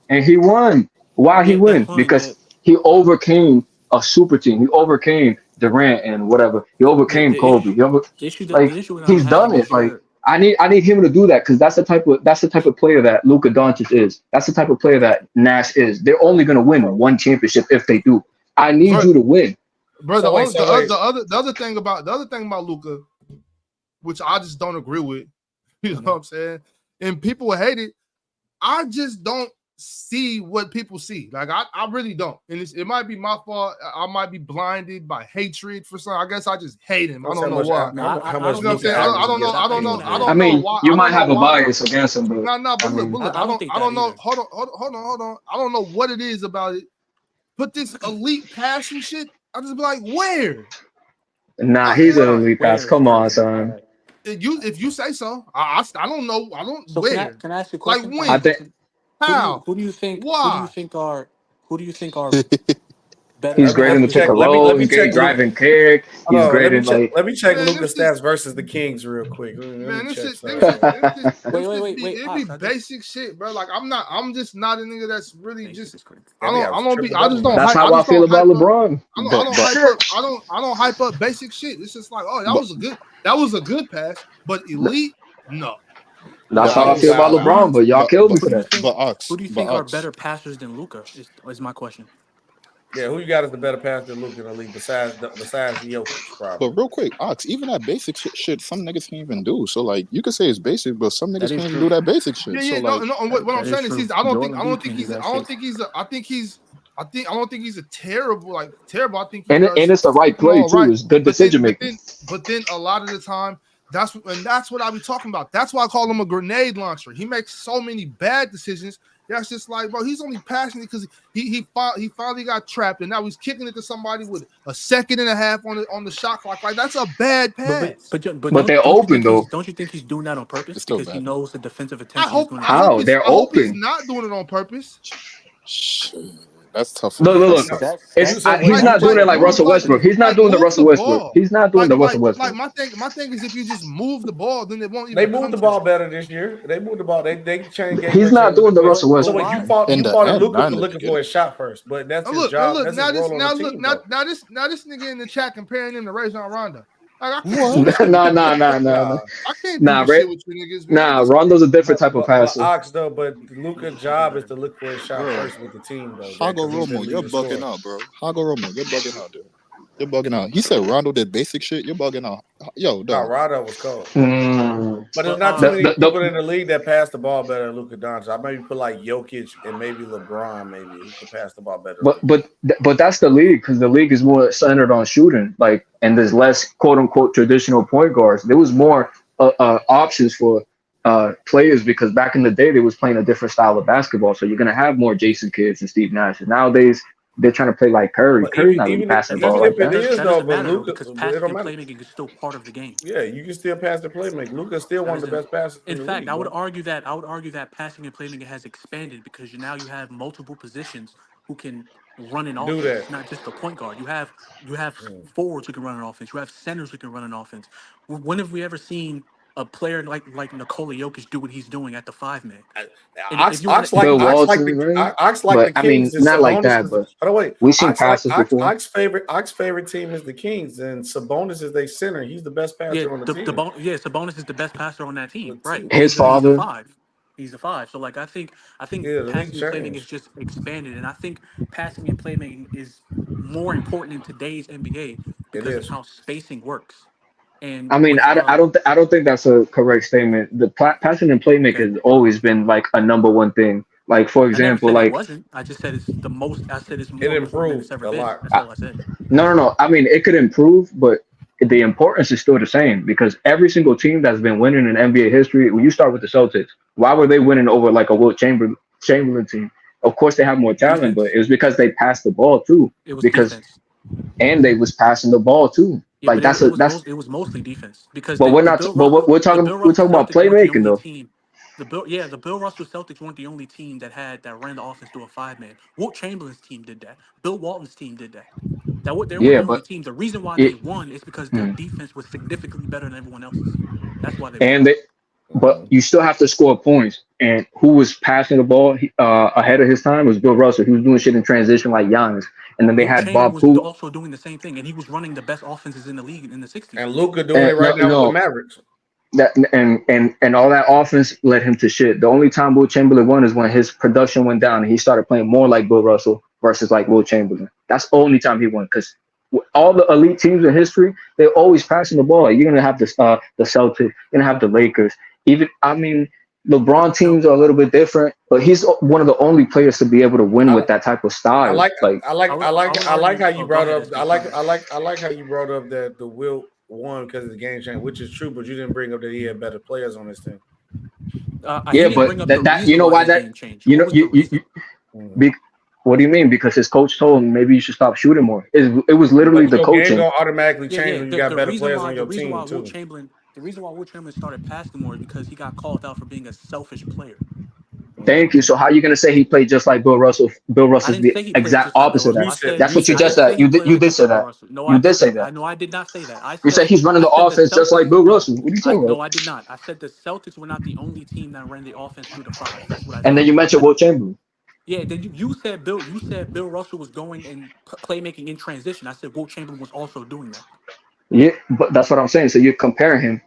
and he won. Why he win? Because he overcame a super team. He overcame Durant and whatever. He overcame Kobe. He's done it. Like I need him to do that because that's the type of player that Luka Doncic is. That's the type of player that Nash is. They're only gonna win one championship if they do. I need you to win. Bro, the other thing about Luka, which I just don't agree with, you know what I'm saying? And people hate it. I just don't see what people see. Like I really don't. And it might be my fault. I might be blinded by hatred for something. I guess I just hate him. I don't know why. How much you know what I'm saying? I don't know. I don't know. I don't I mean, know why. you might have a bias against him, but no. But look, I don't know. Hold on. I don't know what it is about it. Put this elite passing shit. I just be like, where? Nah, he's an elite pass. Come on, son. If you say so, I don't know. I don't. So where? Can I ask you a question? Like when? I think. How? Who do you think? Why? Who do you think are better? He's great in the pick and roll. He's great driving kick. He's great in like. Let me check Luka's stats versus the Kings real quick. Man, Wait. It be basic shit, bro. Like I'm just not a nigga that's really just. I just don't. That's how I feel about LeBron. I don't hype up basic shit. It's just like, oh, that was a good pass, but elite, no. That's how I feel about LeBron, but y'all killed me for that. Who do you think are better passers than Luka? Is my question. Yeah, who you got as the better passer than Luka in the league besides Jokic, probably? But real quick, Ox, even that basic shit, some niggas can't even do. So like, you could say it's basic, but some niggas That is can't even true. do that basic shit. Yeah, So yeah. like, No. What I'm That is saying is, true. I don't Jordan think can't do he's. that I don't shit. think he's. I don't think he's a terrible. I think he And does it's the right him play all too. right. It's good But then, decision making. a lot of the time, that's what I be talking about. That's why I call him a grenade launcher. He makes so many bad decisions. That's just like, bro, he's only passionate because he finally got trapped, and now he's kicking it to somebody with a second and a half on the shot clock. Like, that's a bad pass. But But they're don't you open think though. he's doing that on purpose it's still because he bad. knows the defensive I attention is hope going to I be hope How? on him? he's They're I hope he's open. not doing it on purpose. Shit, that's tough for me. Look. That's tough. He's not doing it like Russell Westbrook. He's not doing the move Russell the Westbrook. ball. He's not doing the Russell Like Westbrook. my thing is, if you just move the ball, then it won't even They come moved the to ball him. better this year. They moved the ball. They changed game. He's not doing the Russell So Westbrook. wait, you fought In the at end, Luka for none of looking it, for his shot first, but that's Now his look, job. That's his now this role on the team, though. this nigga in the chat comparing him to Rajon Rondo. Like, I can't What? do this shit with Nah. you. I can't do this Ray, shit with you niggas, man. nah, Rondo's a different type of But passer. Ox though, but Luka's job is to look for his shot Bro, first with the team though. Hago Because he's the Romo, you're leading bugging scorer. out, bro. Hago Romo, you're bugging out, dude. You're bugging out. He said Rondo did basic shit. You're bugging out. Yo, Nah, dog. Rondo was cold. Mm. But there's not too many people in the league that pass the ball better than Luka Doncic. I maybe put like Jokic and maybe LeBron, maybe who could pass the ball better. But that's the league, because the league is more centered on shooting, like, and there's less quote unquote traditional point guards. There was more options for players, because back in the day they was playing a different style of basketball. So you're gonna have more Jason Kidds and Steve Nash. Nowadays they're trying to play like Curry. But Curry's not really passing the ball like if it that. is That though, doesn't but matter though, Luka, because it passing don't and matter. playmaking is still part of the game. Yeah, you can still pass the playmaker. Luka's still one of the best passers in In the fact, league. I would Bro. argue that passing and playmaking has expanded because now you have multiple positions who can run an Do offense. that. It's not just the point guard. You have forwards who can run an offense. You have centers who can run an offense. When have we ever seen a player like Nikola Jokic do what he's doing at the 5-man? Ox like the Kings and not like Sabonis. that, but By the way, we've seen passes before. Ox's favorite team is the Kings, and Sabonis is their center. He's the best passer on the team. Sabonis is the best passer on that team, right? His He's the father. 5. He's the 5. So like I think passing and playmaking is just expanded, and I think passing and playmaking is more important in today's NBA because of how spacing works. And I mean, with I don't think that's a correct statement. The passing and playmaking has always been like a number one thing. Like, for I never example, said it like, wasn't. I just said it's the most. I said it's more It important than it's improved ever a been. lot. That's all I said. no. I mean, it could improve, but the importance is still the same, because every single team that's been winning in NBA history, when you start with the Celtics, why were they winning over like a Chamberlain team? Of course, they have more talent, but it was because they passed the ball too. It was Because defense. and they was passing the ball too. Yeah, Like, but it was mostly defense because But we're the not. Bill But Russell, we're the talking. Bill We're Russell talking about Celtics weren't the only playmaking though. team. The Bill Russell Celtics weren't the only team that ran the offense through a 5-man. Wilt Chamberlain's team did that. Bill Walton's team did that. They weren't Yeah, the only but team. The reason why they it, won is because their mm. defense was significantly better than everyone else's. That's why they won. and they, but you still have to score points. And who was passing the ball ahead of his time was Bill Russell. He was doing shit in transition like Giannis. And then they Wilt had Chamberlain Bob was Coop. also doing the same thing, and he was running the best offenses in the league in the 60s. And Luka doing it right now with the Mavericks. That and all that offense led him to shit. The only time Will Chamberlain won is when his production went down and he started playing more like Bill Russell versus like Will Chamberlain. That's the only time he won, because all the elite teams in history, they're always passing the ball. You're gonna have the Celtics, you're gonna have the Lakers. Even, I mean, LeBron teams are a little bit different, but he's one of the only players to be able to win with that type of style. I like how you brought up. I like how you brought up that the Wilt won because of the game change, which is true. But you didn't bring up that he had better players on his team. Yeah, but that you know why that you know what do you mean? Because his coach told him maybe you should stop shooting more. It was literally the coaching. Game gonna automatically change when you got better players on your team too. The reason why Wilt Chamberlain started passing more is because he got called out for being a selfish player. Thank you. So how are you gonna say he played just like Bill Russell? Bill Russell's the exact opposite of that. That's what you just said. You did say that. You did say that. No, I did not say that. You said he's running the offense just like Bill Russell. What are you talking about? No, I did not. I said the Celtics were not the only team that ran the offense through the 5. That's what I said. And then you mentioned Wilt Chamberlain. Yeah, then you said Bill Russell was going and playmaking in transition. I said Wilt Chamberlain was also doing that. Yeah, but that's what I'm saying. So you're comparing him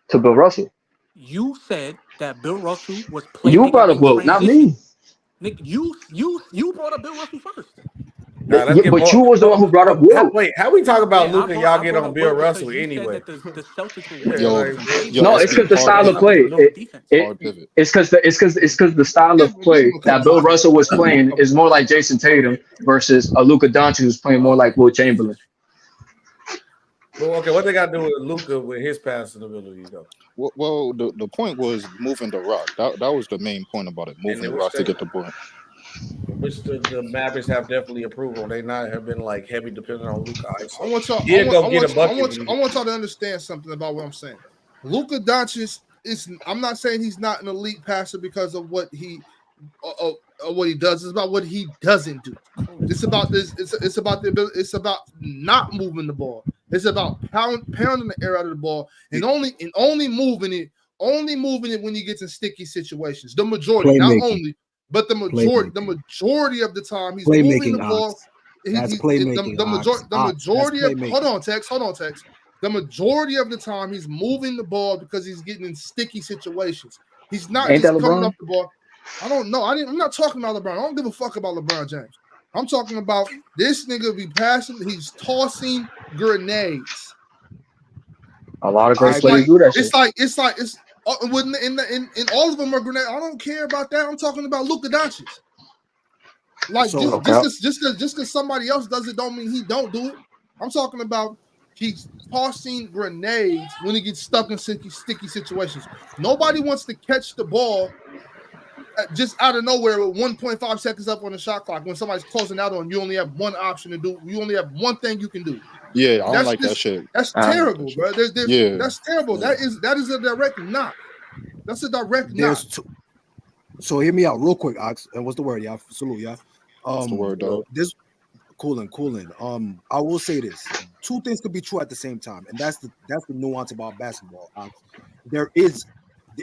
to Bill Russell. You said that Bill Russell was playmaking. You brought up Wilt, not me. Nick, you brought up Bill Russell first. Nah, let's get But more. you was the one who brought up Will. Wait, how we talk about Yeah, Luka and y'all I get brought on up Bill Will because Russell you said anyway? that the Celtics were Yeah, winning No, because like, of Tatum. no, Yo, it's SB, because the hard style of pivot. play. No defense. Hard pivot. It's because the style of play that Bill Russell was playing is more like Jason Tatum versus a Luka Doncic who's playing more like Will Chamberlain. well, okay, what they got to do with Luka with his passing ability though? Well, the point was moving the rock. That was the main point about it. Moving the rock to get the point. Which the Mavericks have definitely improved on. They not have been like heavy dependent on Luka. I want y'all. He'll go get a bucket. I want y'all to understand something about what I'm saying. Luka Doncic is. I'm not saying he's not an elite passer because of what he does. It's about what he doesn't do. It's about this. It's about the ability. It's about not moving the ball. It's about pounding the air out of the ball and only moving it when he gets in sticky situations. The majority, not only, but the majority of the time he's moving the ball. That's playmaking. The majority of hold on, Tex. The majority of the time he's moving the ball because he's getting in sticky situations. He's not Ain't just that coming LeBron? up the ball. I don't know. I'm not talking about LeBron. I don't give a fuck about LeBron James. I'm talking about this nigga be passing. He's tossing grenades. A lot of great players do that shit. It's in all of them are grenades. I don't care about that. I'm talking about Luka Doncic. Like just because somebody else does it don't mean he don't do it. I'm talking about he's tossing grenades when he gets stuck in sticky situations. Nobody wants to catch the ball just out of nowhere with 1.5 seconds up on the shot clock when somebody's closing out on you. Only have one option to do. You only have one thing you can do. Yeah, I don't like that shit. That's terrible, bro. Yeah, that's terrible. Yeah. That is a direct knock. That's a direct knock. So hear me out real quick, Ox. And what's the word, y'all? Salute, y'all. What's the word, dog? This cooling. I will say this: two things could be true at the same time, and that's the nuance about basketball.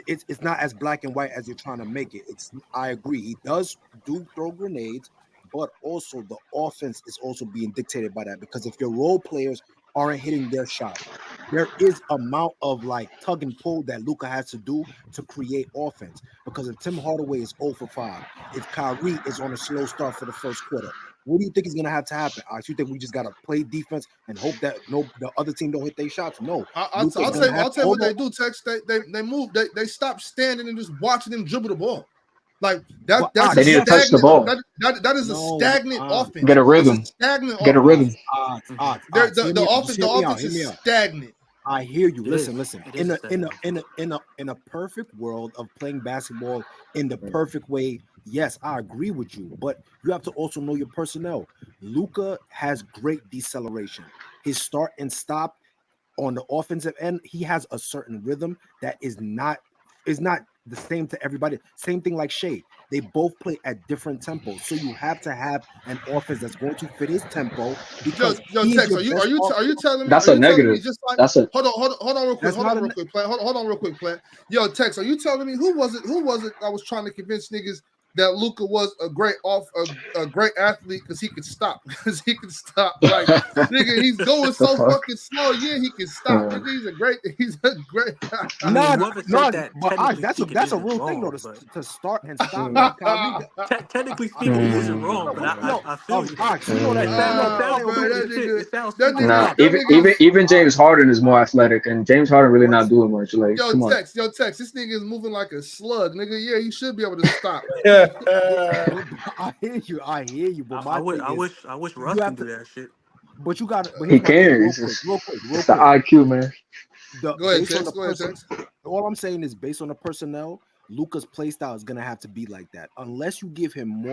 It's not as black and white as you're trying to make it. I agree. He does throw grenades, but also the offense is also being dictated by that because if your role players aren't hitting their shot, there is amount of like tug and pull that Luka has to do to create offense. Because if Tim Hardaway is 0 for 5, if Kyrie is on a slow start for the first quarter, what do you think is going to have to happen? You think we just got to play defense and hope that the other team don't hit their shots? No. I'll tell you what they do, Tex. They move. They stop standing and just watching them dribble the ball. Like that. That's they need to touch the ball. That is a stagnant offense. Get a rhythm. Get a rhythm. The offense is stagnant. I hear you. Listen. In a perfect world of playing basketball in the perfect way, yes, I agree with you. But you have to also know your personnel. Luka has great deceleration. His start and stop on the offensive end, he has a certain rhythm that is not the same to everybody. Same thing like Shea. They both play at different tempos, so you have to have an offense that's going to fit his tempo. Because Tex, are you telling me that's a negative? Hold on real quick, Plant. Yo, Tex, are you telling me who was it I was trying to convince niggas that Luka was a great athlete because he could stop. Like nigga, he's going so fucking slow. Yeah, he can stop. Nigga, he's a great but that's a real thing though to start and stop. Technically speaking, he isn't wrong, but I feel you. Even James Harden is more athletic, and James Harden really not doing much. Like, Tex, this nigga is moving like a slug, nigga. Yeah, he should be able to stop. I hear you. But I wish Russ can do that shit. But you got he can. It's the IQ, man. Go ahead, Tex. All I'm saying is based on the personnel, Luka's play style is gonna have to be like that. Unless you give him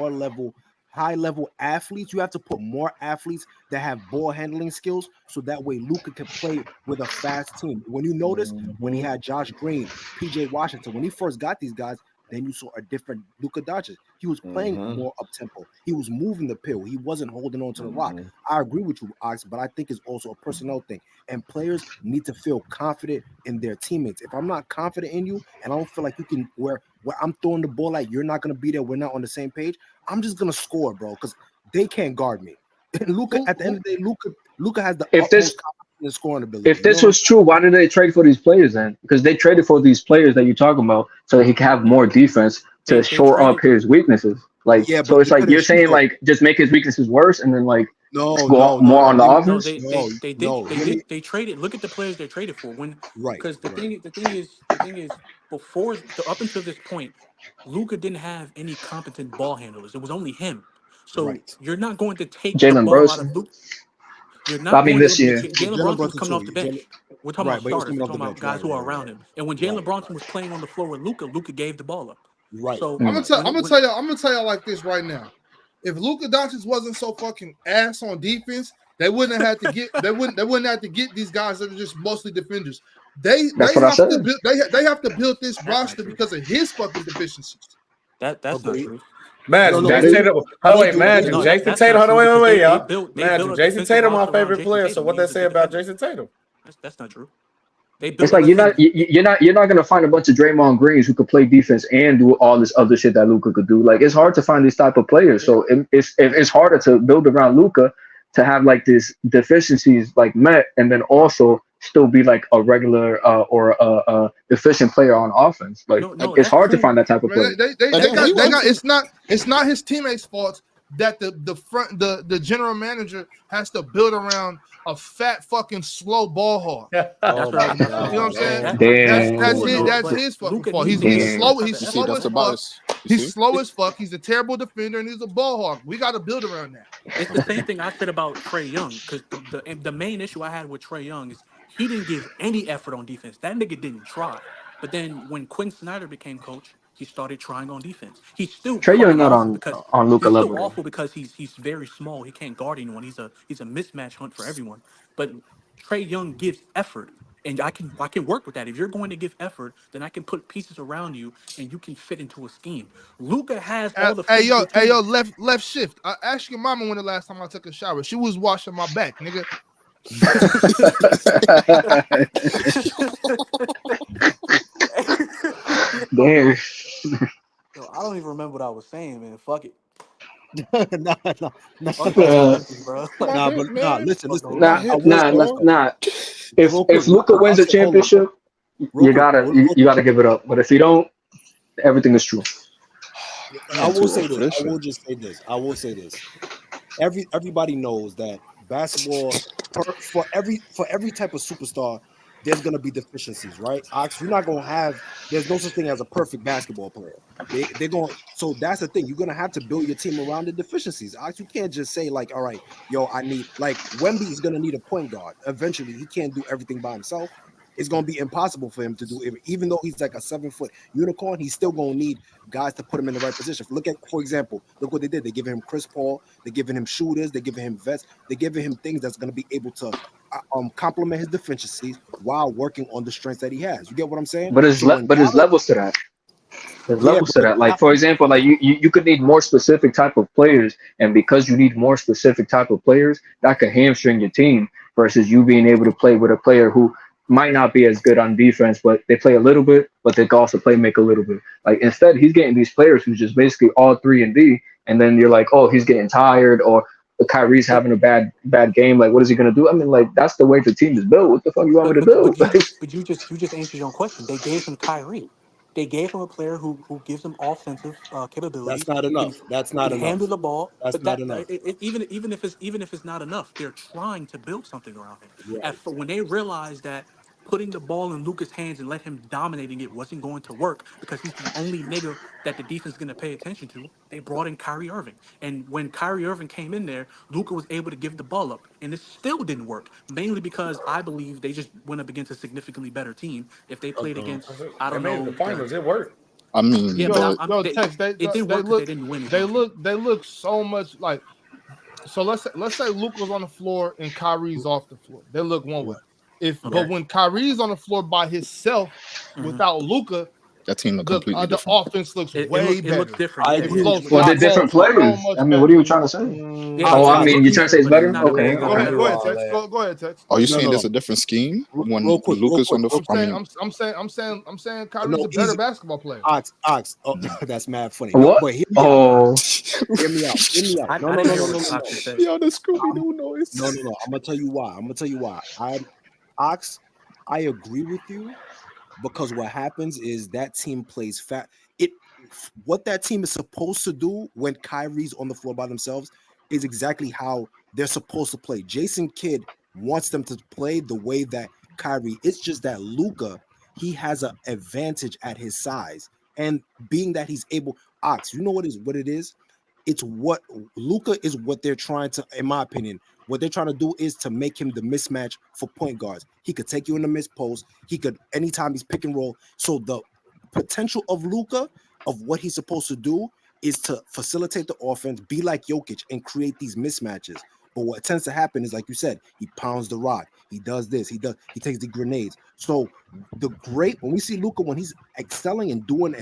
high level athletes, you have to put more athletes that have ball handling skills, so that way Luka can play with a fast team. When you notice, when he had Josh Green, PJ Washington, when he first got these guys, then you saw a different Luka Doncic. He was playing more up tempo. He was moving the pill. He wasn't holding on to the rock. I agree with you, Ox, but I think it's also a personnel thing. And players need to feel confident in their teammates. If I'm not confident in you, and I don't feel like you can, where I'm throwing the ball like you're not gonna be there, we're not on the same page, I'm just gonna score, bro, because they can't guard me. And Luka, at the end of the day, Luka has the utmost confidence scoring ability. If this was true, why did they trade for these players then? Because they traded for these players that you're talking about so that he can have more defense to shore up his weaknesses. Like, Yeah, so but it's they like couldn't you're shoot saying though. like just make his weaknesses worse and then like No, go no, no, more no. on the Hear me. No, offense. No, no. Hear me. they did they traded. Look at the players they traded for. When Right, because right, the thing is before up until this point, Luka didn't have any competent ball handlers. It was only him. So right. you're not going to take the Jalen ball out of Brunson. Luka. You're I not mean going to this look at year. Jalen Jalen Brunson was Brunson coming off too. the bench. We're talking Right, about but he was starters. coming We're off the talking about bench. guys Right, who right, are right, around him. And when right, Jalen right, Brunson was playing on the floor with Luka, Luka gave the ball up. right, So I'm right. gonna tell y'all like this right now. If Luka Doncic wasn't so fucking ass on defense, they wouldn't have to get they wouldn't have to get these guys that are just mostly defenders. They That's what I have said. to build they have to build this that's not roster true. because of his fucking deficiencies. That's not Agreed. true. No, Magic, no, That Jason is agreed. Tatum. I Oh don't wait, do it. Magic, No, Agreed. Jason that's not Tatum. Hold on, true because wait, they y'all. built Magic, a Jason defensive Tatum, my roster around favorite Jason player. So Tatum, what and they he's a say good about defender. Jason Tatum? That's not true. They It's built a like defense. you're not gonna find a bunch of Draymond Greens who could play defense and do all this other shit that Luca could do. Like it's hard to find these type of players. So it's harder to build around Luca to have like these deficiencies like met and then also still be like a regular or a efficient player on offense. Like No, it's that's hard to true. find that type of I mean, player. they And we got went it's not his teammates' fault that the general manager has to build around a fat fucking slow ball hog. That's Oh what I my was about to You say. know what I'm God. saying? Oh That's my that's God. That's cool his and all, that's but his fucking Luka fault. needs to be a certain type Damn. of you see, Slow that's as the fuck. bias. You He's see? slow as fuck. He's a terrible defender and he's a ball hog. We got to build around that. It's the same thing I said about Trey Young because the main issue I had with Trey Young is he didn't give any effort on defense. That nigga didn't try. But then when Quinn Snyder became coach, he started trying on defense. He's still Trey Young fucking not awful because on Luca he's still level though. awful because he's very small. He can't guard anyone. He's a mismatch hunt for everyone. But Trey Young gives effort. And I can work with that. If you're going to give effort, then I can put pieces around you and you can fit into a scheme. Luca has all the physical Hey yo, tools. left shift. I asked your mama when the last time I took a shower. She was washing my back, nigga. Damn. Yo, I don't even remember what I was saying, man. Fuck it. Nah, nah, nah, Fuck these Celtics, bro. Like, nah, but nah. Listen, fuck the listen. whole Nah, team. nah. If Real quick. Luca wins a Hold on. championship, Real you quick. gotta you gotta give it up. But if you don't, everything is true. I I'm will too say old for this. this I shit. will just say this. I will say this. Everybody knows that basketball for every type of superstar, there's gonna be deficiencies, right? Ox, you're not gonna have. There's no such thing as a perfect basketball player. They're going. So that's the thing. You're gonna have to build your team around the deficiencies. Ox, you can't just say like, all right, yo, I need like Wemby is gonna need a point guard. Eventually, he can't do everything by himself. It's gonna be impossible for him to do it. Even though he's like a 7-foot unicorn, he's still gonna need guys to put him in the right position. Look at, for example, look what they did. They're giving him Chris Paul. They're giving him shooters. They're giving him vets. They're giving him things that's gonna be able to complement his deficiencies while working on the strengths that he has. You get what I'm saying? But So when there's Gallo, levels to that. There's yeah, levels to but that. Like for example, like you could need more specific type of players, and because you need more specific type of players, that could hamstring your team versus you being able to play with a player who might not be as good on defense, but they play a little bit, but they can also play make a little bit. Like instead, he's getting these players who's just basically all 3 and D, and then you're like, oh, he's getting tired, or Kyrie's having a bad game. Like, what is he gonna do? I mean, like that's the way the team is built. What the fuck you want me to do? You just answered your own question. They gave him Kyrie. They gave him a player who gives him offensive that's capabilities. not Who enough. That's not can handle enough. the ball. That's But not that enough. even if it's not enough, they're trying to build something around him. Right. When they realized that putting the ball in Luka's hands and let him dominating it wasn't going to work because he's the only nigga that the defense is going to pay attention to, they brought in Kyrie Irving. And when Kyrie Irving came in there, Luka was able to give the ball up. And it still didn't work, mainly because I believe they just went up against a significantly better team. If they played against, I They don't made it to the know, finals. It worked. I mean, yeah, but Yo, but Tex, it didn't work because they didn't win. Is what I'm saying. they look so much like. So let's say Luke was on the floor and Kyrie's off the floor. They look one way. But Okay. when Kyrie's on the floor by himself without Luka, that team look the completely the different. offense looks way It looks better. different. I Yeah, It agree yeah. with It flows. you. looks Well, they're It different. different flows so players. much I mean, what better. are you trying to say? Yeah, Oh, it I mean, looks you trying to better, say it's but it's better? not as We Okay, ain't good. gonna Go okay. ahead, do go ahead, all Tex. that. Go ahead, Tex. Are you No, saying no. there's a different scheme when Real quick, real Luca's quick, on the? real I quick. mean, I'm saying Kyrie's No, a better easy. basketball player. Ox. Oh, that's mad funny. No, What? but hear me out. Oh, Hear me out. Hear me out. I No, no, didn't no, hear no, what no, no, Oxy no. said. yeah, the Scooby Doo noise. No, no, no. I'm gonna tell you why. Ox, I agree with you because what happens is that team plays fat. It what that team is supposed to do when Kyrie's on the floor by themselves is exactly how they're supposed to play. Jason Kidd wants them to play the way that Kyrie. It's just that Luka, he has an advantage at his size, and being that he's able. Ox, you know what it is? It's what Luka is. What they're trying to, in my opinion, what they're trying to do is to make him the mismatch for point guards. He could take you in the miss post. He could anytime he's pick and roll. So the potential of Luka, of what he's supposed to do, is to facilitate the offense, be like Jokic, and create these mismatches. But what tends to happen is, like you said, he pounds the rock. He does this. He takes the grenades. So when we see Luka, when he's excelling and doing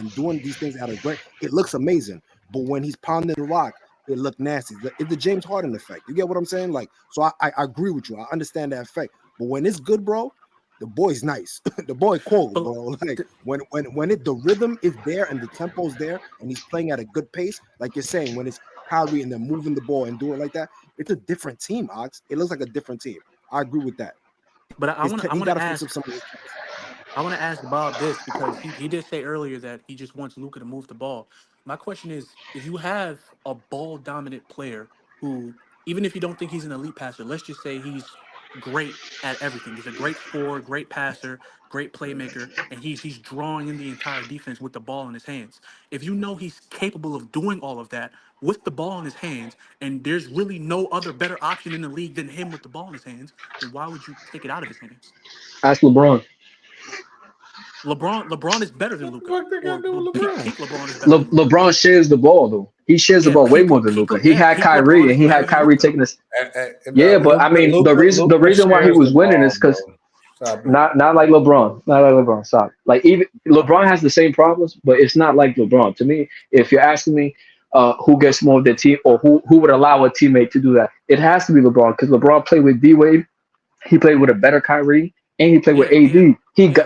these things out of great, it looks amazing. But when he's pounding the rock, it looked nasty. It's the James Harden effect. You get what I'm saying? Like, so I agree with you. I understand that effect. But when it's good, bro, the boy's nice. The boy cold, bro. Like when the rhythm is there and the tempo's there and he's playing at a good pace, like you're saying, when it's Kyrie and they're moving the ball and doing it like that, it's a different team, Ox. It looks like a different team. I agree with that. But I want to ask. Some of his I want to ask Bob this because he did say earlier that he just wants Luka to move the ball. My question is, if you have a ball dominant player who, even if you don't think he's an elite passer, let's just say he's great at everything. He's a great scorer, great passer, great playmaker, and he's drawing in the entire defense with the ball in his hands. If you know he's capable of doing all of that with the ball in his hands, and there's really no other better option in the league than him with the ball in his hands, then why would you take it out of his hands? Ask LeBron. LeBron is better than Luka. What they got to do with LeBron? Peak LeBron is better than Luka. LeBron shares the ball though. He shares the ball way more than Luka. He had Kyrie and he had Kyrie taking this. Yeah, but I mean the reason why he was winning is because not like LeBron. Not like LeBron. Stop. Like even LeBron has the same problems, but it's not like LeBron. To me, if you're asking me who gets more of their team or who would allow a teammate to do that, it has to be LeBron because LeBron played with D-Wade. He played with a better Kyrie. And he played with AD.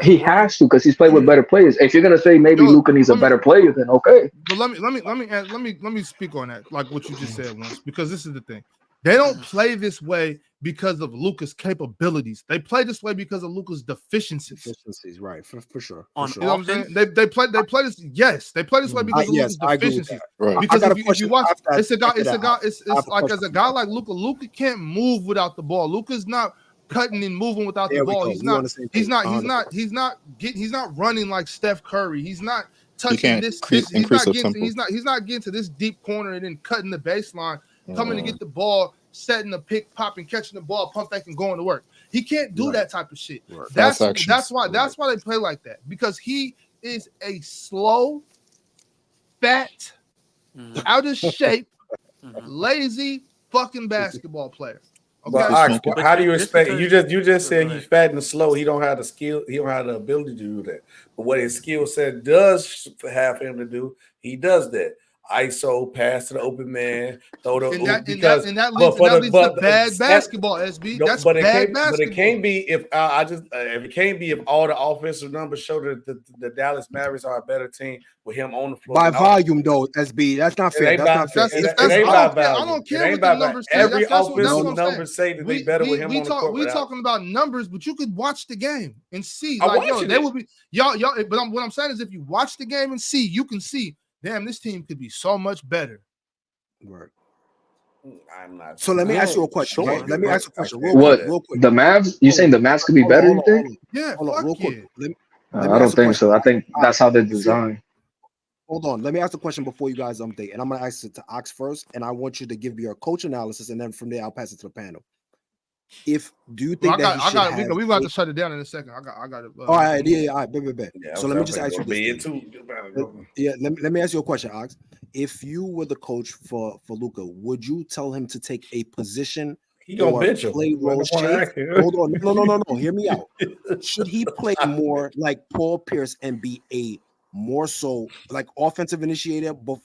He has to because he's played with better players. If you're gonna say maybe Luka needs a better player, then okay. But let me speak on that, like what you just said once, because this is the thing. They don't play this way because of Luka's capabilities. They play this way because of Luka's deficiencies. Right, for sure. You know what I'm saying? They play this. Yes, they play this way because of Luka's deficiencies. Right. Because if you watch, it's like as a guy like Luka. Luka can't move without the ball. Luka's not cutting and moving without the ball. He's not running like Steph Curry. He's not touching this. He's not getting to this deep corner and then cutting the baseline, coming to get the ball, setting the pick, popping, catching the ball, pump fake, and going to work. He can't do that type of shit. Right. That's why they play like that, because he is a slow, fat, out of shape, lazy fucking basketball player. Okay. But how do you expect? You just said he's fat and slow. He don't have the skill. He don't have the ability to do that. But what his skill set does have him to do, he does that. ISO, pass to the open man, throw the that leads to bad basketball, SB. That's bad basketball. But it can't be if it can't be if all the offensive numbers show that the Dallas Mavericks are a better team with him on the floor. By volume, though, SB, that's not fair. I don't care what the numbers say. Every offensive numbers say that they better with him on the court. We're talking about numbers, but you could watch the game and see. Like, they will be y'all. But what I'm saying is, if you watch the game and see, you can see. Damn, this team could be so much better. Right. I'm not. So let me ask you a question. Sure. Right? Let me ask you a question. Real quick. The Mavs? You saying the Mavs could be better? You think? Yeah. Real quick. I don't think so. I think that's how they're designed. Hold on. Let me ask the question before you guys update, and I'm gonna ask it to Ox first, and I want you to give me your coach analysis, and then from there I'll pass it to the panel. Do you think we're about to shut it down in a second. I got it. All right, all right, bet. So let me just ask you this. Let me ask you a question, Ox. If you were the coach for Luka, would you tell him to take a position or play role shape? Hold on, no. Hear me out. Should he play more like Paul Pierce and be a more so like offensive initiator, but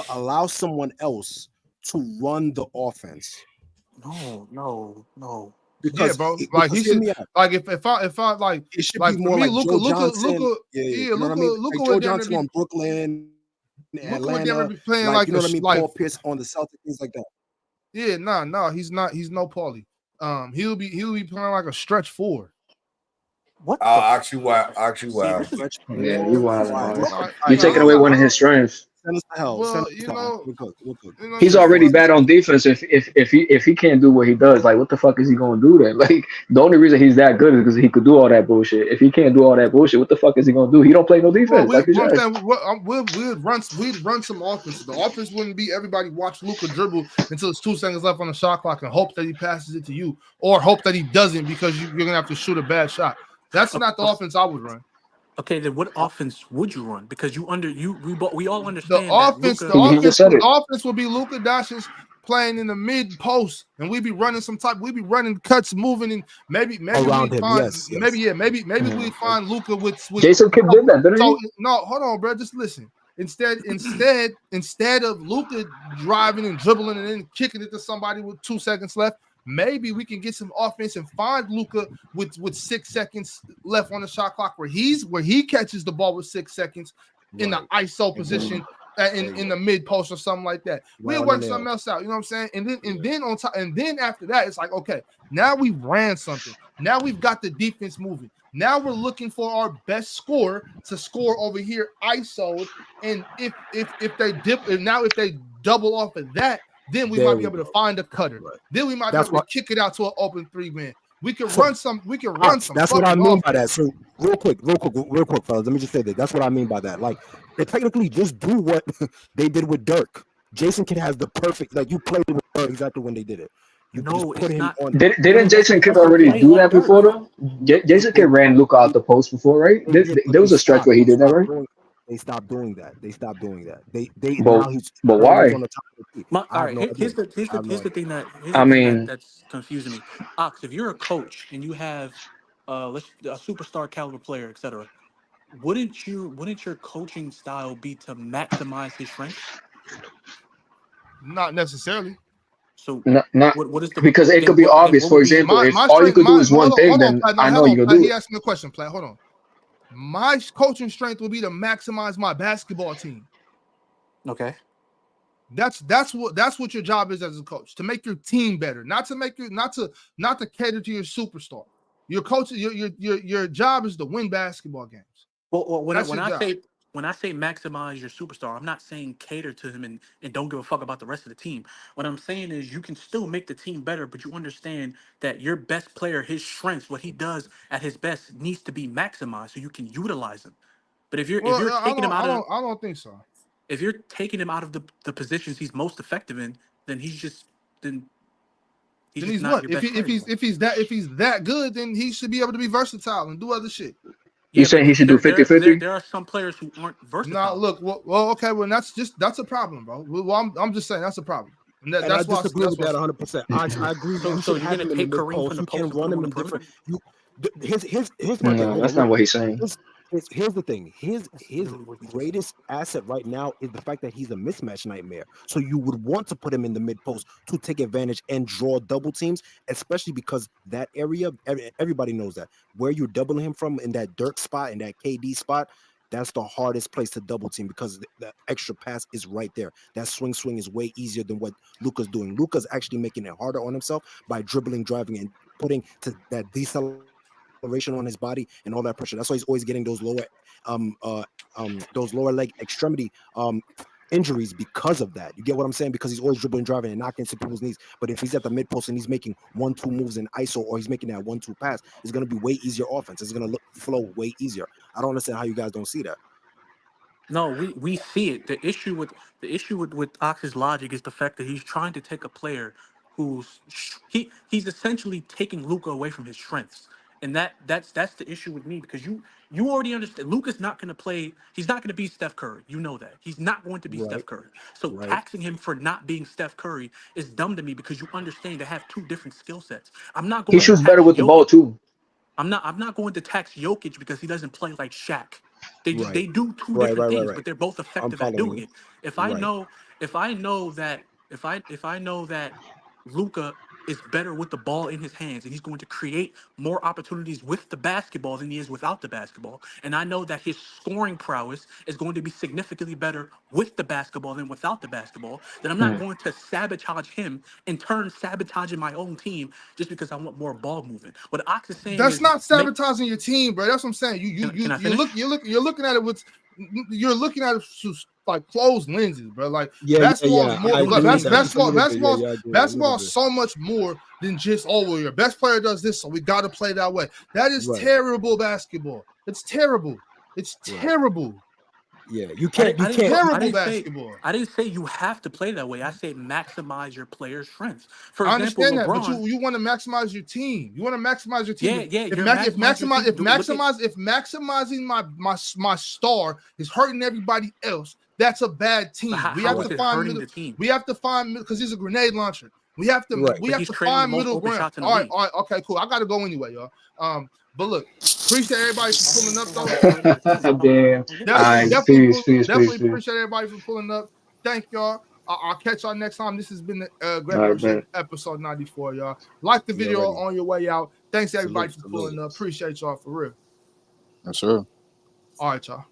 allow someone else to run the offense? No. Because bro, like he should, like if I like it should like be more like Luka, Luka Joe Johnson on Brooklyn, Atlanta, be playing like you know what I mean, like, Paul Pierce on the Celtics, things like that. Yeah, no, he's not. He's no Paulie. He'll be playing like a stretch four. What I'll the? ask you why. See, this is Yeah, you wild, Quiet. man. I, You nah, taking I, away don't- one I of his don't. strengths. Send us to hell. Send Well, us to hell. We're good. He's listen. already bad on defense. If he can't do what he does, like what the fuck is he gonna do then? Like the only reason he's that good is because he could do all that bullshit. If he can't do all that bullshit, what the fuck is he gonna do? He don't play no Well, defense. Like you I'm said. saying we'd run some offenses. The offense wouldn't be everybody watch Luka dribble until it's 2 seconds left on the shot clock and hope that he passes it to you, or hope that he doesn't because you're gonna have to shoot a bad shot. That's not the offense I would run. okay. Then what offense would you run? Because we all The understand that offense, Luka. He just said the it. offense will be Luka Doncic playing in the mid post, and we'd be running we'd be running cuts, moving, and maybe around we'd him. find Yes. maybe Mhm. we'd find Luka with Jason Kidd did that, didn't so he? no, hold on, bro, just listen. Instead of Luka driving and dribbling and then kicking it to somebody with 2 seconds left, maybe we can get some offense and find Luka with 6 seconds left on the shot clock where he catches the ball with 6 seconds in the ISO position in the mid post or something like that. We'll work something else out. You know what I'm saying? And then on top, and then after that, it's like, okay, now we ran something. Now we've got the defense moving. Now we're looking for our best scorer to score over here, ISO. And if they double off of that, then we might be able to find a cutter. Then we might be able to kick it out to an open 3-man. We can run some. We can run some. That's what I mean by that. offense. So real quick, fellas. Let me just say that. That's what I mean by that. Like they technically just do what they did with Dirk. Jason Kidd has the perfect. Like you played with Dirk exactly when they did it. You No, just put it's him not. on. Didn't Jason Kidd That's a already play do like that Dirk. before though? Jason Kidd ran Luka out the post before, right? They did, but There was a stretch where he did that, right? They stopped doing that. They But now he's why? on the top of the key. I All have right, no idea. here's the thing I mean, that's confusing me. Ox, if you're a coach and you have a superstar caliber player, etc., wouldn't your coaching style be to maximize his strengths? Not necessarily. So not what is the because it then could be obvious. what For would be example, if My all you strength, could do is one thing, hold on, then Platt. No, I know hold on, you could Platt. do He it. asked me a question, Platt. Hold on. My coaching strength will be to maximize my basketball team. Okay. That's what your job is as a coach, to make your team better, not to cater to your superstar. Your coach, your job is to win basketball games. Well, That's when your I job. say maximize your superstar, I'm not saying cater to him and don't give a fuck about the rest of the team. What I'm saying is you can still make the team better, but you understand that your best player, his strengths, what he does at his best, needs to be maximized so you can utilize him. But if Well, you're taking him out of I don't think so. if you're taking him out of the positions he's most effective in, then he's just Then he's not what? your If best player anymore. if he's that good, then he should be able to be versatile and do other shit. You Yeah, saying but he should do 50-50? there are some players who aren't Now versatile. look, well, okay, well that's a problem, bro. Well, I'm just saying that's a problem, and And I disagree with that 100%. I agree. You So should you're have gonna him in the take mid Kareem post. from the You can post and put run him him on the in different. perimeter? Here's my thing. No, Hold that's on, not look. what he's saying. Here's the thing. His literally what he just greatest asset right now is the fact that he's a mismatch nightmare. So you would want to put him in the mid post to take advantage and draw double teams, especially because that area, everybody knows that where you're doubling him from in that Dirk spot, in that KD spot. That's the hardest place to double team because the extra pass is right there. That swing is way easier than what Luka's doing. Luka's actually making it harder on himself by dribbling, driving, and putting to that deceleration on his body and all that pressure. That's why he's always getting those lower leg extremity injuries because of that. You get what I'm saying? Because he's always dribbling, driving, and knocking into people's knees. But if he's at the mid post and he's making 1-2 moves in ISO, or he's making that 1-2 pass, it's going to be way easier offense. It's going to flow way easier. I don't understand how you guys don't see that. No, we see it. The issue with Ox's logic is the fact that he's trying to take a player he's essentially taking Luka away from his strengths. And that's the issue with me, because you already understand Luka's not gonna play, he's not gonna be Steph Curry. You know that. He's not going to be Steph Curry. So taxing him for not being Steph Curry is dumb to me, because you understand they have two different skill sets. I'm not He going to shoots better tax with the ball Jokic. too. I'm not going to tax Jokic because he doesn't play like Shaq. They Right. do two Right. different Right. Right. things, Right. but they're both I'm effective at following doing you. it. If I Right. know that Luka is better with the ball in his hands, and he's going to create more opportunities with the basketball than he is without the basketball. And I know that his scoring prowess is going to be significantly better with the basketball than without the basketball. Then I'm not going to sabotage him and turn sabotaging my own team just because I want more ball movement. What Ox is saying That's is not sabotaging your team, bro. That's what I'm saying. Can I finish? You're looking at it with like closed lenses, bro. Like Yeah. basketball is so much more than just your best player does this, so we got to play that way. That is terrible basketball. It's terrible. It's terrible. Yeah, you can't. Basketball. I didn't say you have to play that way. I say maximize your player's strengths. For I example, understand LeBron, that, but you want to maximize your team. You want to maximize your team. Yeah, If maximizing my star is hurting everybody else, that's a bad team. We have to find middle. We have to find because he's a grenade launcher. We have to find middle ground. All right, okay, cool. I gotta go anyway, y'all. But look, appreciate everybody for pulling up though. Damn. Definitely appreciate everybody for pulling up. Thank y'all. I'll catch y'all next time. This has been the Graveyard episode 94, y'all. Like the video on your way out. Thanks everybody for pulling up. Appreciate y'all for real. Yes, sir. All right, y'all.